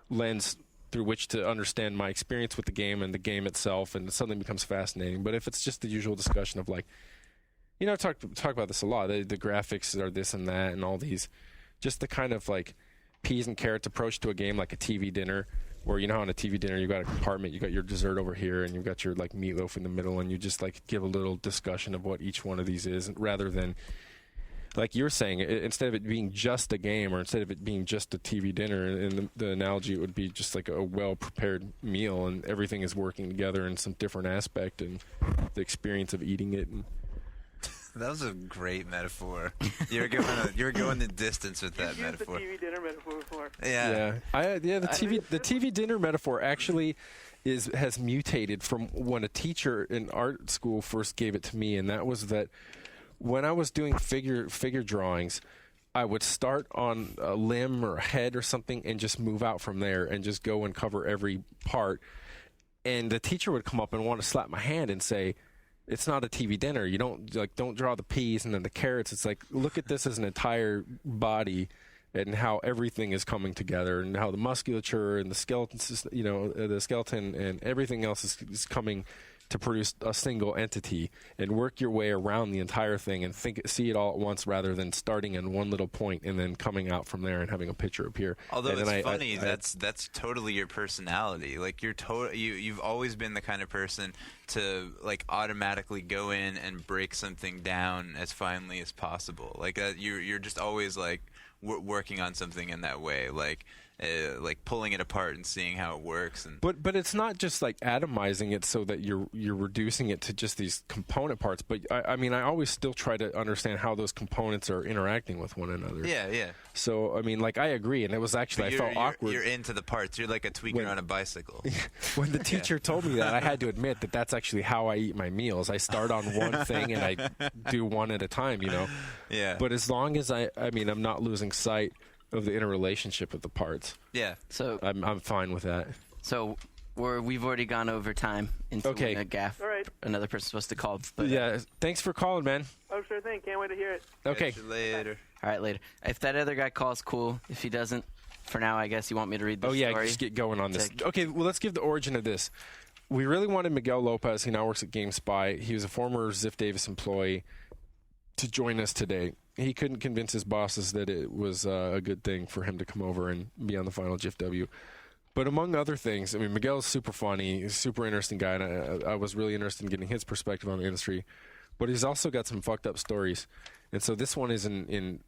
lens through which to understand my experience with the game and the game itself, and something becomes fascinating. But if it's just the usual discussion of talk about this a lot, the graphics are this and that and all these, just the kind of peas and carrots approach to a game, like a TV dinner, where on a TV dinner you got a compartment, you got your dessert over here, and you've got your meatloaf in the middle, and you just give a little discussion of what each one of these is, rather than, like you're saying, instead of it being just a game, or instead of it being just a TV dinner, and the analogy, it would be just a well-prepared meal, and everything is working together in some different aspect, and the experience of eating it. And that was a great metaphor. You're going the distance with that metaphor. You've used the TV dinner metaphor before. Yeah. The TV dinner metaphor actually has mutated from when a teacher in art school first gave it to me, and that was that when I was doing figure drawings, I would start on a limb or a head or something and just move out from there and just go and cover every part. And the teacher would come up and want to slap my hand and say, "It's not a TV dinner. You don't draw the peas and then the carrots. It's look at this as an entire body, and how everything is coming together, and how the musculature and the skeleton and everything else is coming to produce a single entity, and work your way around the entire thing and see it all at once, rather than starting in one little point and then coming out from there and having a picture appear." Although it's funny, that's totally your personality. You've always been the kind of person to automatically go in and break something down as finely as possible. You're just always working on something in that way, pulling it apart and seeing how it works. But it's not just atomizing it so that you're reducing it to just these component parts. But I mean, I always still try to understand how those components are interacting with one another. Yeah. So I mean, I agree, and it was actually I felt awkward. You're into the parts. You're like a tweaker on a bicycle. When the teacher told me that, I had to admit that that's actually how I eat my meals. I start on one thing and I do one at a time. Yeah. But as long as I'm not losing sight of the interrelationship of the parts. Yeah. So I'm fine with that. So we've already gone over time into a gaff. All right. Another person's supposed to call. But, yeah. Thanks for calling, man. Oh, sure thing. Can't wait to hear it. Okay. Catch you later. All right, later. If that other guy calls, cool. If he doesn't, for now, I guess you want me to read the story. Oh, yeah. Just get going on this. Okay. Well, let's give the origin of this. We really wanted Miguel Lopez. He now works at GameSpy. He was a former Ziff Davis employee to join us today. He couldn't convince his bosses that it was a good thing for him to come over and be on the final GFW. But among other things, I mean, Miguel's super funny. He's a super interesting guy, and I was really interested in getting his perspective on the industry. But he's also got some fucked up stories. And so this one is in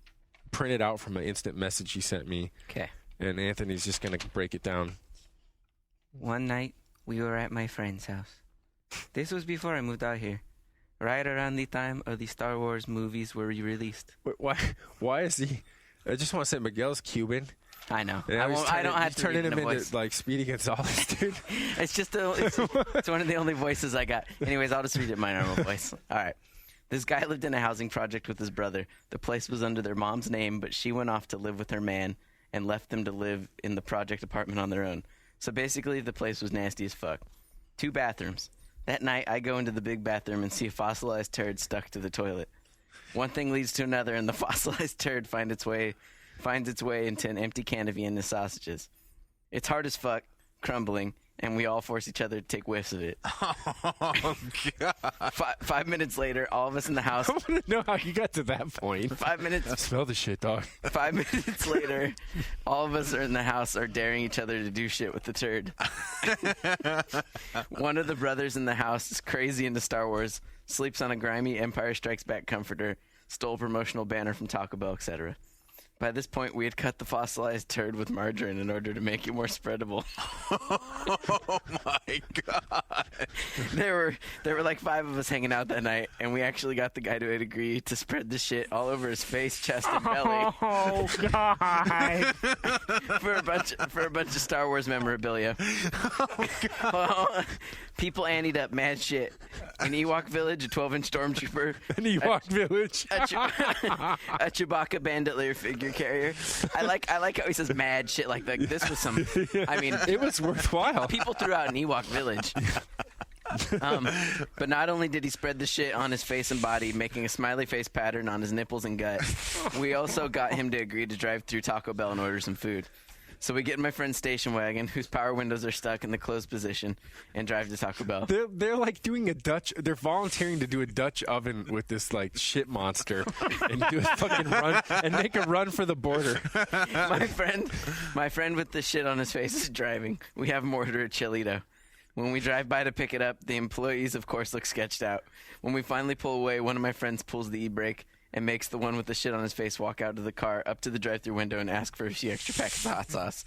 printed out from an instant message he sent me. Okay. And Anthony's just going to break it down. One night, we were at my friend's house. This was before I moved out here. Right around the time of the Star Wars movies were released. Wait, why is he? I just want to say Miguel's Cuban. I know. I don't have to turning him voice. into Speedy Gonzalez, dude. It's just it's one of the only voices I got. Anyways, I'll just read it in my normal voice. All right. This guy lived in a housing project with his brother. The place was under their mom's name, but she went off to live with her man and left them to live in the project apartment on their own. So basically, the place was nasty as fuck. 2 bathrooms. That night, I go into the big bathroom and see a fossilized turd stuck to the toilet. One thing leads to another, and the fossilized turd finds its way into an empty can of Vienna sausages. It's hard as fuck, crumbling, and we all force each other to take whiffs of it. Oh, God. 5 minutes later, all of us in the house... I want to know how you got to that point. 5 minutes... I smell the shit, dog. 5 minutes later, all of us are in the house are daring each other to do shit with the turd. One of the brothers in the house is crazy into Star Wars, sleeps on a grimy Empire Strikes Back comforter, stole a promotional banner from Taco Bell, etc. By this point, we had cut the fossilized turd with margarine in order to make it more spreadable. Oh, my God. There were like 5 of us hanging out that night, and we actually got the guy to agree to spread the shit all over his face, chest, and belly. Oh, God. for a bunch of Star Wars memorabilia. Oh, God. Well, people anteed up mad shit. In Ewok Village, a 12-inch stormtrooper. An Ewok Village. A Chewbacca bandit layer figure carrier. I like how he says mad shit like that. This was some... I mean... It was worthwhile. People threw out an Ewok Village. But not only did he spread the shit on his face and body, making a smiley face pattern on his nipples and gut, we also got him to agree to drive through Taco Bell and order some food. So we get in my friend's station wagon, whose power windows are stuck in the closed position, and drive to Taco Bell. They're like doing a Dutch. They're volunteering to do a Dutch oven with this like shit monster, and do a fucking run and make a run for the border. My friend with the shit on his face is driving. We have him order a Chilito. When we drive by to pick it up, the employees, of course, look sketched out. When we finally pull away, one of my friends pulls the e-brake and makes the one with the shit on his face walk out to the car, up to the drive-thru window, and ask for a few extra packets of hot sauce.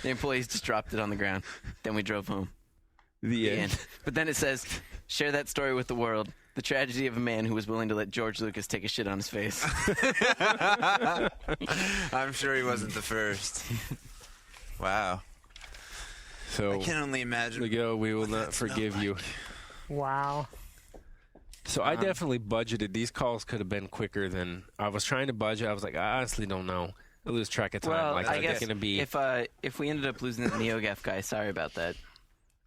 The employees just dropped it on the ground. Then we drove home. The end. But then it says, share that story with the world. The tragedy of a man who was willing to let George Lucas take a shit on his face. I'm sure he wasn't the first. Wow. So I can only imagine. We will not forgive you. Wow. So I definitely budgeted. These calls could have been quicker than I was trying to budget. I was like, I honestly don't know. I lose track of time. Well, like, I guess gonna be... if we ended up losing the NeoGaf guy, sorry about that.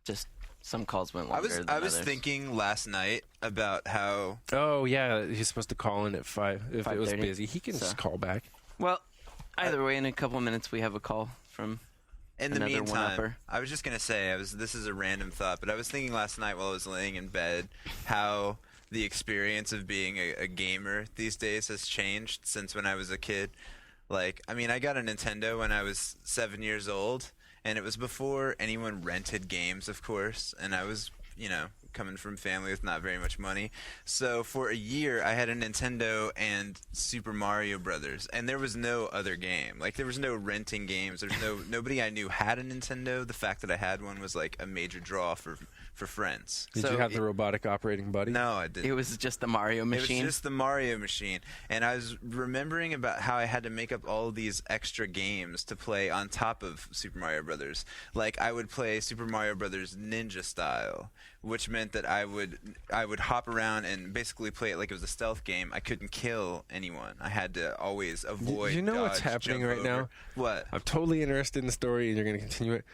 Just some calls went longer than I was others. thinking last night about how... Oh, yeah, he's supposed to call in at 5. If it was 5:30. busy, he can just call back. Well, either way, in a couple of minutes, we have a call from In the another meantime, one-upper. I was just going to say, this is a random thought, but I was thinking last night while I was laying in bed how the experience of being a gamer these days has changed since when I was a kid. Like, I mean, I got a Nintendo when I was 7 years old, and it was before anyone rented games, of course, and I was, coming from a family with not very much money. So for a year, I had a Nintendo and Super Mario Brothers, and there was no other game. Like, there was no renting games. There's nobody I knew had a Nintendo. The fact that I had one was like a major draw for friends. Did you have the robotic operating buddy? No, I didn't. It was just the Mario machine. It was just the Mario machine. And I was remembering about how I had to make up all these extra games to play on top of Super Mario Brothers. Like, I would play Super Mario Brothers Ninja style, which meant that I would hop around and basically play it like it was a stealth game. I couldn't kill anyone. I had to always avoid. You know what's dodge, happening jump right over. now? What? I'm totally interested in the story, and you're going to continue it.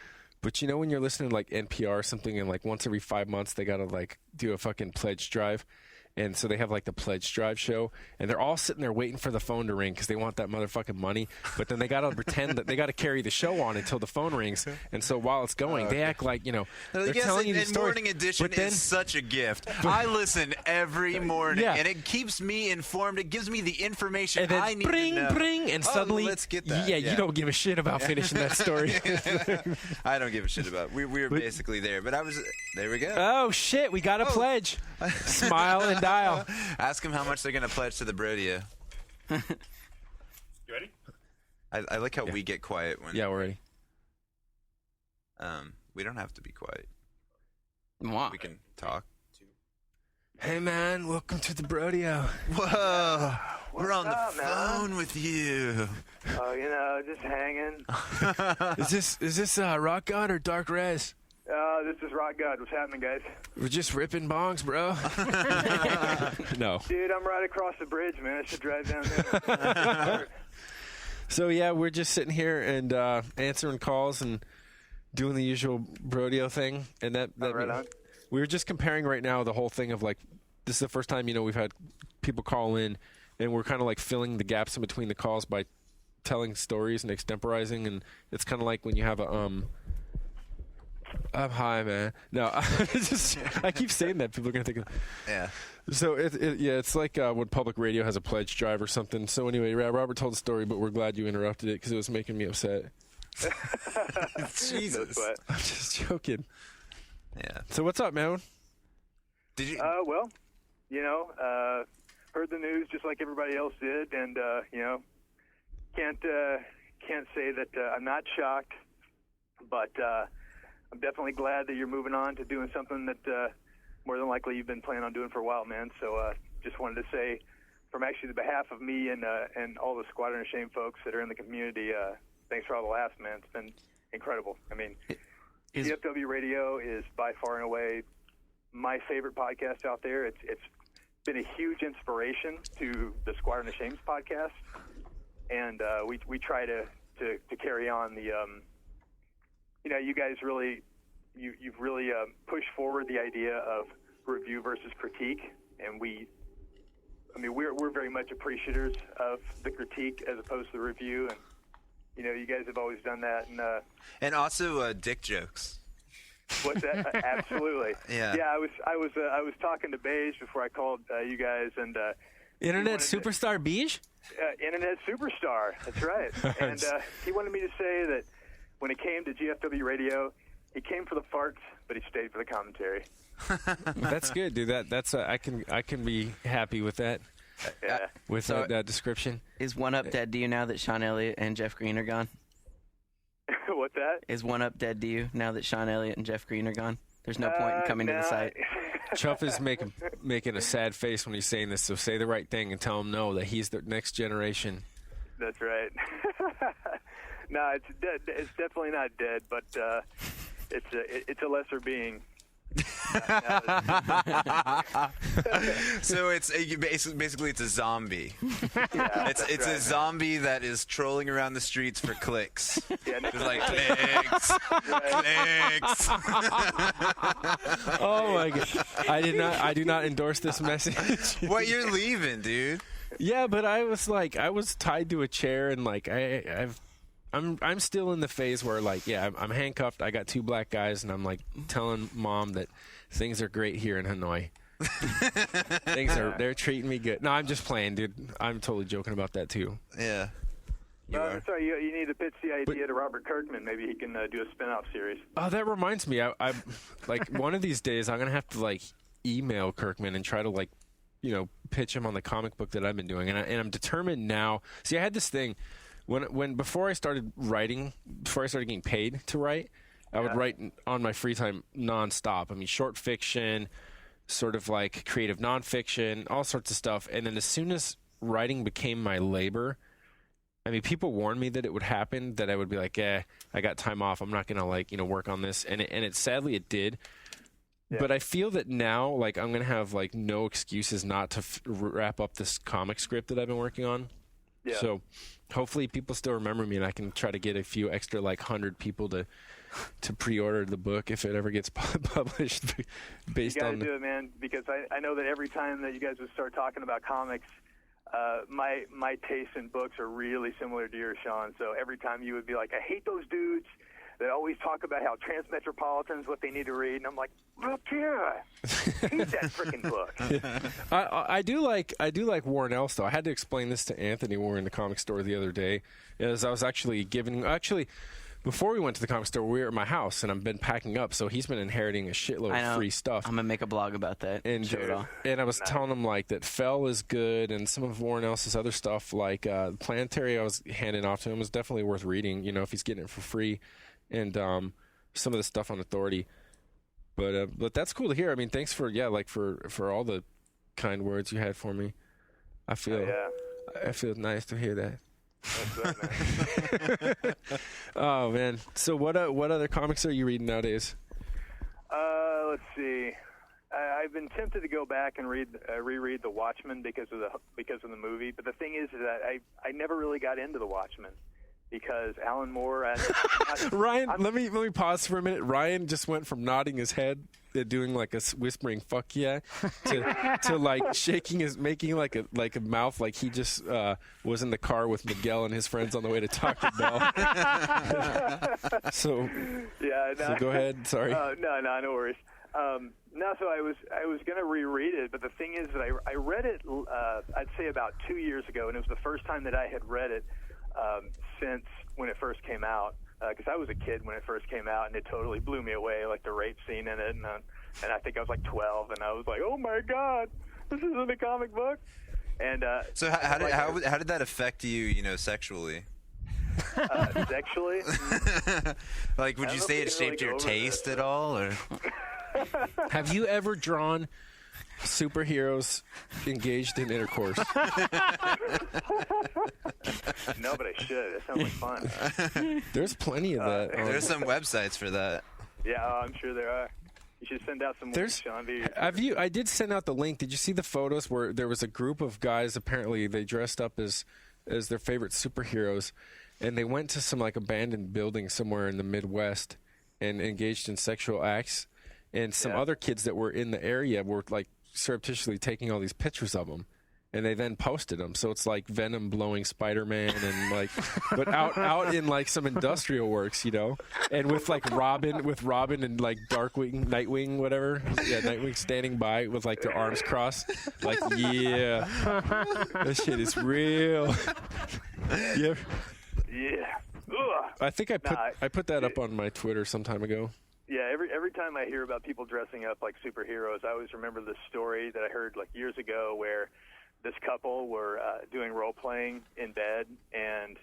But you know when you're listening to like NPR or something, and like once every 5 months they gotta like do a fucking pledge drive, and so they have like the pledge drive show, and they're all sitting there waiting for the phone to ring because they want that motherfucking money. But then they gotta pretend that they gotta carry the show on until the phone rings, and so while it's going, they act like they're telling you the story. Morning Edition is such a gift. I listen every morning, and it keeps me informed. It gives me the information and then I need to know. And suddenly, let's get that. Yeah, you don't give a shit about finishing that story. I don't give a shit about. We were basically there, but there we go. Oh shit, we got a pledge. Smile and dial. Ask them how much they're going to pledge to the Brodeo. You ready? I like how we get quiet when. Yeah, we're ready. We don't have to be quiet. Mwah. We can talk. Hey man, welcome to the Brodeo. Whoa, we're on the up, phone man? with you. Oh, just hanging. Is this Rock God or Dark Res? This is Rock God. What's happening, guys? We're just ripping bongs, bro. No. Dude, I'm right across the bridge, man. I should drive down there. So, yeah, we're just sitting here and answering calls and doing the usual Brodeo thing. And that right on. We were just comparing right now the whole thing of, like, this is the first time, we've had people call in, and we're kind of, like, filling the gaps in between the calls by telling stories and extemporizing. And it's kind of like when you have a I'm high, man. No, I keep saying that. People are going to think of Yeah. So, it's like when public radio has a pledge drive or something. So, anyway, Robert told the story, but we're glad you interrupted it because it was making me upset. Jesus. I'm just joking. Yeah. So, what's up, man? Did you? Well, heard the news just like everybody else did, and, can't say that I'm not shocked, but I'm definitely glad that you're moving on to doing something that more than likely you've been planning on doing for a while, man. So just wanted to say, from actually the behalf of me and all the Squadron of Shame folks that are in the community, thanks for all the laughs, man. It's been incredible. I mean, GFW Radio is by far and away my favorite podcast out there. It's been a huge inspiration to the Squadron of Shame's podcast, and we try to carry on the you guys really, you've really pushed forward the idea of review versus critique, and we're very much appreciators of the critique as opposed to the review, and you guys have always done that, and also dick jokes. What's that? Absolutely. Yeah. Yeah, I was talking to Beige before I called you guys, and Internet superstar Beige? Internet superstar. That's right. And he wanted me to say that when it came to GFW Radio, he came for the farts, but he stayed for the commentary. That's good, dude. That's I can be happy with that. Yeah. With that description. Is One Up dead to you now that Sean Elliott and Jeff Green are gone? What's that? Is One Up dead to you now that Sean Elliott and Jeff Green are gone? There's no point in coming to the site. Chuff is making a sad face when he's saying this, so say the right thing and tell him no, that he's the next generation. That's right. No, it's dead. It's definitely not dead, but it's a lesser being. So it's basically it's a zombie. Yeah, it's right, a zombie that is trolling around the streets for clicks. Yeah, it's like clicks. Oh my god! I do not endorse this message. What, you're leaving, dude? Yeah, but I was tied to a chair, and I'm still in the phase where I'm handcuffed. I got two black guys, and I'm telling mom that things are great here in Hanoi. They're treating me good. No, I'm just playing, dude. I'm totally joking about that too. Yeah. Sorry, you need to pitch the idea to Robert Kirkman. Maybe he can do a spin-off series. Oh, that reminds me. I one of these days I'm gonna have to email Kirkman and try to pitch him on the comic book that I've been doing, and I'm determined now. See, I had this thing. Before I started writing, before I started getting paid to write, I would write on my free time nonstop. I mean, short fiction, sort of creative nonfiction, all sorts of stuff. And then as soon as writing became my labor, I mean, people warned me that it would happen, that I would be I got time off. I'm not going to work on this. And it sadly it did. Yeah. But I feel that now, I'm going to have no excuses not to wrap up this comic script that I've been working on. Yeah. So hopefully people still remember me, and I can try to get a few extra 100 people to pre-order the book if it ever gets published. Based you on do it, man, because I know that every time that you guys would start talking about comics, my tastes in books are really similar to yours, Shawn. So every time you would be like, I hate those dudes that always talk about how Transmetropolitan's what they need to read, and I'm like, look here, read that freaking book. I do like Warren Ellis, though. I had to explain this to Anthony when we were in the comic store the other day, as I was actually before we went to the comic store, we were at my house, and I've been packing up, so he's been inheriting a shitload of free stuff. I'm going to make a blog about that. And I was telling him, that Fell is good, and some of Warren Ellis' other stuff, Planetary I was handing off to him, was definitely worth reading, if he's getting it for free, and some of the stuff on Authority. But that's cool to hear. I mean, thanks for all the kind words you had for me. I feel nice to hear that. That's good, man. Oh man! So what other comics are you reading nowadays? see. I've been tempted to go back and reread The Watchmen because of the movie, but the thing is that I never really got into The Watchmen because Alan Moore. Ryan, let me pause for a minute. Ryan just went from nodding his head and doing like a whispering "fuck yeah" to like making like a mouth like he just was in the car with Miguel and his friends on the way to Taco Bell. So go ahead. Sorry. No worries. So I was going to reread it, but the thing is that I read it, I'd say about 2 years ago, and it was the first time that I had read it since when it first came out, because I was a kid when it first came out, and it totally blew me away, like the rape scene in it, and I think I was like 12, and I was like, oh my God, this isn't a comic book. And so how did that affect you, sexually? Sexually? Like, would you say it shaped your taste at all, or? Have you ever drawn superheroes engaged in intercourse? No, but I should. It sounds like fun. There's plenty of that. There's some websites for that. Yeah, I'm sure there are. You should send out some links, Shawn. I did send out the link. Did you see the photos where there was a group of guys, apparently they dressed up as their favorite superheroes, and they went to some like abandoned building somewhere in the Midwest and engaged in sexual acts? And some other kids that were in the area were like surreptitiously taking all these pictures of them, and they then posted them. So it's like Venom blowing Spider-Man, and like, but out in like some industrial works, and with like Robin and like Nightwing, whatever. Yeah, Nightwing standing by with like their arms crossed, like this shit is real. Yeah. I think I put that up on my Twitter some time ago. Yeah, every time I hear about people dressing up like superheroes, I always remember this story that I heard like years ago where this couple were doing role playing in bed, and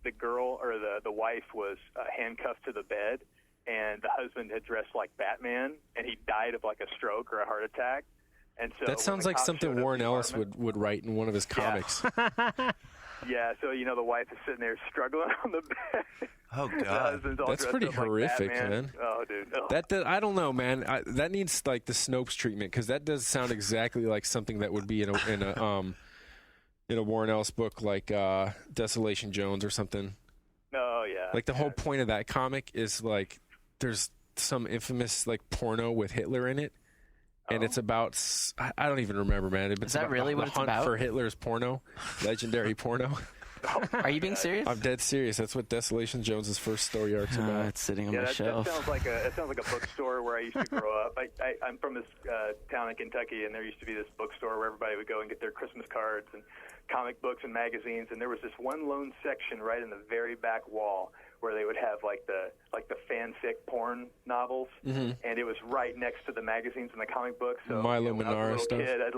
the girl or the wife was handcuffed to the bed, and the husband had dressed like Batman, and he died of like a stroke or a heart attack. And so that sounds like something Warren Ellis would write in one of his comics. Yeah, so the wife is sitting there struggling on the bed. Oh God, that's pretty horrific, man. Oh, dude. Oh. That I don't know, man. That needs like the Snopes treatment, because that does sound exactly like something that would be in a Warren Ellis book, like Desolation Jones or something. Oh yeah. Like the whole point of that comic is like there's some infamous like porno with Hitler in it. And it's about, I don't even remember, man. Is that really what it's about? The hunt for Hitler's porno, legendary porno. Are you being serious? I'm dead serious. That's what Desolation Jones's first story arc's about. It's sitting on the shelf. That sounds like a bookstore where I used to grow up. I'm from this town in Kentucky, and there used to be this bookstore where everybody would go and get their Christmas cards and comic books and magazines. And there was this one lone section right in the very back wall where they would have like the fanfic porn novels, and it was right next to the magazines and the comic books. So Milo when I was a little stuff. kid, I'd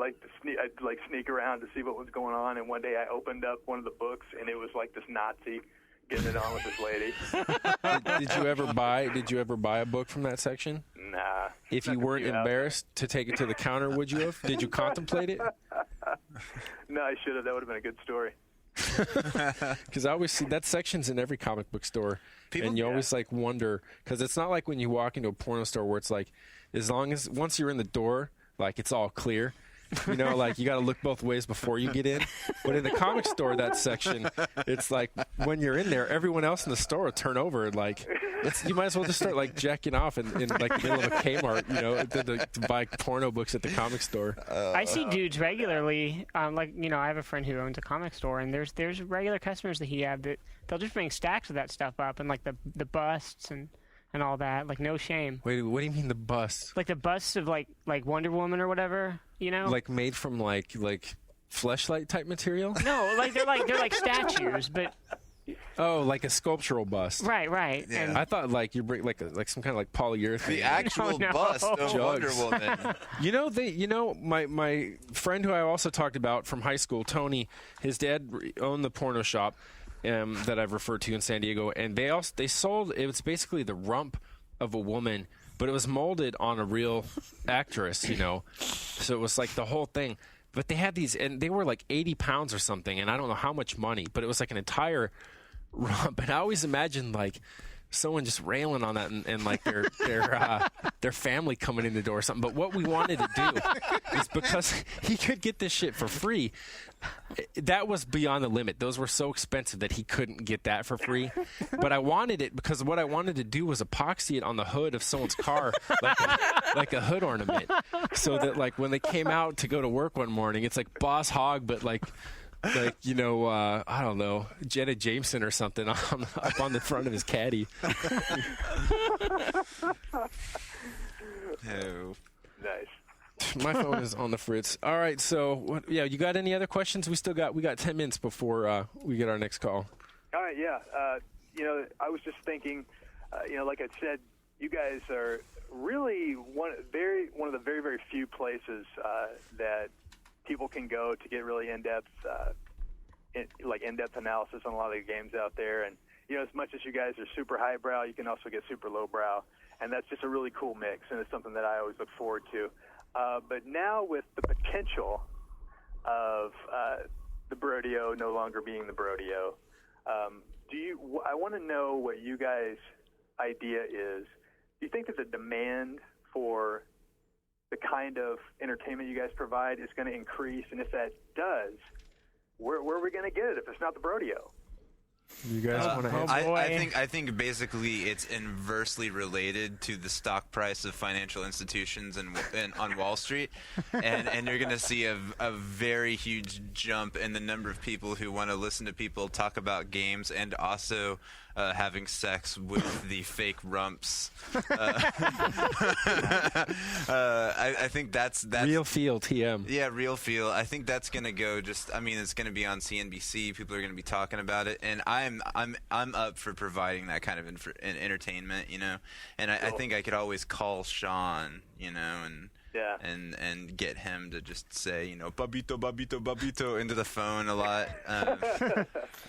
sneak around to see what was going on. And one day I opened up one of the books, and it was like this Nazi getting it on with this lady. Did you ever buy a book from that section? Nah. If you weren't embarrassed to take it to the counter, would you have? Did you contemplate it? No, I should have. That would have been a good story. Because I always see that section's in every comic book store, and you always like wonder, because it's not like when you walk into a porno store where it's like, once you're in the door, like it's all clear. Like you got to look both ways before you get in. But in the comic store, that section, it's like when you're in there, everyone else in the store will turn over. Like you might as well just start like jacking off in like the middle of a Kmart, to buy porno books at the comic store. I see dudes regularly. I have a friend who owns a comic store, and there's regular customers that he have that they'll just bring stacks of that stuff up, and like the busts and all that, like no shame. Wait, what do you mean the busts? Like the busts of like Wonder Woman or whatever, Like made from like fleshlight type material? No, like they're like statues, but. Oh, like a sculptural bust. Right. Yeah. And I thought like you bring like some kind of like polyurethane. The actual bust of Wonder Woman. My friend who I also talked about from high school, Tony, his dad owned the porno shop that I've referred to in San Diego, and they sold, it was basically the rump of a woman, but it was molded on a real actress, so it was like the whole thing. But they had these, and they were like 80 pounds or something, and I don't know how much money, but it was like an entire rump. And I always imagined like someone just railing on that and like their family coming in the door or something. But what we wanted to do is, because he could get this shit for free, that was beyond the limit. Those were so expensive that he couldn't get that for free. But I wanted it because what I wanted to do was epoxy it on the hood of someone's car like a hood ornament, so that like when they came out to go to work one morning, it's like Boss Hogg, but like you know, I don't know, Jenna Jameson or something up on the front of his caddy. Oh. Nice. My phone is on the fritz. All right, so yeah, you got any other questions? We got 10 minutes before we get our next call. All right, yeah. You know, I was just thinking, you know, like I said, you guys are really one of the very, very few places that people can go to get really in-depth analysis on a lot of the games out there. And, you know, as much as you guys are super highbrow, you can also get super lowbrow. And that's just a really cool mix, and it's something that I always look forward to. But now with the potential of the Brodeo no longer being the Brodeo, I want to know what you guys' idea is. Do you think that the demand for the kind of entertainment you guys provide is going to increase? And if that does, where are we going to get it if it's not the Brodeo? You guys want to? I think basically it's inversely related to the stock price of financial institutions and on Wall Street, and you're going to see a very huge jump in the number of people who want to listen to people talk about games and also having sex with the fake rumps. I think that's Real Feel TM. Yeah, Real Feel. I think that's going to go it's going to be on CNBC. People are going to be talking about it, and I'm up for providing that kind of entertainment, you know. And I think I could always call Shawn, you know, and get him to just say, you know, babito, babito, babito into the phone a lot.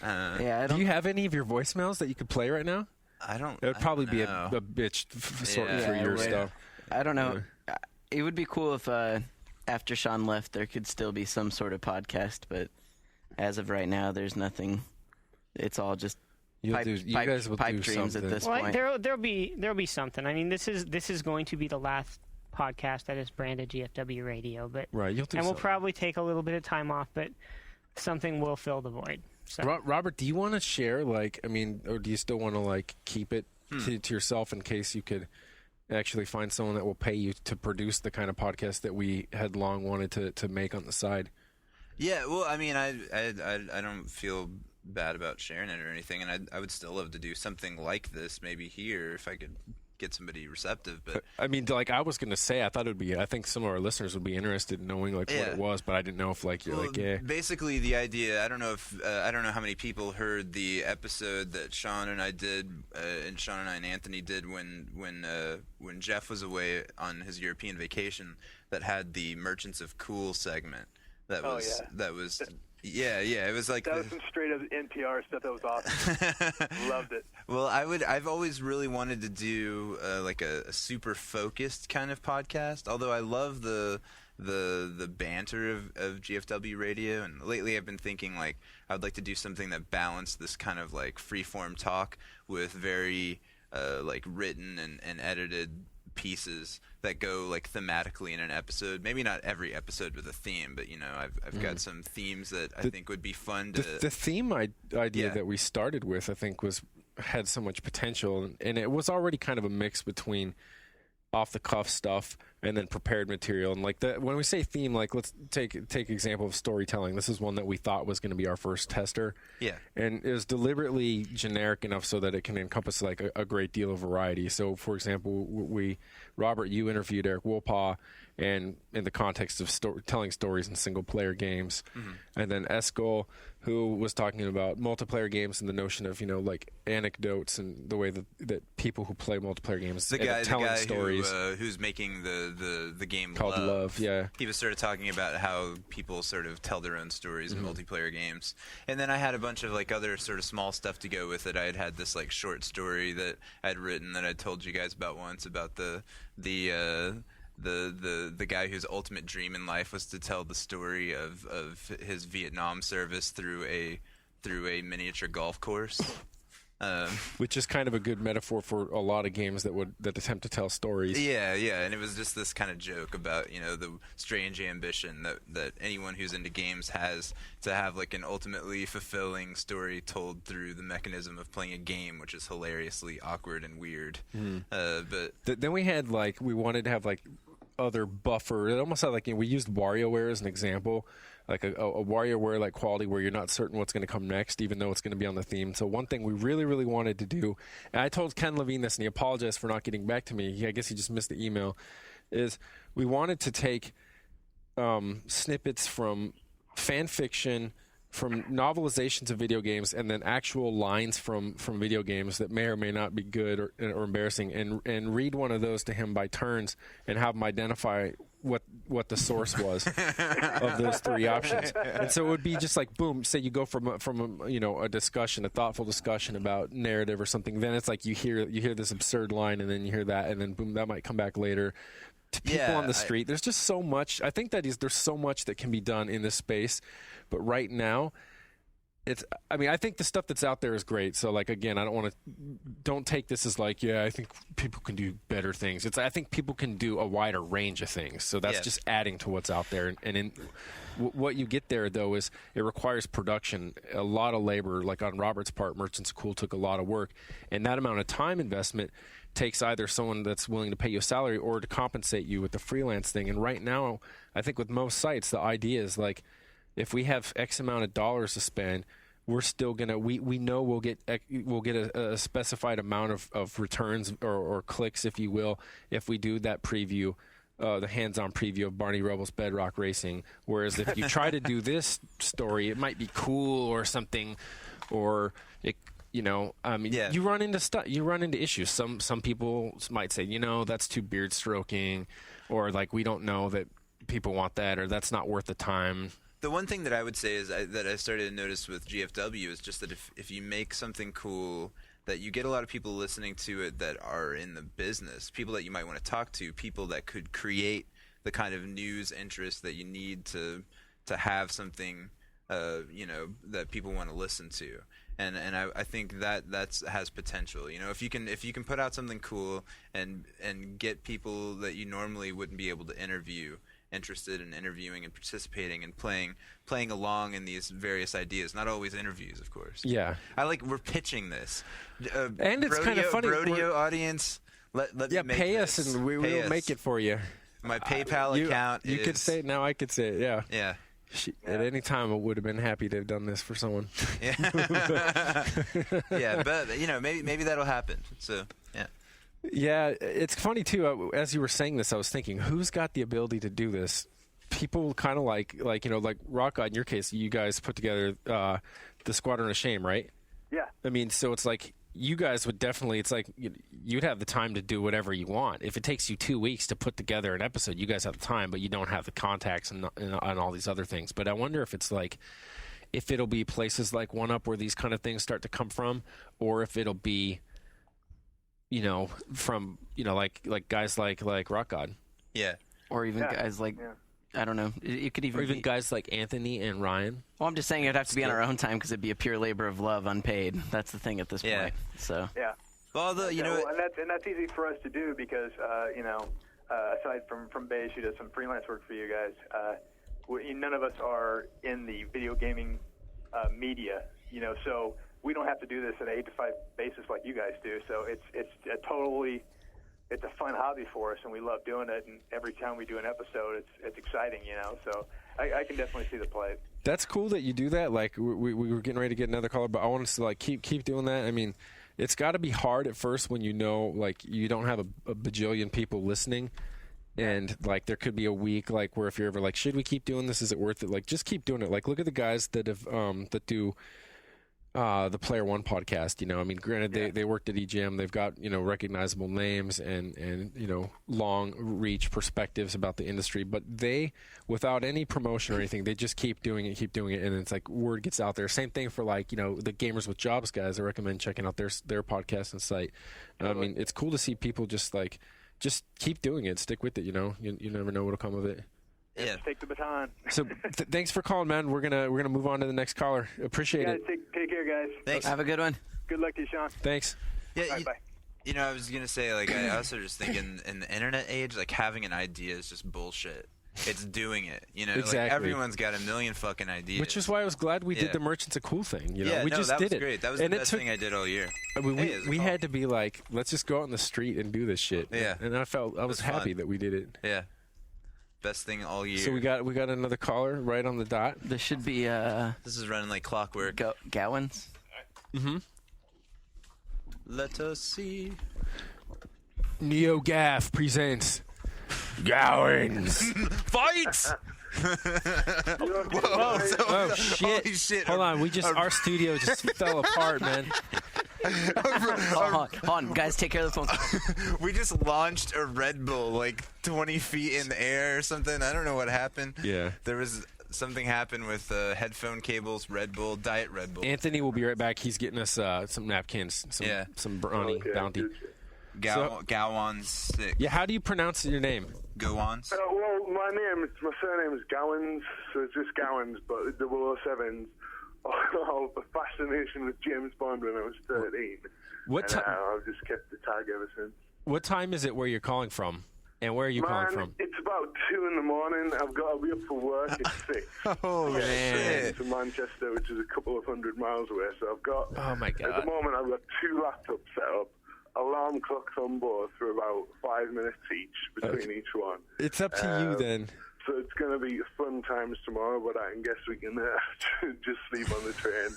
Yeah. Do you have any of your voicemails that you could play right now? I don't. It would probably be a bitch for your stuff. I don't know. It would be cool if after Shawn left, there could still be some sort of podcast, but as of right now, there's nothing. It's all just you guys will pipe do dreams something. at this Well, point. there'll be something. I mean, this is going to be the last podcast that is branded GFW Radio, but right, you'll do and we'll something. probably take a little bit of time off, but something will fill the void. So. Robert, do you want to share, or do you still want to keep it to yourself in case you could actually find someone that will pay you to produce the kind of podcast that we had long wanted to make on the side? Yeah, well, I mean, I don't feel bad about sharing it or anything, and I would still love to do something like this maybe here if I could get somebody receptive. But I mean, I was going to say, I thought it would be. I think some of our listeners would be interested in knowing what it was, but I didn't know if Basically, the idea. I don't know how many people heard the episode that Shawn and I did, and Shawn and I and Anthony did when Jeff was away on his European vacation. That had the Merchants of Cool segment. It was like that was some straight up NPR stuff. That was awesome. Loved it. Well, I've always really wanted to do a super focused kind of podcast. Although I love the banter of GFW Radio, and lately I've been thinking I would like to do something that balanced this kind of freeform talk with very written and edited pieces that go thematically in an episode. Maybe not every episode with a theme, but I've got some themes that I think would be fun to. The theme idea that we started with, I think, had so much potential, and it was already kind of a mix between off the cuff stuff and then prepared material. And when we say theme, let's take example of storytelling. This is one that we thought was going to be our first tester. Yeah. And it was deliberately generic enough so that it can encompass a great deal of variety. So, for example, Robert, you interviewed Eric Wolpaw, and in the context of telling stories in single-player games. Mm-hmm. And then Escol, who was talking about multiplayer games and the notion of, anecdotes and the way that people who play multiplayer games telling stories. Who's making the game called Love, yeah. He was sort of talking about how people sort of tell their own stories in multiplayer games. And then I had a bunch of other sort of small stuff to go with it. I had this short story that I'd written that I told you guys about once about the guy whose ultimate dream in life was to tell the story of his Vietnam service through a miniature golf course. Which is kind of a good metaphor for a lot of games that attempt to tell stories. Yeah, and it was just this kind of joke about the strange ambition that anyone who's into games has to have like an ultimately fulfilling story told through the mechanism of playing a game, which is hilariously awkward and weird. But then we had we wanted to have other buffer. It almost sounded like we used WarioWare as an example. Like a WarioWare quality where you're not certain what's going to come next, even though it's going to be on the theme. So one thing we really, really wanted to do, and I told Ken Levine this, and he apologized for not getting back to me. I guess he just missed the email. Is we wanted to take snippets from fan fiction, from novelizations of video games, and then actual lines from video games that may or may not be good or embarrassing, and read one of those to him by turns and have him identify what the source was of those three options. And so it would be just boom, say you go from a discussion, a thoughtful discussion about narrative or something, then it's you hear this absurd line, and then you hear that, and then boom, that might come back later. To people on the street, there's just so much. I think there's so much that can be done in this space, but right now, I think the stuff that's out there is great. So again, don't take this as I think people can do better things. I think people can do a wider range of things. So that's just adding to what's out there. And what you get there though is it requires production, a lot of labor. On Robert's part, Merchants Cool took a lot of work, and that amount of time investment takes either someone that's willing to pay you a salary or to compensate you with the freelance thing. And right now, I think with most sites, the idea is if we have X amount of dollars to spend, we're still gonna we know we'll get a specified amount of returns or clicks, if you will, if we do that preview, the hands-on preview of Barney Rubble's Bedrock Racing. Whereas if you try to do this story, it might be cool or something, or it. You run into you run into issues. Some people might say, that's too beard stroking, or we don't know that people want that, or that's not worth the time. The one thing that I would say is that I started to notice with GFW is just that if you make something cool, that you get a lot of people listening to it that are in the business, people that you might want to talk to, people that could create the kind of news interest that you need to have something, that people want to listen to. And I think that has potential. If you can put out something cool and get people that you normally wouldn't be able to interview interested in interviewing and participating and playing along in these various ideas. Not always interviews, of course. Yeah. We're pitching this. And it's kind of funny. Brodeo audience, let me make pay this. us and we'll make it for you. My PayPal account You could say it now, I could say it, yeah. Yeah. At any time, I would have been happy to have done this for someone. Yeah, yeah, but maybe that'll happen. So yeah. Yeah, it's funny too. As you were saying this, I was thinking, who's got the ability to do this? People kind of like Rock God. In your case, you guys put together the Squadron of Shame, right? Yeah. I mean, so it's you guys would definitely. It's you'd have the time to do whatever you want. If it takes you 2 weeks to put together an episode, you guys have the time, but you don't have the contacts and all these other things. But I wonder if it's if it'll be places like OneUp where these kind of things start to come from, or if it'll be, from guys like Rock God. Yeah. Or even guys I don't know. It could even be guys like Anthony and Ryan. Well, I'm just saying it'd have to be on our own time because it'd be a pure labor of love, unpaid. That's the thing at this point. So. Yeah. Well, and that's easy for us to do because aside from Beige, who does some freelance work for you guys, none of us are in the video gaming media. So we don't have to do this at an 8 to 5 basis like you guys do. So it's a fun hobby for us, and we love doing it. And every time we do an episode, it's exciting, So I can definitely see the play. That's cool that you do that. We were getting ready to get another caller, but I want us to keep doing that. I mean, it's got to be hard at first when you don't have a bajillion people listening, and there could be a week where if you're ever should we keep doing this? Is it worth it? Just keep doing it. Look at the guys that have that do. The Player One podcast, I mean, granted, they worked at EGM. They've got, recognizable names and long reach perspectives about the industry, but they, without any promotion or anything, they just keep doing it. And it's word gets out there. Same thing for the Gamers with Jobs guys. I recommend checking out their podcast and site. I mean, it's cool to see people just keep doing it. Stick with it, you never know what'll come of it. Yeah. Take the baton. So thanks for calling, man. We're gonna move on to the next caller. Appreciate it. Take care, guys. Thanks. Have a good one. Good luck to you, Shawn. Thanks. Yeah, Bye. you know, I was gonna say, like, I also just think in the internet age, like, having an idea is just bullshit. It's doing it, you know. Exactly. Like, everyone's got a million fucking ideas. Which is why I was glad we did the Merchants a Cool thing. You know, we just that did was it. Great. That was the best thing I did all year. I mean, we had to be like, let's just go out in the street and do this shit. Yeah. And I was happy fun. that we did it. Yeah. Best thing all year. So we got another caller right on the dot. This should be This is running like clockwork. Gowans. Mm-hmm. Let us see. Neo Gaff presents Gowans. Fights! Whoa, oh shit. Holy shit. Hold on, our studio just fell apart, man. Hold on, guys, take care of the phone. We just launched a Red Bull like 20 feet in the air or something. I don't know what happened. Yeah. There was something happened with headphone cables, Red Bull, Diet Red Bull. Anthony will be right back. He's getting us some napkins, some brownie bounty. Gowans 6. Yeah, how do you pronounce your name? Gowans? Well, my surname is Gowans, so it's just Gowans, but 007's a fascination with James Bond when I was 13. I've just kept the tag ever since. What time is it where you're calling from? And where are you calling from? It's about 2 in the morning. I've got to be up for work at 6. Oh, man. To Manchester, which is a couple of 100 miles away. So I've got, oh my God. At the moment, I've got 2 laptops set up. Alarm clocks on board for about 5 minutes each between each one. It's up to you then. So it's going to be fun times tomorrow, but I guess we can just sleep on the train.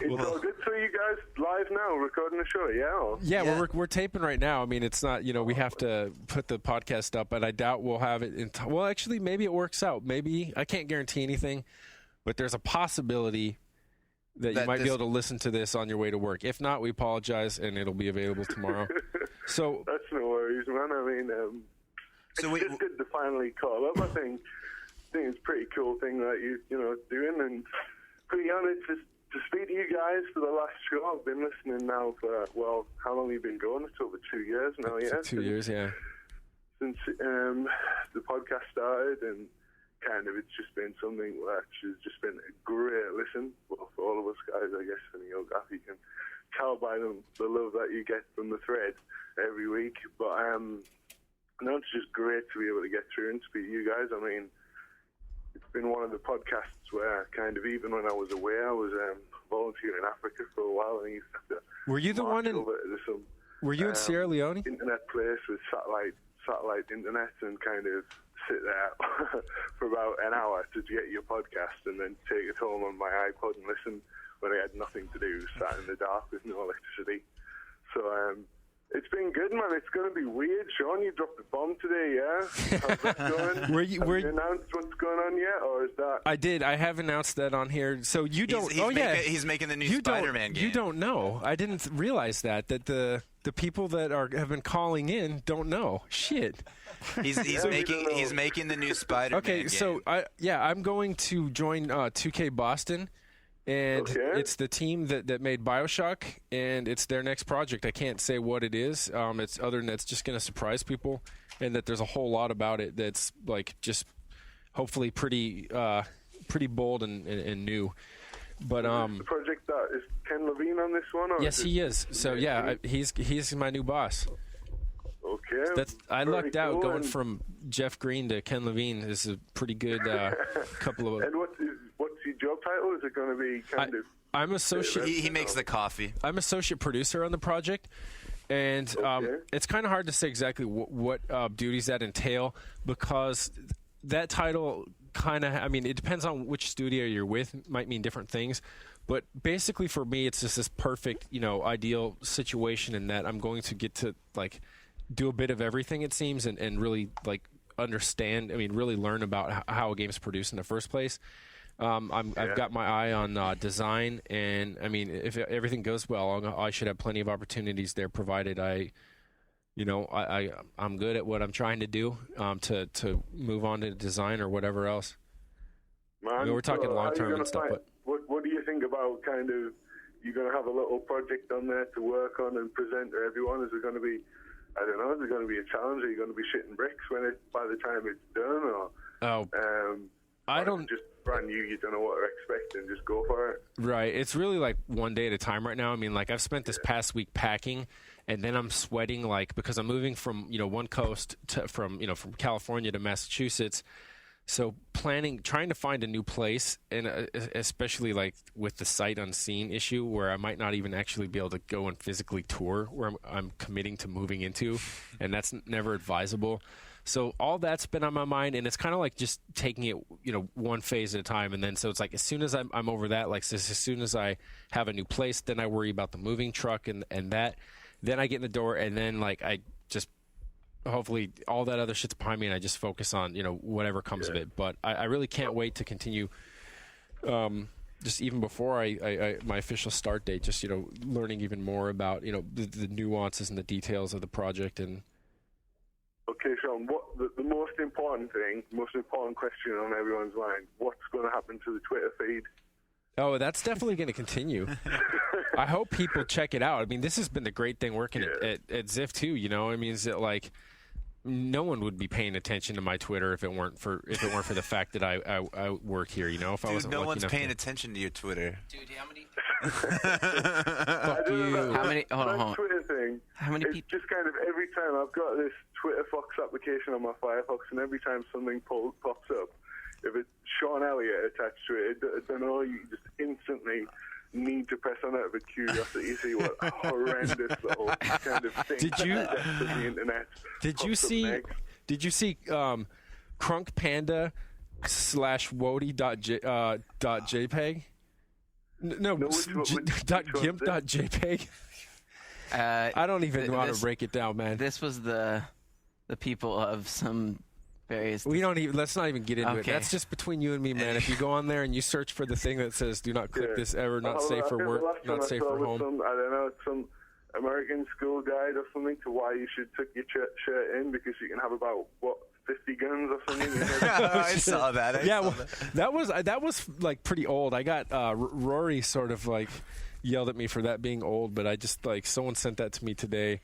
It's all good. So you guys live now, recording the show, yeah? Yeah, we're taping right now. I mean, it's not, we have to put the podcast up, but I doubt we'll have it in well, actually, maybe it works out. Maybe. I can't guarantee anything, but there's a possibility that you might be able to listen to this on your way to work. If not, we apologize, and it'll be available tomorrow. So that's no worries, man. I mean, it's just good to finally call up. I think it's a pretty cool thing that you're doing, and pretty honored to speak to you guys for the last show. I've been listening now for how long have you been going? It's over 2 years now, yeah. 2 years, yeah. Since the podcast started, and kind of it's just been something which has just been a great listen for all of us guys, I guess. And you can tell by the love that you get from the thread every week. But it's just great to be able to get through and speak to you guys. I mean, it's been one of the podcasts where kind of even when I was away, I was volunteering in Africa for a while, and I used to have to. Were you the one in? Were you in Sierra Leone? Internet place with satellite internet, and kind of sit there for about an hour to get your podcast, and then take it home on my iPod and listen when I had nothing to do, sat in the dark with no electricity. So it's been good, man. It's going to be weird. Shawn, you dropped the bomb today, yeah? How's that going? Have you announced what's going on yet, or is that? I did. I have announced that on here. So you don't. He's making the new Spider-Man game. You don't know. I didn't realize that the people that have been calling in don't know. Shit. He's making the new Spider-Man game. So I'm going to join 2K Boston. And it's the team that made BioShock, and it's their next project. I can't say what it is. It's other than it's just going to surprise people, and that there's a whole lot about it that's like just hopefully pretty bold and new. But the project that is Ken Levine on this one? Or yes, he is. So he's my new boss. Okay. I lucked out going from Jeff Green to Ken Levine. This is a pretty good couple of. And what's your job title? Is it going to be kind of? I'm associate. He makes the coffee. I'm associate producer on the project, and it's kind of hard to say exactly what duties that entail, because that title it depends on which studio you're with. It might mean different things. But basically for me, it's just this perfect, ideal situation in that I'm going to get to do a bit of everything, it seems, and really understand, really learn about how a game's produced in the first place. I've got my eye on design, and if everything goes well, I should have plenty of opportunities there, provided I'm good at what I'm trying to do, to move on to design or whatever else. Man, we're talking long term and stuff. But what do you think about kind of you're going to have a little project on there to work on and present to everyone? Is it going to be, I don't know, is it going to be a challenge? Are you going to be shitting bricks by the time it's done, or? I don't. Just brand new, you don't know what to expect, and just go for it. Right. It's really like one day at a time right now. I mean, like I've spent this past week packing, and then I'm sweating like because I'm moving from one coast from California to Massachusetts. So trying to find a new place, and especially like with the sight unseen issue, where I might not even actually be able to go and physically tour where I'm committing to moving into, and that's never advisable. So all that's been on my mind, and it's kind of like just taking it, one phase at a time. And then so it's like as soon as I'm over that, like as soon as I have a new place, then I worry about the moving truck and that. Then I get in the door, and then like I just hopefully all that other shit's behind me, and I just focus on whatever comes of it. But I really can't wait to continue. Just even before my official start date, just learning even more about the nuances and the details of the project. And okay, Shawn, what the most important question on everyone's mind? What's going to happen to the Twitter feed? Oh, that's definitely going to continue. I hope people check it out. I mean, this has been the great thing working at Ziff too. I mean, is it like no one would be paying attention to my Twitter if it weren't for the fact that I work here. If I wasn't no lucky one's enough paying attention to your Twitter. Dude, how many? Fuck you. How many? Hold on. Twitter thing. How many people? Just kind of every time I've got this Twitter Fox application on my Firefox, and every time something pops up, if it's Shawn Elliott attached to it, I don't know, you just instantly need to press on it out of curiosity to see what horrendous little kind of thing the internet. Did you see Crunk Panda /Wody.jpg? No, .gimp.jpg. I don't even know how to break it down, man. This was the people of some various. Let's not even get into it. That's just between you and me, man. If you go on there and you search for the thing that says "Do not click this ever," not safe for work, not safe for home. I don't know, some American school guide or something to why you should tuck your shirt in because you can have about 50 guns or something. I saw that. That was like pretty old. I got Rory sort of like yelled at me for that being old, but I just like someone sent that to me today,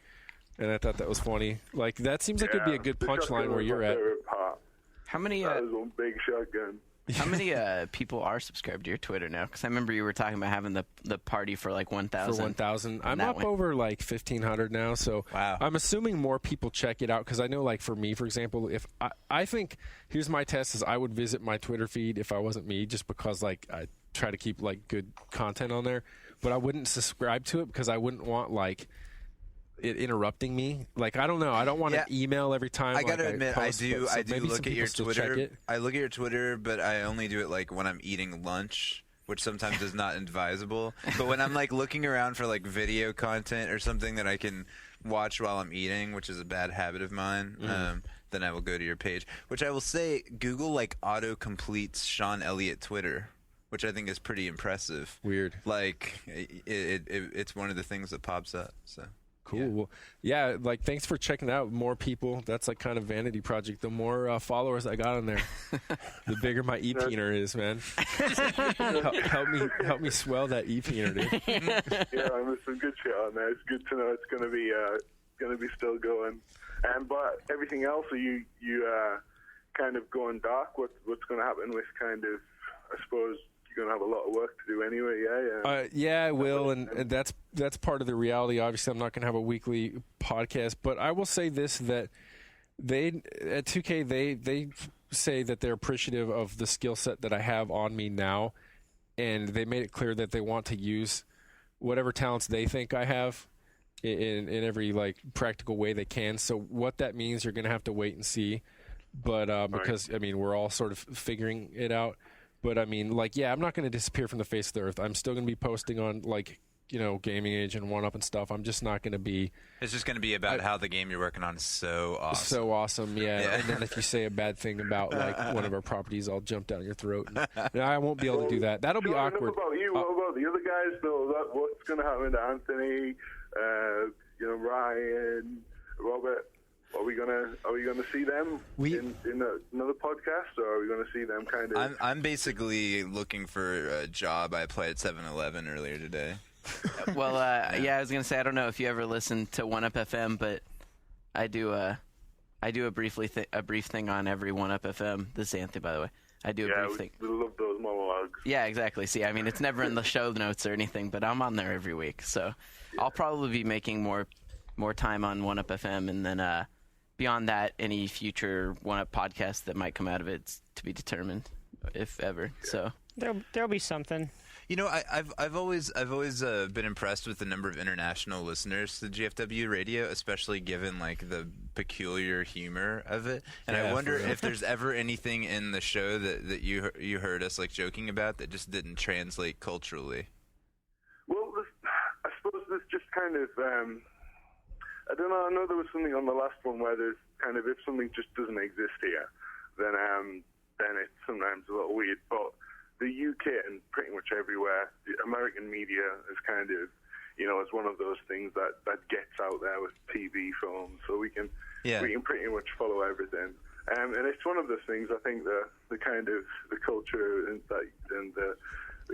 and I thought that was funny. Like that seems like it'd be a good punchline where you're at. How many? That was one big shotgun. How many people are subscribed to your Twitter now? Because I remember you were talking about having the party for like 1,000. For 1,000. I'm up over like 1,500 now. So wow. I'm assuming more people check it out because I know, like for me, for example, if I think here's my test is I would visit my Twitter feed if I wasn't me, just because like I try to keep like good content on there, but I wouldn't subscribe to it because I wouldn't want like it interrupting me. Like I don't know. I don't want to email every time. I gotta admit, I do look at your Twitter. I look at your Twitter, but I only do it like when I'm eating lunch, which sometimes is not advisable. But when I'm like looking around for like video content or something that I can watch while I'm eating, which is a bad habit of mine, then I will go to your page. Which I will say, Google like auto completes Shawn Elliott Twitter, which I think is pretty impressive. Weird. Like it's one of the things that pops up. So. Cool. Yeah. Well, yeah, like thanks for checking out. More people. That's like kind of vanity project. The more followers I got on there, the bigger my e-peener is, man. help me swell that e-peener, dude. Yeah, there's some good shit on there. It's good to know it's gonna be still going. But everything else, are you kind of going dark? What's going to happen with kind of, I suppose, going to have a lot of work to do anyway, yeah, I will, and that's part of the reality. Obviously, I'm not going to have a weekly podcast, but I will say this, that they at 2K they say that they're appreciative of the skill set that I have on me now, and they made it clear that they want to use whatever talents they think I have in every like practical way they can. So what that means, you're going to have to wait and see, but because I mean we're all sort of figuring it out. But I mean, like, yeah, I'm not going to disappear from the face of the earth. I'm still going to be posting on, like, Gaming Age and 1UP and stuff. I'm just not going to be. It's just going to be about how the game you're working on is so awesome. So awesome, yeah. And then if you say a bad thing about, like, one of our properties, I'll jump down your throat. And I won't be able to do that. That'll be awkward. What about you? What about the other guys, though? What's going to happen to Anthony, Ryan, Robert? Are we gonna see them in another podcast, or are we gonna see them kind of? I'm basically looking for a job. I applied at 7-Eleven earlier today. Well, yeah, I was gonna say I don't know if you ever listened to 1UP FM, but I do a brief thing on every 1UP FM. This is Anthony, by the way. I do a brief thing. We love those monologues. Yeah, exactly. See, I mean, it's never in the show notes or anything, but I'm on there every week. So I'll probably be making more time on 1UP FM, and then beyond that, any future 1UP podcast that might come out of it's to be determined, if ever. So there'll be something. You know, I've always been impressed with the number of international listeners to GFW Radio, especially given like the peculiar humor of it. And I wonder if there's ever anything in the show that you heard us like joking about that just didn't translate culturally. Well, I suppose there's just kind of I don't know. I know there was something on the last one where there's kind of if something just doesn't exist here, then it's sometimes a little weird, but. The UK and pretty much everywhere, the American media is kind of, it's one of those things that gets out there with TV, films, so we can pretty much follow everything. And it's one of those things. I think the kind of the culture and the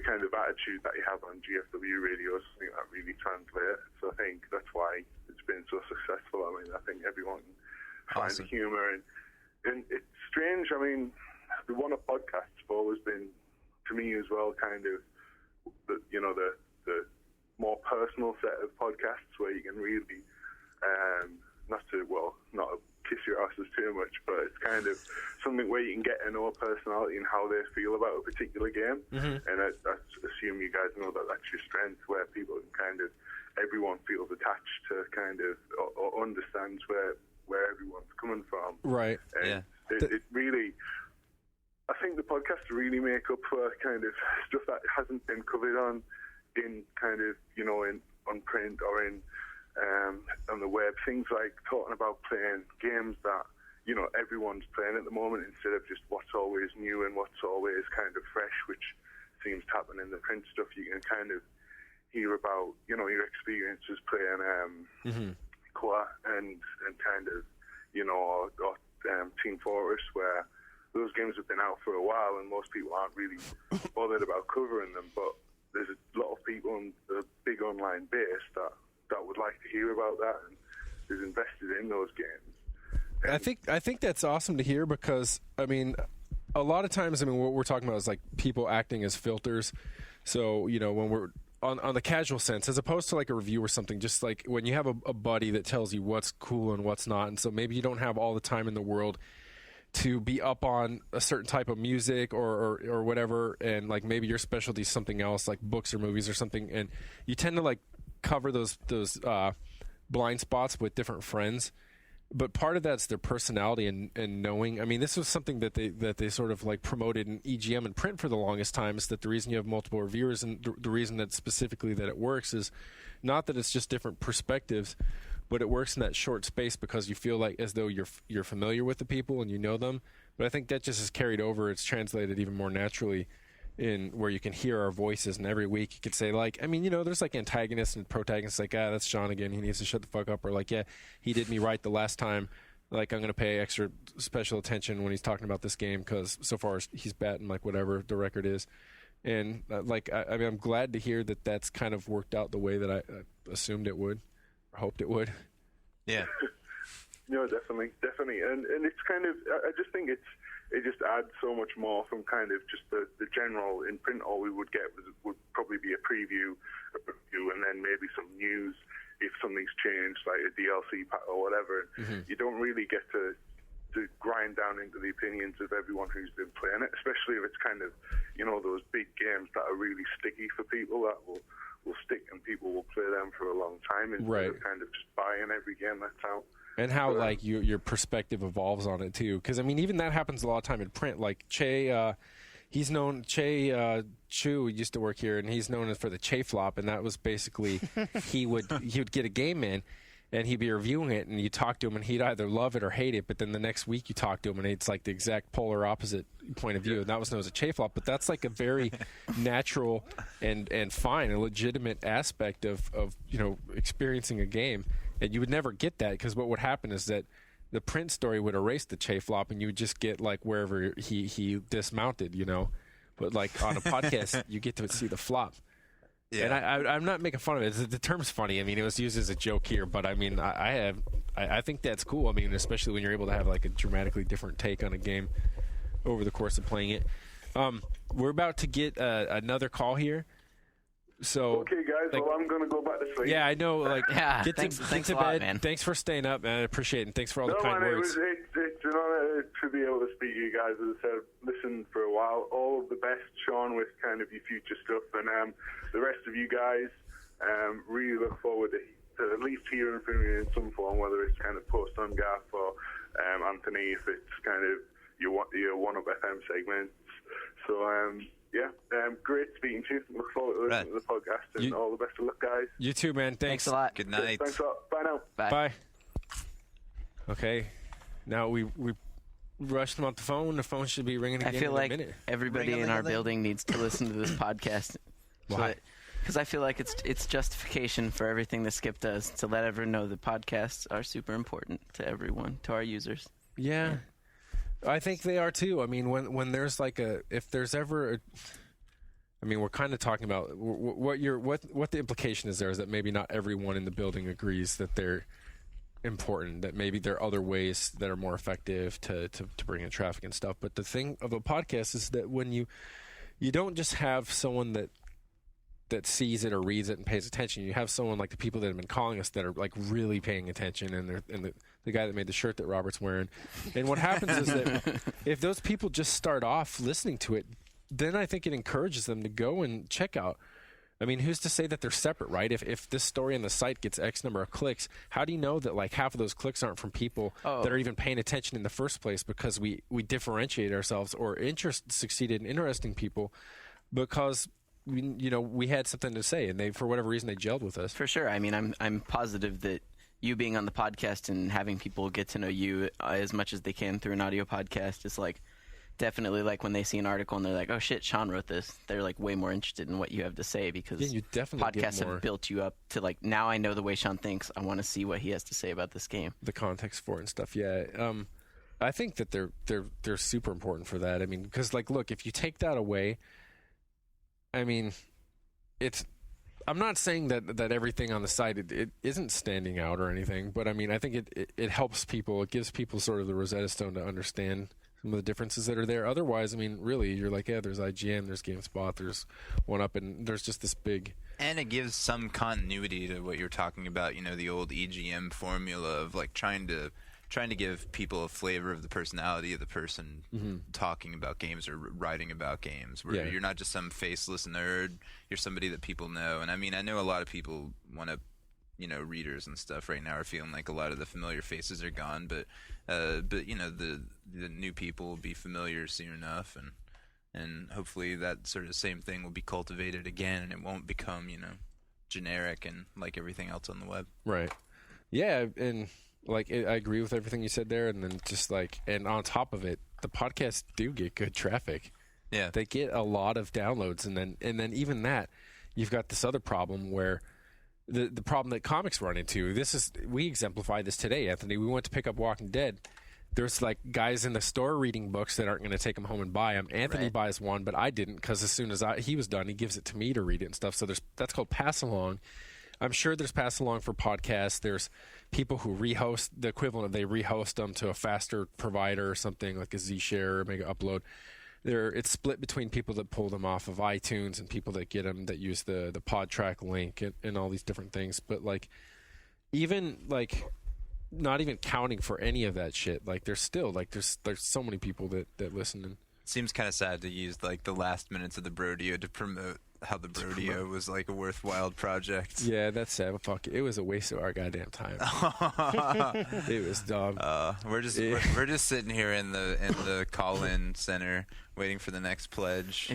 kind of attitude that you have on GFW Radio is something that really translates. So I think that's why it's been so successful. I mean, I think everyone can find the humor and it's strange. I mean, the 1UP podcasts have always been. To me as well, kind of, the more personal set of podcasts where you can really, not kiss your asses too much, but it's kind of something where you can get to know a personality and how they feel about a particular game. Mm-hmm. And I assume you guys know that that's your strength, where people can kind of, everyone feels attached to kind of, or understands where everyone's coming from. Right. And it really... I think the podcasts really make up for kind of stuff that hasn't been covered on in kind of, on print or on the web. Things like talking about playing games that, everyone's playing at the moment instead of just what's always new and what's always kind of fresh, which seems to happen in the print stuff. You can kind of hear about, your experiences playing Koa and kind of, or Team Fortress, where those games have been out for a while and most people aren't really bothered about covering them, but there's a lot of people on the big online base that would like to hear about that and is invested in those games. And I think that's awesome to hear because, I mean, a lot of times, what we're talking about is like people acting as filters. So, when we're on the casual sense, as opposed to like a review or something, just like when you have a buddy that tells you what's cool and what's not, and so maybe you don't have all the time in the world to be up on a certain type of music or whatever, and like maybe your specialty is something else, like books or movies or something, and you tend to like cover those blind spots with different friends. But part of that's their personality and knowing. I mean, this was something that they sort of like promoted in EGM and print for the longest time, is that the reason you have multiple reviewers and the reason that specifically that it works is not that it's just different perspectives, but it works in that short space because you feel like as though you're familiar with the people and you know them. But I think that just is carried over. It's translated even more naturally in where you can hear our voices, and every week you could say like, there's like antagonists and protagonists, like, that's Shawn again, he needs to shut the fuck up, or like, yeah, he did me right the last time, like I'm going to pay extra special attention when he's talking about this game because so far he's batting like whatever the record is. And I'm glad to hear that that's kind of worked out the way that I assumed it would. Hoped it would. Yeah. No, definitely, and it's kind of. I just think it just adds so much more from kind of just the general in print. All we would get would probably be a review, and then maybe some news if something's changed, like a DLC pack or whatever. Mm-hmm. You don't really get to grind down into the opinions of everyone who's been playing it, especially if it's kind of those big games that are really sticky for people that will stick and people will play them for a long time instead of kind of just buying every game that's out. And how like your perspective evolves on it too, because even that happens a lot of time in print. Like Che Chu used to work here, and he's known for the Che flop, and that was basically he would get a game in, and he'd be reviewing it, and you talk to him, and he'd either love it or hate it. But then the next week you talk to him, and it's like the exact polar opposite point of view, and that was known as a Che flop. But that's like a very natural and fine and legitimate aspect of experiencing a game. And you would never get that because what would happen is that the print story would erase the Che flop, and you would just get like wherever he dismounted, But like on a podcast, you get to see the flop. Yeah. And I'm not making fun of it. The term's funny. It was used as a joke here, but I think that's cool. Especially when you're able to have like a dramatically different take on a game. over the course of playing it. We're about to get another call here. So okay, guys. Well, I'm gonna go back to sleep. Yeah, I know. Get thanks to a bed. lot, man. Thanks for staying up, man. I appreciate it. And thanks for all the kind words. It's an honor to be able to speak to you guys. As I said, listened for a while. All of the best, Shawn, with kind of your future stuff, and the rest of you guys. Really look forward to at least hearing from you in some form, whether it's kind of post on Gaff or Anthony, if it's kind of your One Up FM segments. So great speaking to you. Look forward to listening to the podcast, and all the best of luck, guys. You too, man. Thanks a lot. Good night. Thanks a lot. Bye now. Bye. Okay. Now we rushed him off the phone. The phone should be ringing again I feel in like a minute. everybody in our building needs to listen to this podcast. Why? Because I feel like it's justification for everything that Skip does to let everyone know that podcasts are super important to everyone, to our users. Yeah. I think they are too. I mean, when there's if there's ever we're kind of talking about what the implication is there is that maybe not everyone in the building agrees that they're important, that maybe there are other ways that are more effective to bring in traffic and stuff. But the thing of a podcast is that when you don't just have someone that sees it or reads it and pays attention, you have someone like the people that have been calling us that are like really paying attention, and the guy that made the shirt that Robert's wearing. And what happens is that if those people just start off listening to it, then I think it encourages them to go and check out. I mean, who's to say that they're separate, right? If this story on the site gets X number of clicks, how do you know that like half of those clicks aren't from people that are even paying attention in the first place because we differentiate ourselves or succeeded in interesting people because we had something to say, and they, for whatever reason, they gelled with us. For sure. I mean, I'm positive that you being on the podcast and having people get to know you as much as they can through an audio podcast is like definitely like when they see an article and they're like, oh shit, Shawn wrote this. They're like way more interested in what you have to say because you definitely podcasts have built you up to like, now I know the way Shawn thinks. I want to see what he has to say about this game. The context for it and stuff. Yeah. I think that they're super important for that. I mean, because like, look, if you take that away, I mean, I'm not saying that everything on the site it isn't standing out or anything, but I mean, I think it helps people. It gives people sort of the Rosetta Stone to understand some of the differences that are there. Otherwise, I mean, really, you're like, yeah, there's IGN, there's GameSpot, there's One Up, and there's just this big. And it gives some continuity to what you're talking about. The old EGM formula of like trying to give people a flavor of the personality of the person talking about games or writing about games, where you're not just some faceless nerd, you're somebody that people know. And I mean, I know a lot of people want to, readers and stuff right now are feeling like a lot of the familiar faces are gone, but the new people will be familiar soon enough, and hopefully that sort of same thing will be cultivated again, and it won't become, generic and like everything else on the web. Right. Yeah, and like I agree with everything you said there, and then just like, and on top of it, the podcasts do get good traffic. Yeah, they get a lot of downloads, and then even that, you've got this other problem where the problem that comics run into. We exemplified this today, Anthony. We went to pick up Walking Dead. There's like guys in the store reading books that aren't going to take them home and buy them. Anthony buys one, but I didn't, because as soon as he was done, he gives it to me to read it and stuff. So that's called pass along. I'm sure there's pass along for podcasts. There's people who rehost the equivalent of they rehost them to a faster provider or something like a Zshare or Mega Upload. It's split between people that pull them off of iTunes and people that get them that use the PodTrack link and all these different things. But like, even like, not even counting for any of that shit, like there's still like there's so many people that listen. And it seems kind of sad to use like the last minutes of the Brodeo to promote how the Brodeo was like a worthwhile project. Yeah, that's sad. But fuck it was a waste of our goddamn time. It was dumb. We're just sitting here in the call-in center waiting for the next pledge.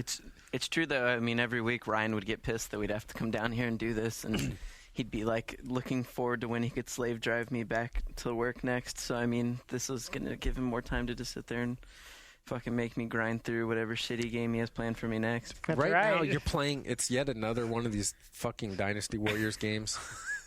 It's true though. I mean, every week Ryan would get pissed that we'd have to come down here and do this, and he'd be like looking forward to when he could slave drive me back to work next. So I mean, this was gonna give him more time to just sit there and fucking make me grind through whatever shitty game he has planned for me next. Right now, you're playing. It's yet another one of these fucking Dynasty Warriors games.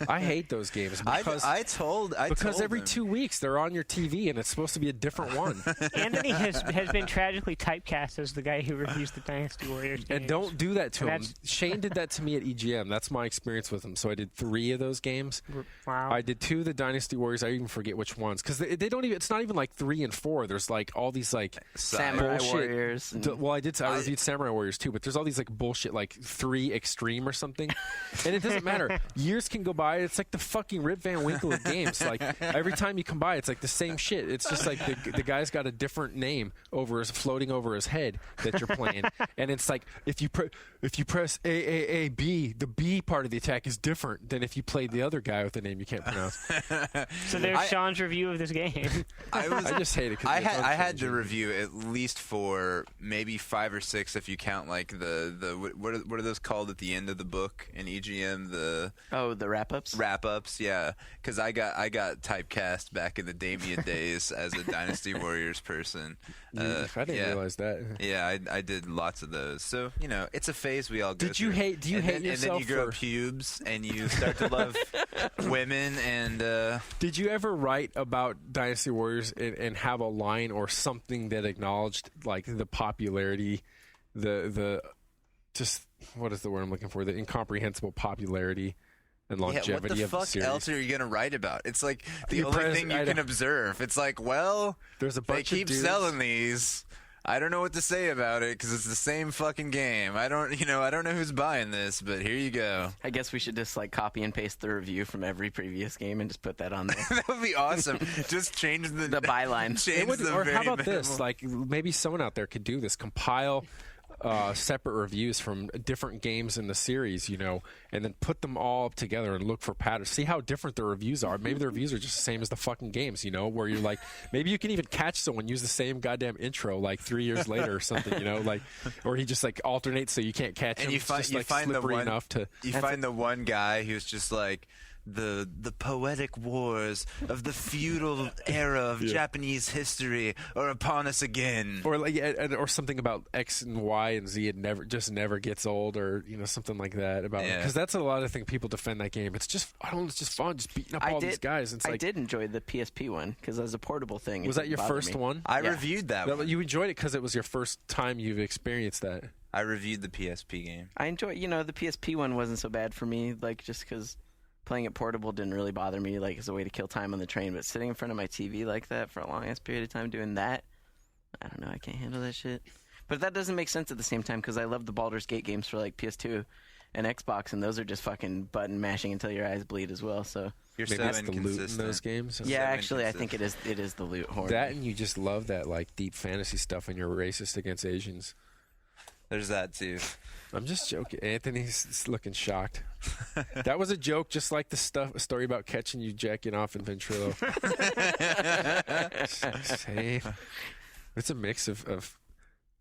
I hate those games because I told every him. 2 weeks they're on your TV and it's supposed to be a different one. Anthony has been tragically typecast as the guy who reviews the Dynasty Warriors games. And don't do that to him. Shane did that to me at EGM. That's my experience with him. So I did 3 of those games. Wow. I did 2 of the Dynasty Warriors. I even forget which ones because they don't even. It's not even like 3 and 4. There's like all these like Samurai bullshit. Warriors. Well, I reviewed Samurai Warriors too, but there's all these like bullshit like 3 Extreme or something, and it doesn't matter. Years can go by. It's like the fucking Rip Van Winkle of games. Like every time you come by, it's like the same shit. It's just like the guy's got a different name floating over his head that you're playing, and it's like if you press A B, the B part of the attack is different than if you played the other guy with the name you can't pronounce. So there's Shawn's review of this game. I just hate it. I had to review at least 4, maybe 5 or 6 if you count like the what are those called at the end of the book in EGM? The wrap-ups. Wrap-ups, yeah. Because I got typecast back in the Damien days as a Dynasty Warriors person. I didn't realize that. Yeah, I did lots of those. So it's a phase we all go through. Do you hate yourself? And then you grow pubes and you start to love women. And did you ever write about Dynasty Warriors and have a line or something that acknowledged like the popularity, the just what is the word I'm looking for? The incomprehensible popularity and longevity what the of the fuck series. else are you gonna write about? It's like the only thing you can observe. It's like, well, there's a bunch they keep of dudes. selling these. I don't know what to say about it because it's the same fucking game. I don't know who's buying this, but here you go. I guess we should just like copy and paste the review from every previous game and just put that on there. That would be awesome. Just change the byline. Or how about this? Like maybe someone out there could do this. Compile separate reviews from different games in the series, and then put them all up together and look for patterns. See how different the reviews are. Maybe the reviews are just the same as the fucking games, where you're like, maybe you can even catch someone use the same goddamn intro like 3 years later or something, like, or he just like alternates so you can't catch him. And you find the one guy who's just like, the poetic wars of the feudal era of Japanese history are upon us again, or something about X and Y and Z. It never gets old, or something like that about because that's a lot of things people defend that game. It's just fun, just beating up all these guys. And I did enjoy the PSP one because as a portable thing. Was that your first one? I reviewed that one. You enjoyed it because it was your first time you've experienced that. I reviewed the PSP game. I enjoy. The PSP one wasn't so bad for me, like just because. Playing it portable didn't really bother me, like as a way to kill time on the train. But sitting in front of my TV like that for a long ass period of time doing that, I don't know, I can't handle that shit. But that doesn't make sense at the same time because I love the Baldur's Gate games for like PS2 and Xbox, and those are just fucking button mashing until your eyes bleed as well. So you're maybe that's the loot in those games. Yeah, actually, I think it is the loot horn. That and you just love that like deep fantasy stuff, and you're racist against Asians. There's that too. I'm just joking. Anthony's looking shocked. That was a joke, just like the story about catching you jacking off in Ventrilo. Same. It's a mix of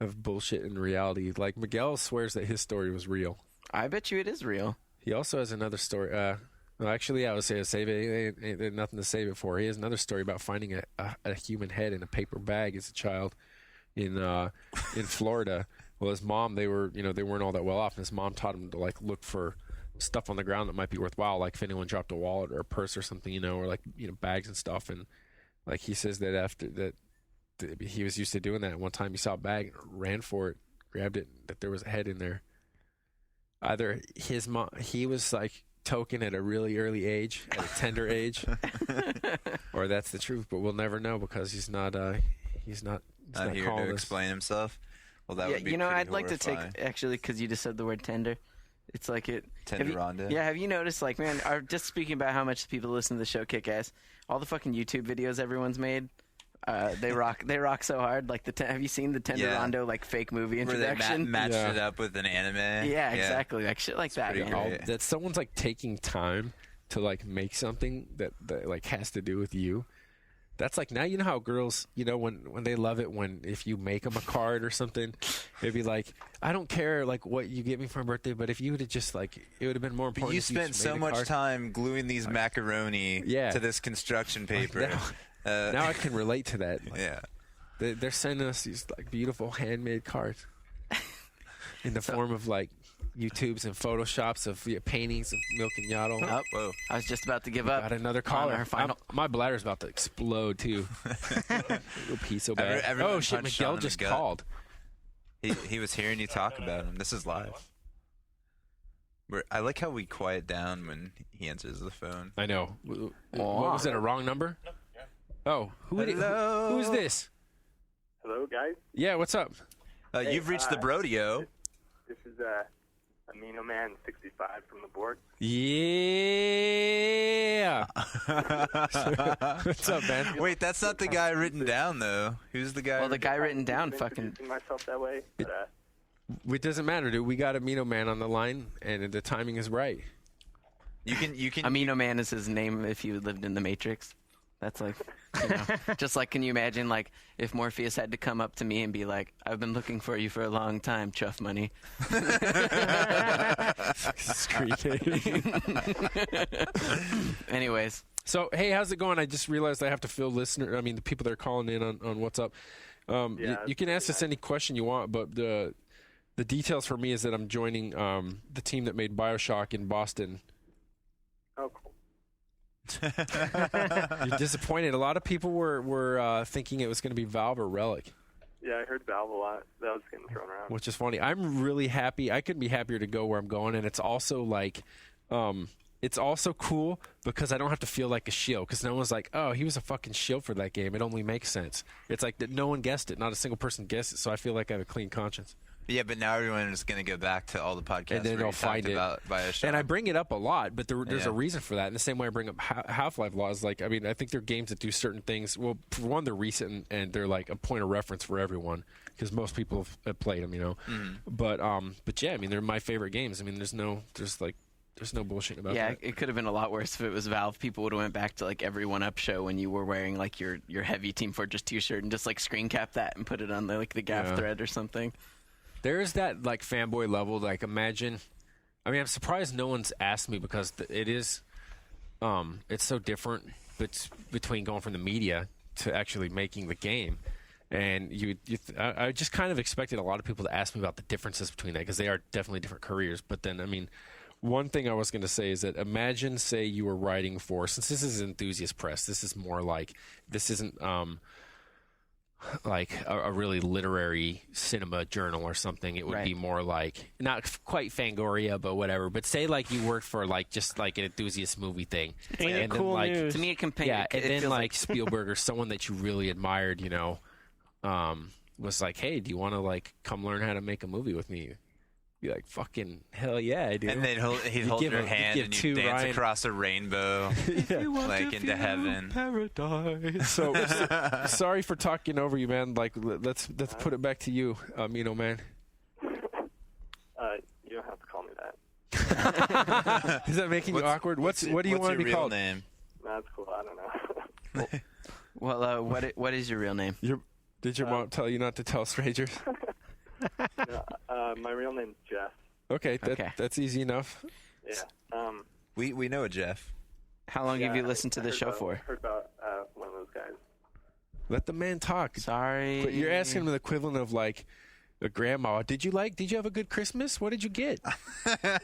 bullshit and reality. Like Miguel swears that his story was real. I bet you it is real. He also has another story. Well, actually, I would say save it. Ain't nothing to save it for. He has another story about finding a human head in a paper bag as a child in Florida. Well, his mom, they weren't all that well off, and his mom taught him to like look for stuff on the ground that might be worthwhile, like if anyone dropped a wallet or a purse or something, or like bags and stuff. And like he says that after that, he was used to doing that. One time he saw a bag, ran for it, grabbed it, that there was a head in there. Either his mom, he was like token at a really early age, at a tender age, or that's the truth. But we'll never know because he's not here to explain himself. Well, that would be I'd horrifying. like to take, actually, because you just said the word tender. It's like it. Tenderonda. Yeah, have you noticed, like, man, just speaking about how much people listen to the show kick ass, all the fucking YouTube videos everyone's made, they rock so hard. Like, have you seen the Tenderondo, like, fake movie introduction? Where they matched it up with an anime? Yeah, exactly. Like, shit like that. That someone's, like, taking time to, like, make something that like, has to do with you. That's like, now you know how girls, when they love it if you make them a card or something, they'd be like, I don't care like what you get me for my birthday, but if you would have just like, it would have been more important. But you spent so much time gluing these macaroni to this construction paper. Like now I can relate to that. Like, yeah. They're sending us these like beautiful handmade cards in the form of like YouTubes and Photoshops of paintings of Milk and Yaddle. Oh, whoa! I was just about to give up. Got another caller. Final... My bladder's about to explode too. It'll pee so bad. Oh shit! Miguel just called. He was hearing you talk about him. This is live. I like how we quiet down when he answers the phone. I know. What was it? A wrong number? No, yeah. Oh, who's this? Hello, guys. Yeah, what's up? Hey, you've reached the Brodeo. This is Amino Man 65 from the board. Yeah. What's up, man? Wait, that's not the guy written down, though. Who's the guy? Well, the guy written down fucking... myself that way, but, it doesn't matter, dude. We got Amino Man on the line, and the timing is right. You can. Amino Man is his name if you lived in the Matrix. That's like, just like, can you imagine, like, if Morpheus had to come up to me and be like, "I've been looking for you for a long time, Chuff Money." Anyways. So, hey, how's it going? I just realized I have to fill the people that are calling in on what's up. You can ask us any question you want, but the details for me is that I'm joining the team that made BioShock in Boston. Oh, cool. You're disappointed. A lot of people were thinking it was going to be Valve or Relic. Yeah, I heard Valve a lot. That was getting thrown around. Which is funny. I'm really happy. I couldn't be happier to go where I'm going, and it's also like, it's also cool because I don't have to feel like a shill. Because no one's like, "Oh, he was a fucking shill for that game." It only makes sense. It's like that no one guessed it. Not a single person guessed it. So I feel like I have a clean conscience. Yeah, but now everyone is going to go back to all the podcasts and then they'll find it. About BioShock. And I bring it up a lot, but there's a reason for that. In the same way I bring up Half-Life laws, like, I mean, I think they're games that do certain things. Well, for one, they're recent and they're like a point of reference for everyone because most people have played them, you know. Mm-hmm. But yeah, I mean, they're my favorite games. I mean, there's no bullshit about that. Yeah, it could have been a lot worse if it was Valve. People would have went back to like every 1UP show when you were wearing like your heavy Team Fortress t-shirt and just like screen cap that and put it on the gaff thread or something. There is that like fanboy level. Like, imagine. I mean, I'm surprised no one's asked me because it is, it's so different between going from the media to actually making the game. And I just kind of expected a lot of people to ask me about the differences between that because they are definitely different careers. But then, I mean, one thing I was going to say is that imagine, say, you were writing for, since this is enthusiast press, this is more like, this isn't like a really literary cinema journal or something. It would be more like, not quite Fangoria, but whatever. But say like you worked for like just like an enthusiast movie thing. And cool then, like, news. To me, it can paint. Yeah, and then like like Spielberg or someone that you really admired, you know, was like, "Hey, do you want to like come learn how to make a movie with me?" Be like, "Fucking hell yeah, I do." And then he'd hold your hand and you dance across a rainbow, like into heaven. Paradise. So sorry for talking over you, man. Like, let's put it back to you, Amino Man. You don't have to call me that. Is that making you awkward? What do you want to be called? Name? That's cool. I don't know. Well, what is your real name? Did your mom tell you not to tell strangers? My real name's Jeff. Okay, that's easy enough. Yeah. We know a Jeff. How long have you listened to the show for? Heard about one of those guys. Let the man talk. Sorry. But you're asking him the equivalent of like a grandma. Did you have a good Christmas? What did you get?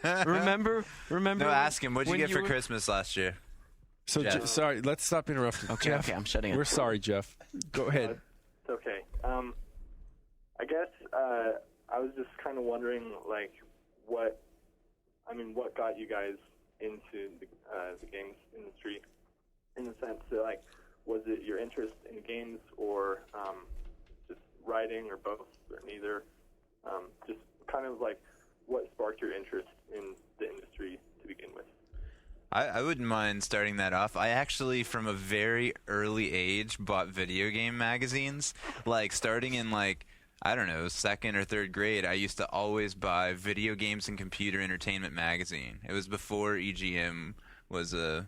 Remember? No, ask him. What did you get for Christmas last year? So sorry, let's stop interrupting. Okay, Jeff, I'm shutting up. We're sorry, Jeff. Go ahead. It's okay. I guess I was just kind of wondering, like, what got you guys into the games industry, in the sense that, like, was it your interest in games or just writing or both or neither? Just kind of like what sparked your interest in the industry to begin with? I wouldn't mind starting that off. I actually, from a very early age, bought video game magazines. Like, starting in, like, I don't know, 2nd or 3rd grade, I used to always buy Video Games and Computer Entertainment magazine. It was before EGM was a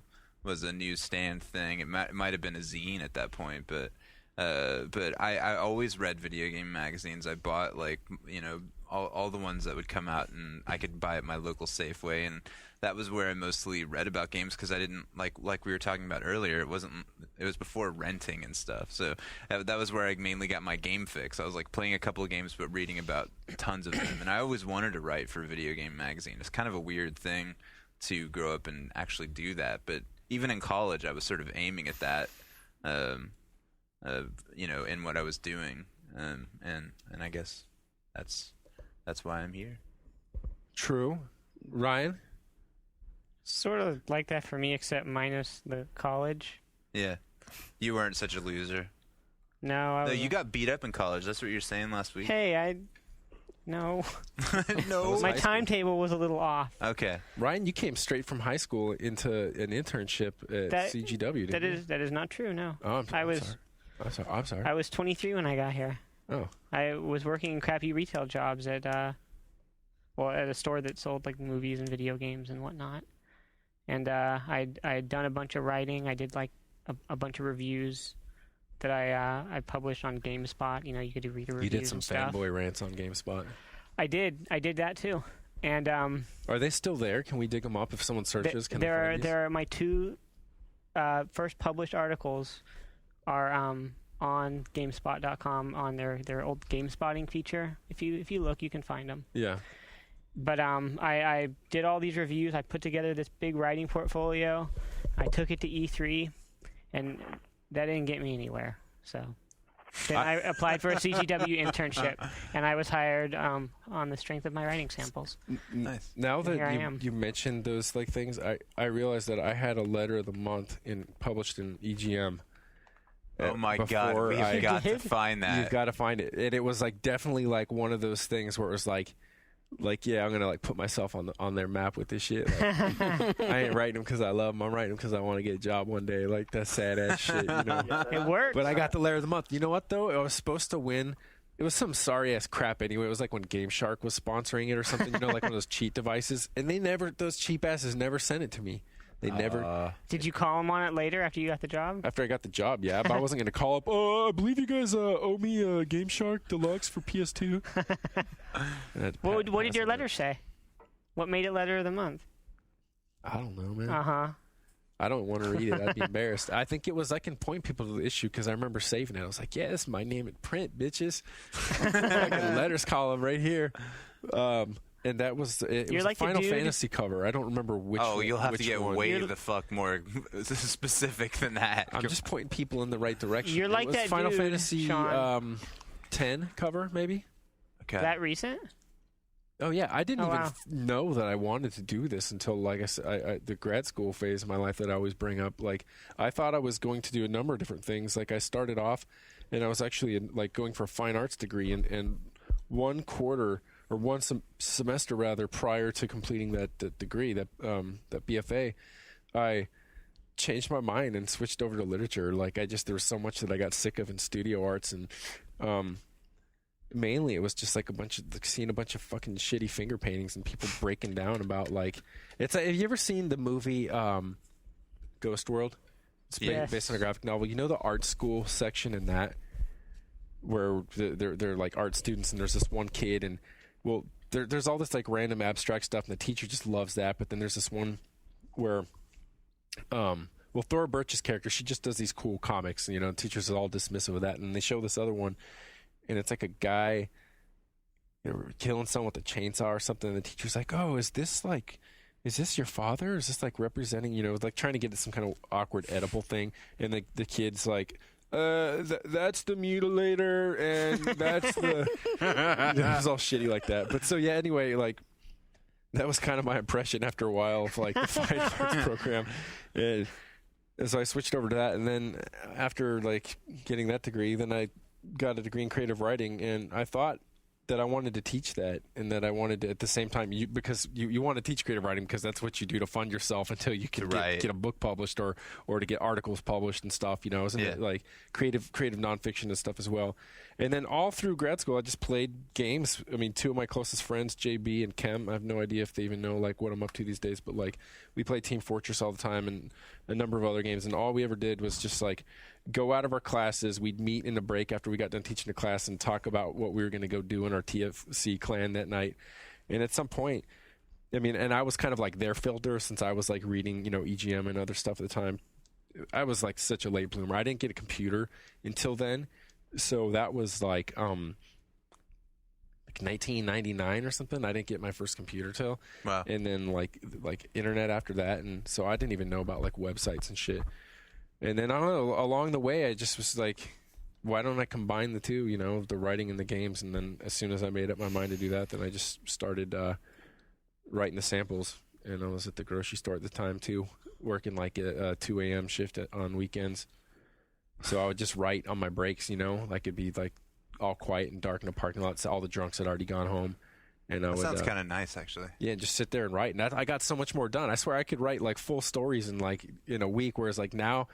newsstand thing. It might have been a zine at that point, but I always read video game magazines. I bought, like, you know, all the ones that would come out, and I could buy at my local Safeway, and that was where I mostly read about games because I didn't like we were talking about earlier. It was before renting and stuff, so that was where I mainly got my game fix. I was like playing a couple of games, but reading about tons of them, and I always wanted to write for a video game magazine. It's kind of a weird thing to grow up and actually do that, but even in college, I was sort of aiming at that, in what I was doing, and I guess that's why I'm here. True. Ryan? Sort of like that for me, except minus the college. Yeah. You weren't such a loser. No, you got beat up in college. That's what you were saying last week. Hey, no. No. My timetable was a little off. Okay. Ryan, you came straight from high school into an internship at CGW, didn't you? That is not true, no. Oh, I'm sorry. I was 23 when I got here. Oh. I was working in crappy retail jobs at a store that sold like movies and video games and whatnot. And I had done a bunch of writing. I did like a bunch of reviews that I published on GameSpot. You could read a review. You did some fanboy rants on GameSpot. I did that too. And are they still there? Can we dig them up if someone searches? There are my two first published articles are on GameSpot.com on their old GameSpotting feature. If you look, you can find them. Yeah. But I did all these reviews. I put together this big writing portfolio. I took it to E3, and that didn't get me anywhere. So then I applied for a CGW internship, and I was hired on the strength of my writing samples. Nice. Now that you mentioned those things, I realized that I had a letter of the month published in EGM. Oh my God, we've got to find that. You've got to find it. And it was definitely one of those things where it was yeah, I'm gonna put myself on their map with this shit. I ain't writing them because I love them. I'm writing them because I want to get a job one day. That sad ass shit, It worked. But I got the letter of the month. You know what though? I was supposed to win. It was some sorry ass crap anyway. It was when Game Shark was sponsoring it or something. One of those cheat devices. And those cheap asses never sent it to me. They never. Did you call them on it later after you got the job? After I got the job, yeah. But I wasn't going to call up, I believe you guys owe me a Game Shark Deluxe for PS2. What did your letter say? What made it letter of the month? I don't know, man. Uh-huh. I don't want to read it. I'd be embarrassed. I think it was I can point people to the issue because I remember saving it. I was like, yeah, this is my name in print, bitches. I got a letters column right here. And that was it. Was a Final Fantasy cover. I don't remember which. Oh, you'll have to get way the fuck more specific than that. I'm just pointing people in the right direction. You're like that Final dude, Fantasy Shawn. 10 cover, maybe. Okay. That recent? Oh yeah, I didn't even know that I wanted to do this until I said, the grad school phase of my life that I always bring up. I thought I was going to do a number of different things. I started off, and I was actually going for a fine arts degree, and one semester rather prior to completing that degree, that BFA, I changed my mind and switched over to literature. There was so much that I got sick of in studio arts, and mainly it was just seeing a bunch of fucking shitty finger paintings and people breaking down about have you ever seen the movie Ghost World? It's based on a graphic novel. You know the art school section in that where they're art students, and there's this one kid, and there's all this random abstract stuff, and the teacher just loves that. But then there's this one where, Thora Birch's character, she just does these cool comics, and the teachers are all dismissive of that. And they show this other one, and it's a guy killing someone with a chainsaw or something. And the teacher's like, "Oh, is this your father? Is this representing trying to get to some kind of awkward edible thing?" And the kid's like, that's the mutilator, and that's the. It was all shitty like that. But so yeah, anyway, that was kind of my impression after a while of the fine arts program, and so I switched over to that. And then after getting that degree, then I got a degree in creative writing, and I thought that I wanted to teach that, and that I wanted to at the same time because you want to teach creative writing because that's what you do to fund yourself until you can get a book published or to get articles published and stuff, isn't it? Creative nonfiction and stuff as well. And then all through grad school I just played games. I mean, two of my closest friends, JB and Kem, I have no idea if they even know what I'm up to these days, but we played Team Fortress all the time and a number of other games, and all we ever did was just go out of our classes. We'd meet in the break after we got done teaching the class and talk about what we were going to go do in our TFC clan that night. And at some point, I mean, and I was kind of like their filter since I was like reading, EGM and other stuff at the time. I was like such a late bloomer. I didn't get a computer until then. So that was like 1999 or something. I didn't get my first computer till. Wow. And then like internet after that. And so I didn't even know about like websites and shit. And then I don't know, along the way, I just was like, why don't I combine the two, the writing and the games? And then as soon as I made up my mind to do that, then I just started writing the samples. And I was at the grocery store at the time, too, working like a 2 a.m. shift on weekends. So I would just write on my breaks, like it'd be like all quiet and dark in the parking lot. So all the drunks had already gone home. And that sounds kind of nice, actually. Yeah, just sit there and write. And I got so much more done. I swear I could write like full stories in a week, whereas like now,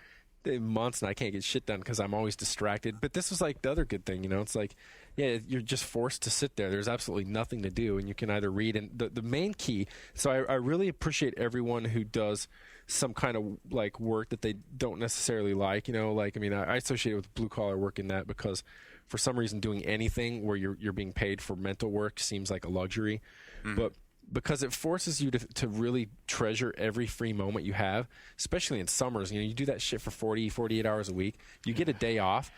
months, and I can't get shit done because I'm always distracted. But this was like the other good thing, it's like, yeah, you're just forced to sit there. There's absolutely nothing to do, and you can either read. And the main key, so I really appreciate everyone who does some kind of like work that they don't necessarily like, I associate it with blue collar work in that because for some reason doing anything where you're being paid for mental work seems like a luxury. But because it forces you to really treasure every free moment you have, especially in summers. You do that shit for 48 hours a week. You get a day off,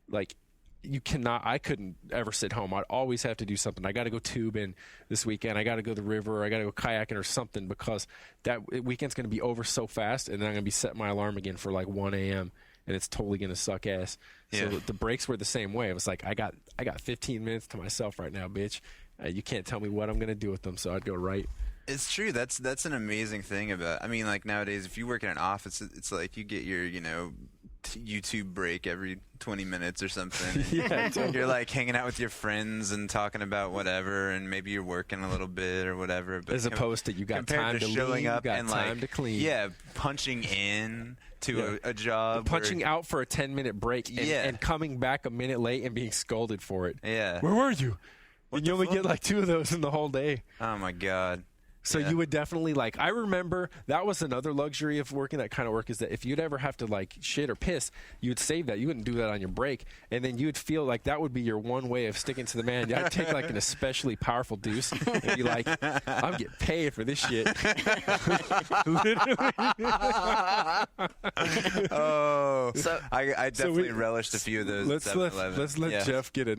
like I couldn't ever sit home. I'd always have to do something. I got to go tubing this weekend. I got to go to the river. I got to go kayaking or something because that weekend's going to be over so fast, and then I'm going to be setting my alarm again for like 1 a.m., and it's totally going to suck ass. Yeah. So the breaks were the same way. It was like, I got 15 minutes to myself right now, bitch. You can't tell me what I'm going to do with them, so I'd go write. It's true. That's an amazing thing about. I mean, like nowadays, if you work in an office, it's like you get your YouTube break every 20 minutes or something. Yeah, totally. You're like hanging out with your friends and talking about whatever, and maybe you're working a little bit or whatever. But as opposed to you got time to showing leave, up you got and time like to clean. Yeah, punching in to a job, punching out for a 10-minute break, and coming back a minute late and being scolded for it. Yeah, where were you? And you only get like 2 of those in the whole day. Oh my god. So you would definitely I remember that was another luxury of working that kind of work is that if you'd ever have to like shit or piss, you'd save that. You wouldn't do that on your break. And then you'd feel like that would be your one way of sticking to the man. I'd take like an especially powerful deuce and be like, I'm getting paid for this shit. Oh, so I definitely relished a few of those. Let's let Jeff get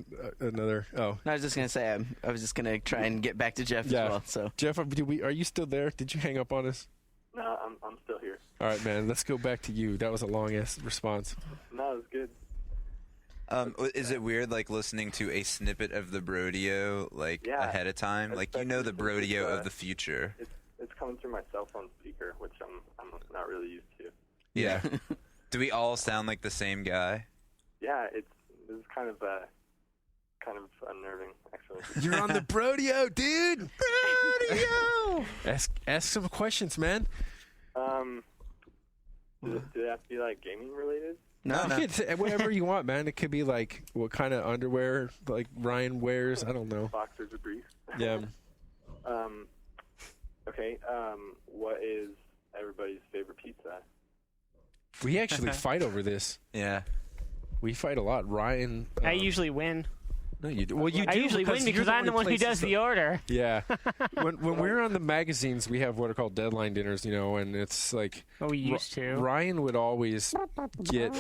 another. Oh, I was just going to say, I was just going to try and get back to Jeff as well. So Jeff, are you still there? Did you hang up on us? No, I'm still here. All right, man. Let's go back to you. That was a long-ass response. No, it was good. Is it weird, like, listening to a snippet of the Brodeo, ahead of time? Like, the Brodeo of the future. It's coming through my cell phone speaker, which I'm not really used to. Yeah. Do we all sound like the same guy? Yeah, this is kind of unnerving, actually. You're on the Brodeo, dude! Brodeo! Ask some questions, man. Do they have to be, like, gaming related? No. You can say whatever you want, man. It could be, like, what kind of underwear, like, Ryan wears. I don't know. Boxers or briefs. Yeah. Okay, what is everybody's favorite pizza? We actually fight over this. Yeah. We fight a lot. Ryan... I usually win. No, you do. Well, you do. I usually win because I'm the one who does the order. Yeah. when we're on the magazines, we have what are called deadline dinners, and it's like... Oh, we used to. Ryan would always get...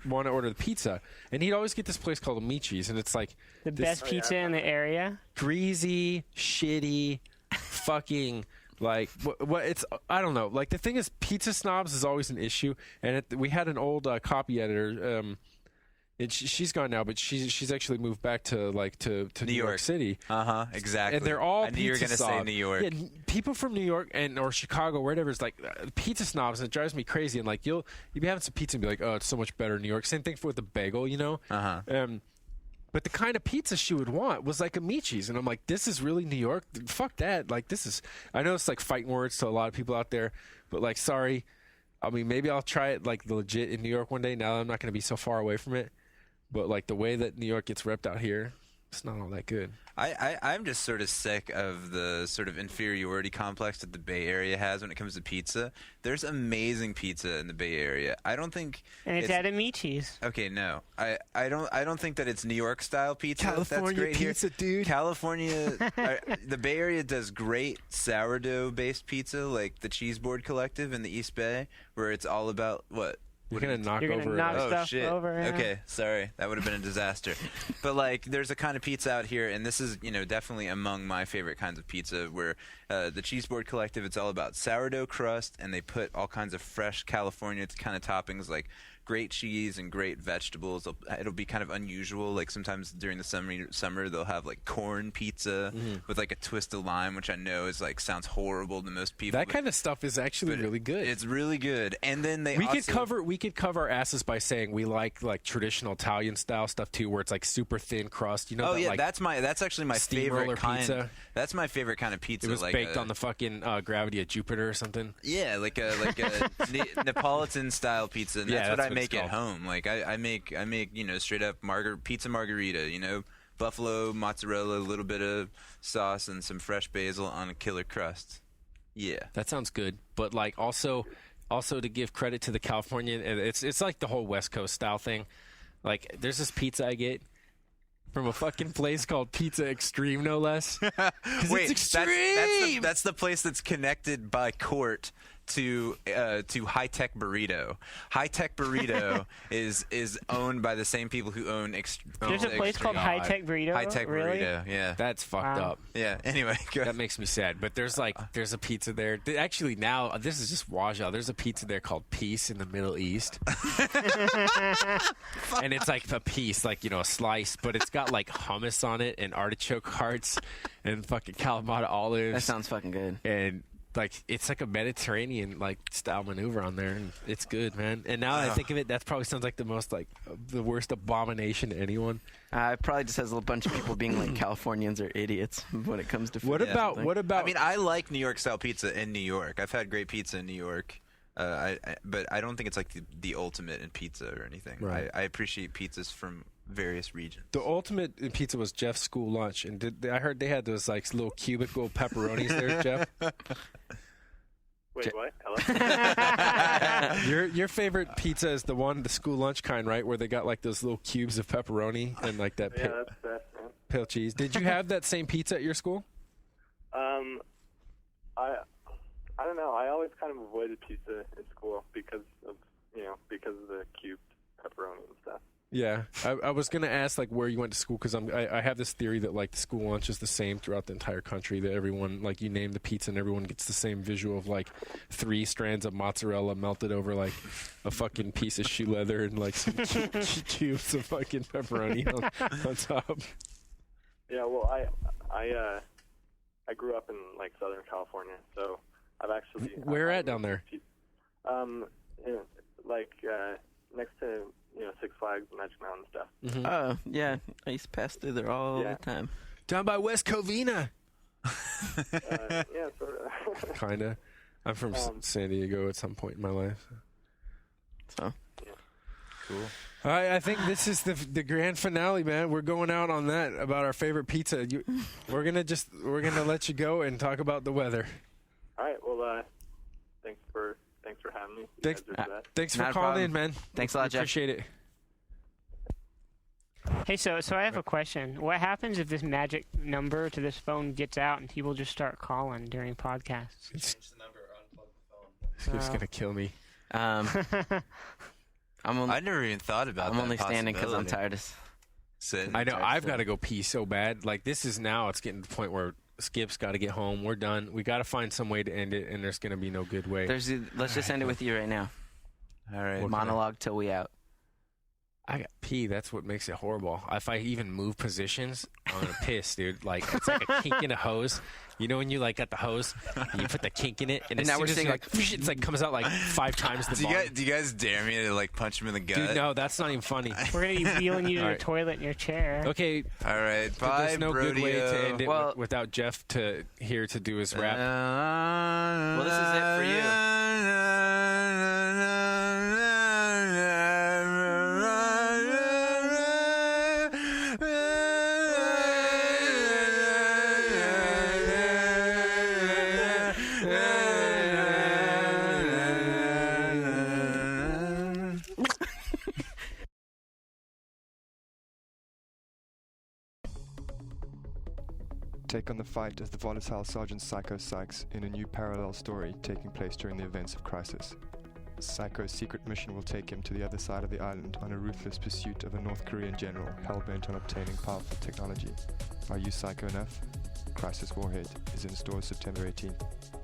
want to order the pizza. And he'd always get this place called Amici's, and it's like... The best pizza in the area? Greasy, shitty, fucking... Like, what it's, I don't know. Like, the thing is, pizza snobs is always an issue. And we had an old copy editor. She's gone now, but she's actually moved back to New York City. Exactly. And they're all I knew you were gonna say New York. Yeah, people from New York or Chicago, whatever, is like pizza snobs, and it drives me crazy. And like you'll be having some pizza and be like, oh, it's so much better in New York. Same thing with the bagel, But the kind of pizza she would want was like Amici's. And I'm like, this is really New York? Fuck that. Like, this is... I know it's like fighting words to a lot of people out there, but like, sorry. I mean, maybe I'll try it like legit in New York one day. Now that I'm not going to be so far away from it. But like the way that New York gets repped out here, It's not all that good. I'm just sort of sick of the sort of inferiority complex that the Bay Area has when it comes to pizza. There's amazing pizza in the Bay Area. I don't think it's at Amici's. Okay, no. I don't think that it's New York style pizza. California That's great pizza, here. dude. California, the Bay Area does great sourdough based pizza, like the Cheese Board Collective in the East Bay, where it's all about what. You're gonna knock stuff shit. over. Yeah. Okay, sorry, that would have been a disaster. But like, there's a kind of pizza out here, and this is definitely among my favorite kinds of pizza. Where the Cheese Board Collective, it's all about sourdough crust, and they put all kinds of fresh California kind of toppings like great cheese and great vegetables. It'll be kind of unusual. Like sometimes during the summer they'll have like corn pizza with like a twist of lime, which I know is like sounds horrible to most people. That kind of stuff is actually really good. It's really good. And then we could cover our asses by saying we like traditional Italian style stuff too, where it's like super thin crust. That's actually my favorite kind. Pizza. That's my favorite kind of pizza. It was baked on the fucking gravity of Jupiter or something. Yeah, like a Neapolitan style pizza. And that's what I make at home. Like I make straight up pizza margherita. Buffalo mozzarella, a little bit of sauce, and some fresh basil on a killer crust. Yeah, that sounds good. But like also to give credit to the Californian, it's like the whole West Coast style thing. Like there's this pizza I get from a fucking place called Pizza Extreme, no less. Wait, it's extreme. That's the place that's connected by court to High Tech Burrito. High Tech Burrito is owned by the same people who own There's a place called High Tech Burrito. High Tech Burrito, yeah. That's fucked up. Yeah. Anyway, that makes me sad. But there's a pizza there. Actually, now this is just Waja. There's a pizza there called Peace in the Middle East, and it's like a piece, like a slice, but it's got like hummus on it and artichoke hearts and fucking Kalamata olives. That sounds fucking good. And it's like a Mediterranean style maneuver on there, and it's good, man. And now that I think of it, that probably sounds like the worst abomination to anyone. It probably just has a bunch of people being like Californians are idiots when it comes to food. What about? I mean, I like New York style pizza in New York. I've had great pizza in New York. But I don't think it's like the ultimate in pizza or anything. Right. I appreciate pizzas from various regions. The ultimate in pizza was Jeff's school lunch, and I heard they had those little cubicle pepperonis there, Jeff. Wait, what? Hello? Your favorite pizza is the school lunch kind, right? Where they got those little cubes of pepperoni and that that's pale cheese. Did you have that same pizza at your school? I don't know. I always kind of avoided pizza in school because of the cubed pepperoni and stuff. Yeah, I was gonna ask where you went to school because I have this theory that the school lunch is the same throughout the entire country. That everyone you name the pizza and everyone gets the same visual of 3 strands of mozzarella melted over a fucking piece of shoe leather and some cubes of fucking pepperoni on top. Yeah, well, I grew up in Southern California, so I've actually where at down there? Next to Six Flags, Magic Mountain stuff. Mm-hmm. Oh yeah, I used to pass through there all the time. Down by West Covina. Yeah, sort of. Kinda. I'm from San Diego at some point in my life. So. Yeah. Cool. All right, I think this is the grand finale, man. We're going out on that about our favorite pizza. We're gonna let you go and talk about the weather. All right. Well, thanks for having me. Thanks for calling in, man. Thanks a lot, Jeff. Appreciate it. Hey, so I have a question. What happens if this magic number to this phone gets out and people just start calling during podcasts? Change the number or unplug the phone. It's gonna kill me. I never even thought about that. I'm only standing because I'm tired of sitting. I know. I've got to go pee so bad. This is now. It's getting to the point where Skip's got to get home. We're done. We got to find some way to end it, and there's going to be no good way. Let's just end it with you right now. All right. Monologue till we out. I got pee. That's what makes it horrible. If I even move positions, I'm gonna piss, dude. It's like a kink in a hose. You know when you got the hose, and you put the kink in it, and now we're seeing it's comes out 5 times the volume. Do you guys dare me to punch him in the gut? Dude, no, that's not even funny. We're gonna be wheeling you to the toilet in your chair. Okay. All right. Bye. There's no Brodeo. good way to end it without Jeff here to do his rap. Well, this is it for you. Take on the fight as the volatile Sergeant Psycho Sykes in a new parallel story taking place during the events of Crisis. Psycho's secret mission will take him to the other side of the island on a ruthless pursuit of a North Korean general hell-bent on obtaining powerful technology. Are you psycho enough? Crisis Warhead is in stores September 18th.